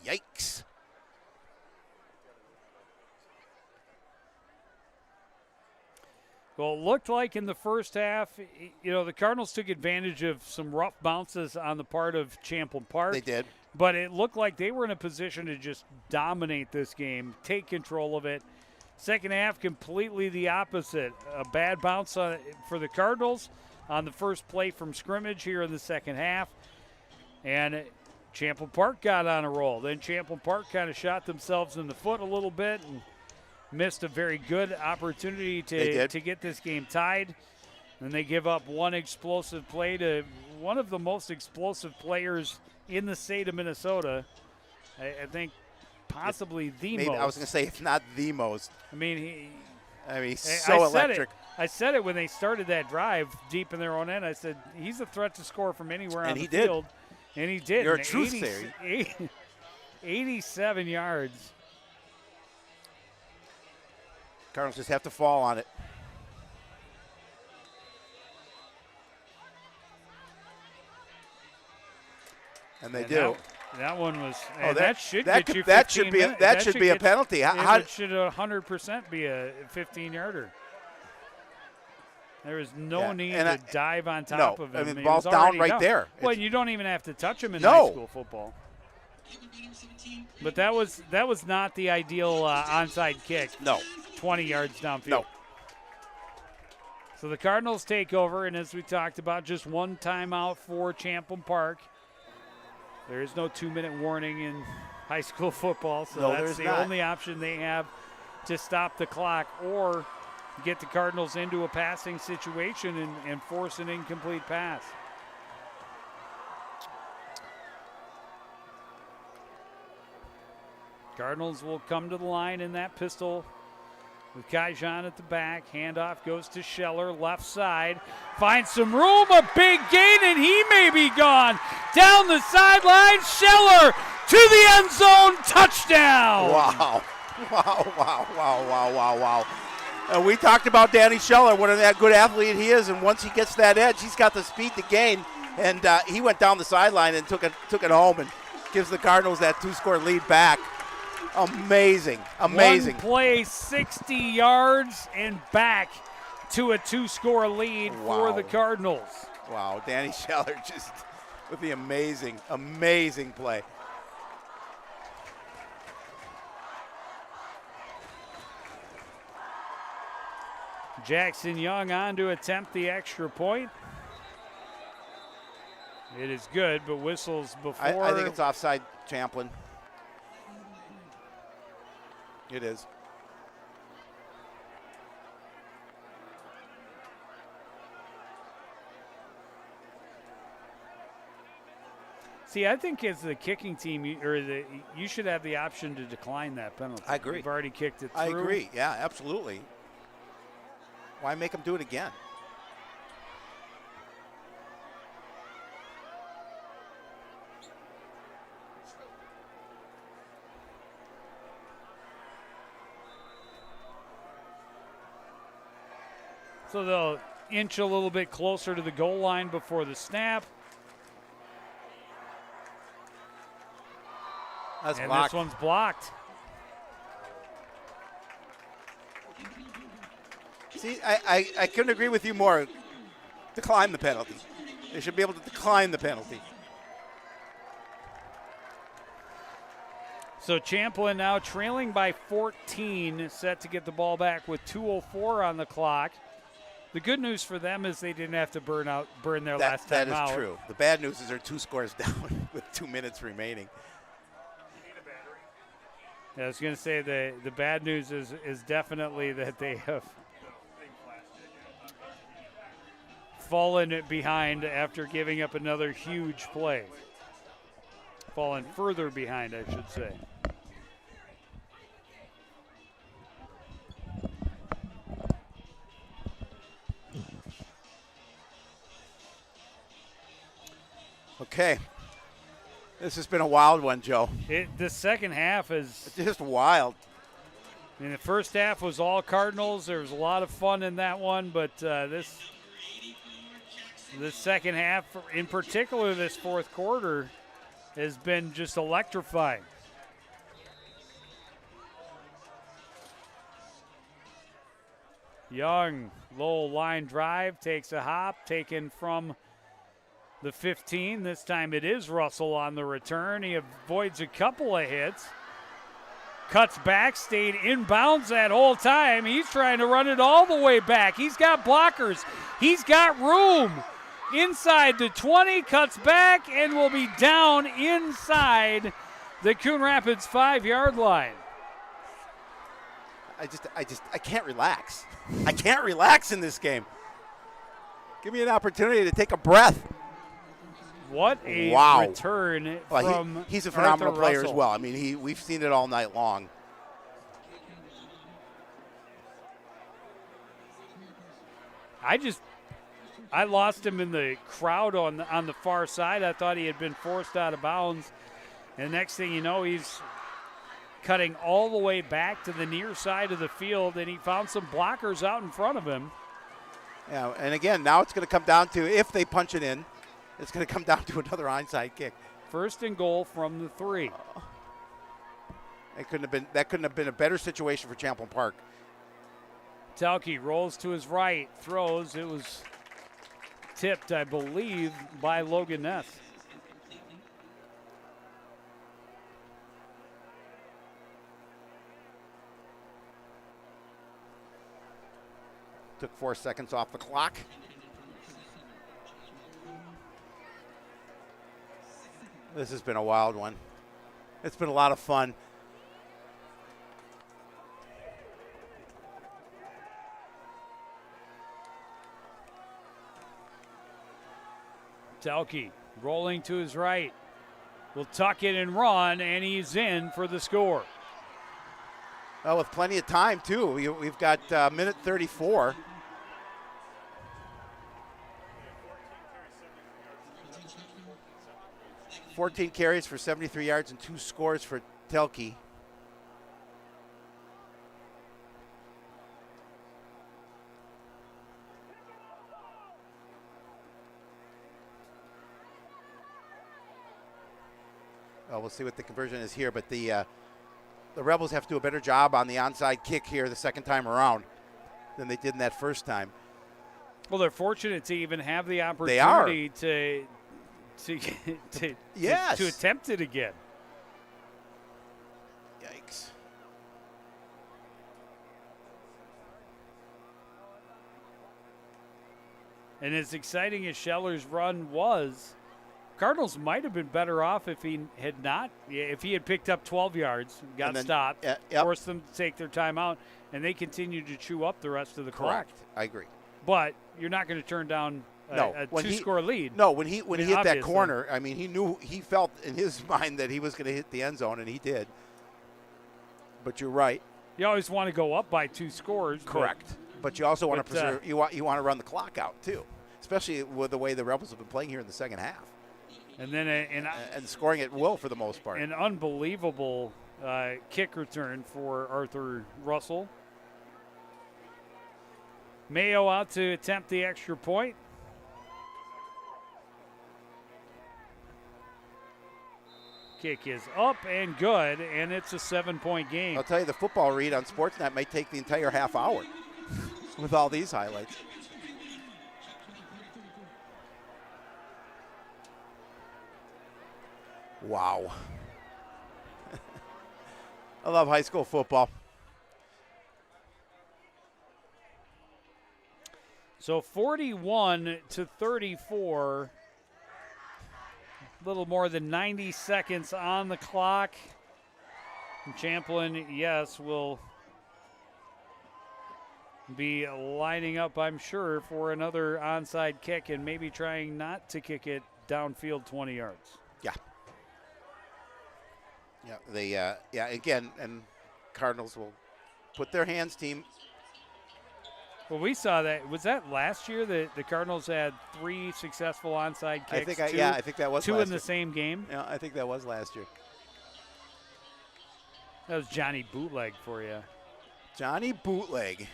Yeah. Yikes. Well, it looked like in the first half, the Cardinals took advantage of some rough bounces on the part of Champlin Park. They did. But it looked like they were in a position to just dominate this game, take control of it. Second half, completely the opposite. A bad bounce for the Cardinals on the first play from scrimmage here in the second half. And Champlin Park got on a roll. Then Champlin Park kind of shot themselves in the foot a little bit and missed a very good opportunity to get this game tied. And they give up one explosive play to one of the most explosive players in the state of Minnesota. I think possibly the most. I was going to say, if not the most. I mean, I mean, he's Hey, so electric. I said it when they started that drive deep in their own end. I said, he's a threat to score from anywhere on And the he did. field. And he did. You're a And truth sayer. 87 yards. Cardinals just have to fall on it. And they do. That one was. Oh, that should that get you. that should 15 be minutes. that should be a penalty. It should 100% be a 15-yarder. There was no need to dive on top of him. I mean, the He ball's was down already right there. Well, you don't even have to touch him in high school football. But that was not the ideal onside kick. No. 20 yards downfield. No. So the Cardinals take over, and as we talked about, just one timeout for Champlin Park. There is no 2-minute warning in high school football, so that's the only option they have to stop the clock or get the Cardinals into a passing situation and force an incomplete pass. Cardinals will come to the line in that pistol with Kaijan at the back. Handoff goes to Scheller, left side. Finds some room, a big gain, and he may be gone. Down the sideline, Scheller to the end zone, touchdown. Wow. Wow. And we talked about Danny Scheller, what a that good athlete he is, and once he gets that edge, he's got the speed to gain, and he went down the sideline and took it home and gives the Cardinals that 2-score lead back. Amazing. One play, 60 yards, and back to a 2-score lead for the Cardinals. Wow, Danny Scheller just with the amazing play. Jackson Young on to attempt the extra point. It is good, but whistles before. I think it's offside, Champlin. It is. See, I think as the kicking team, you should have the option to decline that penalty. I agree. You've already kicked it through. I agree. Yeah, absolutely. Why make them do it again? So they'll inch a little bit closer to the goal line before the snap. That's and blocked. This one's blocked. See, I couldn't agree with you more. Decline the penalty. They should be able to decline the penalty. So Champlin now trailing by 14, set to get the ball back with 2:04 on the clock. The good news for them is they didn't have to burn their last time out. That is true. The bad news is they're 2 scores down with 2 minutes remaining. Yeah, I was going to say the bad news is definitely that they have fallen behind after giving up another huge play. Fallen further behind, I should say. Okay. This has been a wild one, Joe. The second half is just wild. I mean, the first half was all Cardinals. There was a lot of fun in that one, but the second half, in particular this fourth quarter, has been just electrifying. Young, low line drive, takes a hop, taken from the 15. This time it is Russell on the return. He avoids a couple of hits. Cuts back, stayed inbounds that whole time. He's trying to run it all the way back. He's got blockers. He's got room. Inside the 20, cuts back, and will be down inside the Coon Rapids 5-yard line. I can't relax. I can't relax in this game. Give me an opportunity to take a breath. What a return from he's a phenomenal Arthur player Russell. as well. I mean, we've seen it all night long. I lost him in the crowd on the far side. I thought he had been forced out of bounds. And next thing you know, he's cutting all the way back to the near side of the field, and he found some blockers out in front of him. Yeah, and again, now it's going to come down to, if they punch it in, it's going to come down to another onside kick. First and goal from the 3. That couldn't have been a better situation for Champlin Park. Telke rolls to his right, throws. It was tipped, I believe, by Logan Ness. Took 4 seconds off the clock. This has been a wild one. It's been a lot of fun. Telke rolling to his right. Will tuck it and run, and he's in for the score. Well, with plenty of time, too. We've got minute 34. $14 carries for 73 yards and 2 scores for Telke. Well, we'll see what the conversion is here, but the Rebels have to do a better job on the onside kick here the second time around than they did in that first time. Well, they're fortunate to even have the opportunity to attempt it again. Yikes. And as exciting as Scheller's run was, Cardinals might have been better off if he had picked up 12 yards, got stopped, forced them to take their timeout, and they continued to chew up the rest of the clock. Correct. I agree. But you're not going to turn down a two-score lead. No, when he hit that corner, I mean, he felt in his mind that he was going to hit the end zone, and he did. But you're right. You always want to go up by 2 scores. Correct. But you also want to preserve. You want to run the clock out too, especially with the way the Rebels have been playing here in the second half. And then and scoring at will for the most part. An unbelievable kick return for Arthur Russell. Mayo out to attempt the extra point. Kick is up and good, and it's a 7-point game. I'll tell you, the football read on Sportsnet may take the entire half hour with all these highlights. Wow. I love high school football. So 41-34. A little more than 90 seconds on the clock. And Champlin, yes, will be lining up, I'm sure, for another onside kick and maybe trying not to kick it downfield 20 yards. Yeah. Yeah, again, and Cardinals will put their hands team. Well, we saw that. Was that last year that the Cardinals had 3 successful onside kicks? I think that was 2 last in the same game. Yeah, I think that was last year. That was Johnny Bootleg for you. Johnny Bootleg.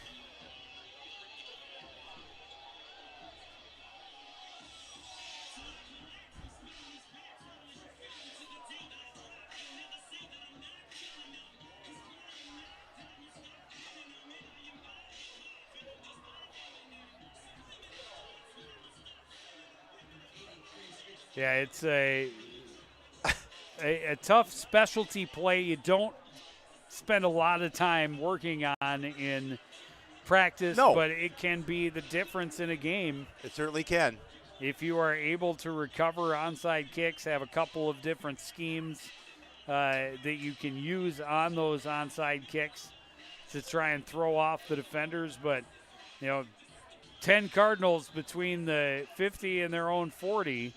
Yeah, it's a tough specialty play you don't spend a lot of time working on in practice, but it can be the difference in a game. It certainly can. If you are able to recover onside kicks, have a couple of different schemes that you can use on those onside kicks to try and throw off the defenders. But, 10 Cardinals between the 50 and their own 40.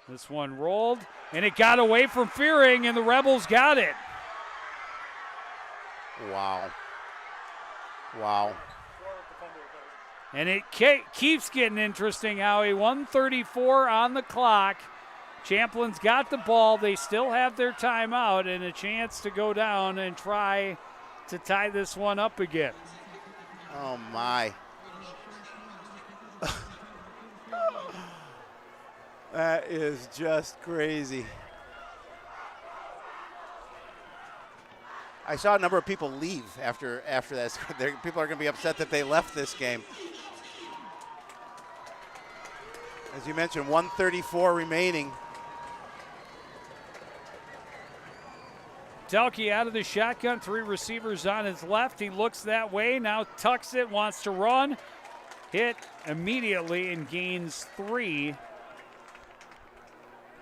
This one rolled, and it got away from Fearing, and the Rebels got it. Wow. And it keeps getting interesting, Howie. 1:34 on the clock. Champlin's got the ball. They still have their timeout and a chance to go down and try to tie this one up again. Oh, my. That is just crazy. I saw a number of people leave after this. People are going to be upset that they left this game. As you mentioned, 1:34 remaining. Telke out of the shotgun, 3 receivers on his left. He looks that way, now tucks it, wants to run. Hit immediately and gains 3.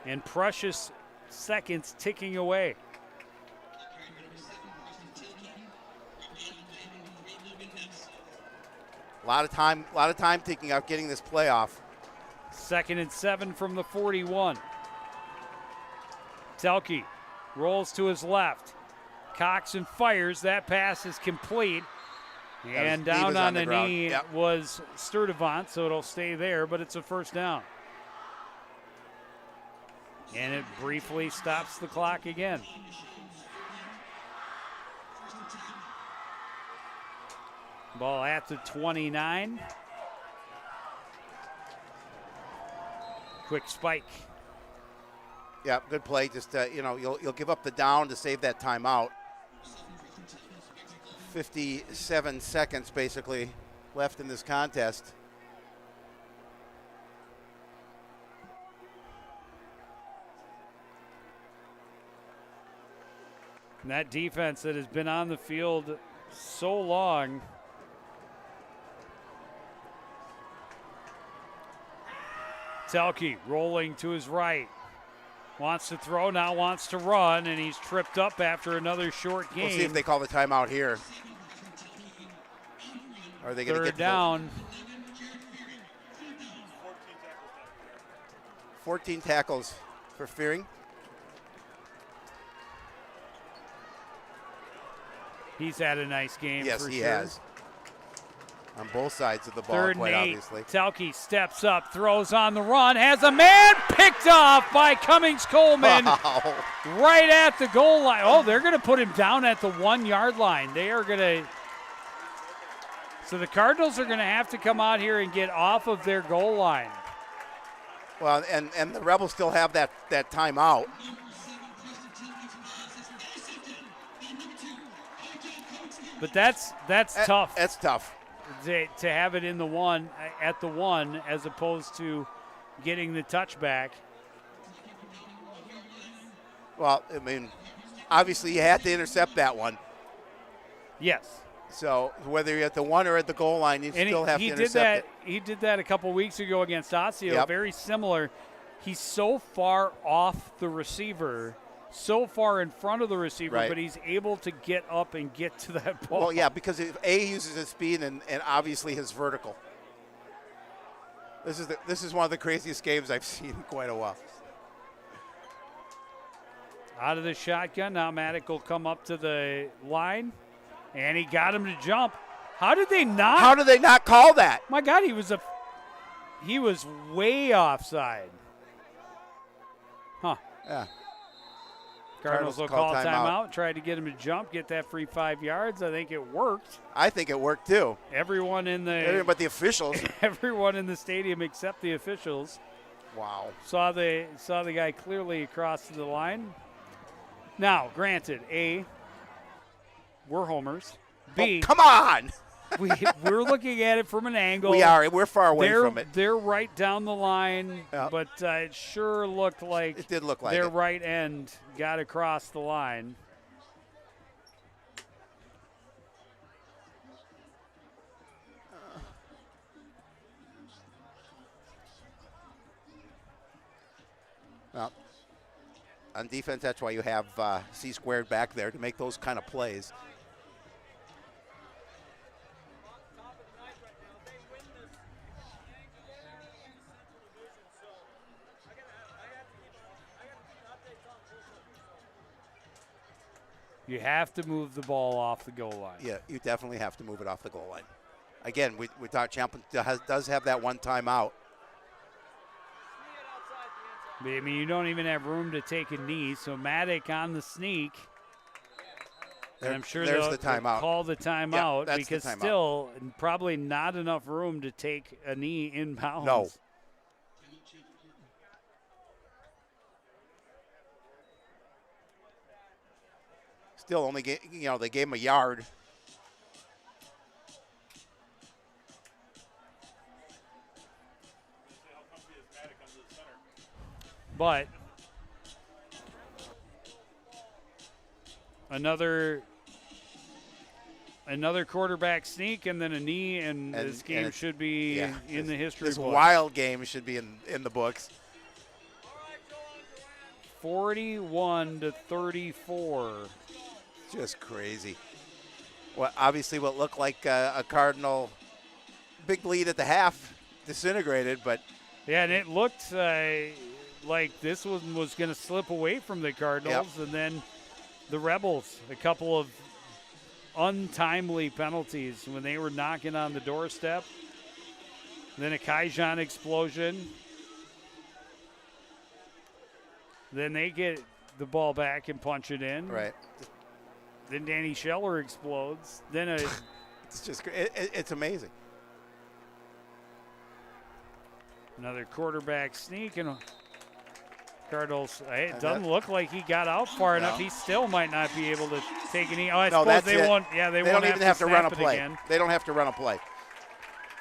And precious seconds ticking away. A lot of time ticking out getting this playoff. 2nd and 7 from the 41. Telke rolls to his left. Cocks and fires. That pass is complete. And down on the knee was Sturdivant, so it'll stay there, but it's a first down. And it briefly stops the clock again. Ball at the 29. Quick spike. Yeah, good play. Just you'll give up the down to save that timeout. 57 seconds basically left in this contest. And that defense that has been on the field so long. Telke rolling to his right. Wants to throw, now wants to run, and he's tripped up after another short game. We'll see if they call the timeout here. Are they going to get down? 14 tackles for Fearing. He's had a nice game. Yes, for he sure. has. On both sides of the ball, 3rd and quite 8. obviously. Telke steps up, throws on the run, has a man picked off by Cummings Coleman right at the goal line. Oh, they're going to put him down at the 1-yard line. They are going to. So the Cardinals are going to have to come out here and get off of their goal line. Well, and the Rebels still have that timeout. But that's tough. That's tough. To have it in the 1 at the 1 as opposed to getting the touchback. Well, I mean, obviously you had to intercept that one. Yes. So whether you're at the 1 or at the goal line, you still have to intercept it. He did that a couple weeks ago against Osseo. Yep. Very similar. He's so far off the receiver, so far in front of the receiver, right, but he's able to get up and get to that ball. Well, yeah, because he uses his speed and obviously his vertical. This is one of the craziest games I've seen in quite a while. Out of the shotgun, now Maddock will come up to the line, and he got him to jump. How did they not call that? My God, he was way offside. Huh. Yeah. Cardinals will call timeout, tried to get him to jump, get that free 5 yards. I think it worked. I think it worked too. Everyone but the officials. Everyone in the stadium except the officials. Wow. Saw the guy clearly across the line. Now, granted, A, we're homers. B, come on. We're looking at it from an angle. We are. We're far away from it. They're right down the line, but it sure looked like it did look like their right end got across the line. Well, on defense, that's why you have C squared back there to make those kind of plays. You have to move the ball off the goal line. Yeah, you definitely have to move it off the goal line. again, we thought Champlin does have that one timeout. I mean, you don't even have room to take a knee. So Maddock on the sneak. And I'm sure there's they'll the timeout. call the timeout that's the because timeout. still probably not enough room to take a knee inbounds. No. Still only they gave him a yard. But another quarterback sneak and then a knee, and this game should be in the history This books. wild game should be in the books. 41-34. Just crazy. Well, obviously what looked like a Cardinal big lead at the half disintegrated, but yeah, and it looked like this one was going to slip away from the Cardinals, and then the Rebels, a couple of untimely penalties when they were knocking on the doorstep. Then a Kaijan explosion. Then they get the ball back and punch it in. right. Then Danny Scheller explodes. Then It's just it's amazing. another quarterback sneak, and Cardinals. It doesn't look like he got out far enough. He still might not be able to take any. Oh, I suppose that's they it. won't. Yeah, they They won't don't even have to run a snap it play. again. They don't have to run a play.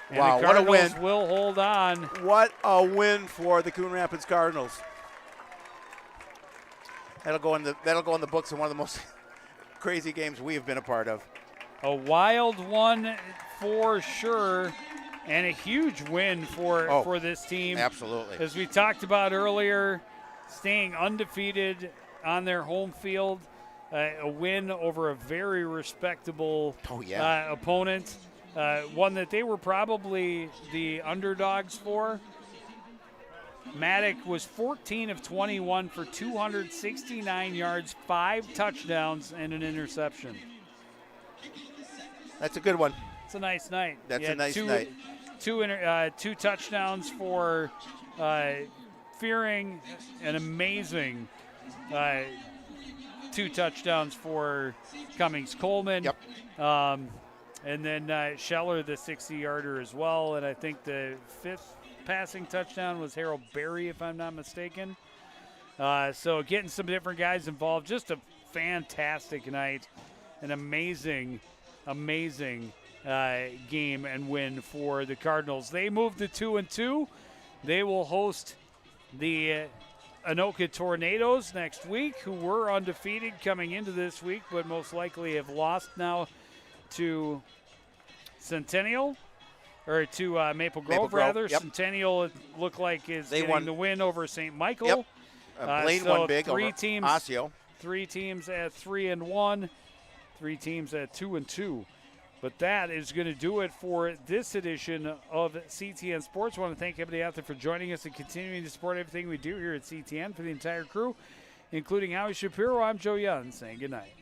And Wow, the what a Cardinals win. will hold on. What a win for the Coon Rapids Cardinals. That'll go in the books of one of the most crazy games we have been a part of. A wild one for sure, and a huge win for this team. Absolutely. As we talked about earlier, staying undefeated on their home field, a win over a very respectable opponent, one that they were probably the underdogs for. Maddock was 14 of 21 for 269 yards, 5 touchdowns, and an interception. That's a good one. It's a nice night. That's a nice night. Two touchdowns for Fearing, an amazing 2 touchdowns for Cummings Coleman. Yep. And then Scheller, the 60-yarder as well. And I think the 5th passing touchdown was Harold Berry, if I'm not mistaken. So getting some different guys involved. Just a fantastic night. An amazing game and win for the Cardinals. They moved to 2-2. They will host the Anoka Tornadoes next week, who were undefeated coming into this week, but most likely have lost now to Centennial, or to Maple Grove, rather. Yep. Centennial, it looked like, is They getting won. the win over St. Michael. Yep. Blaine So won big over Osseo. 3 teams at 3-1, 3 teams at 2-2. But that is going to do it for this edition of CTN Sports. I want to thank everybody out there for joining us and continuing to support everything we do here at CTN. For the entire crew, including Howie Shapiro, I'm Joe Young, saying good night.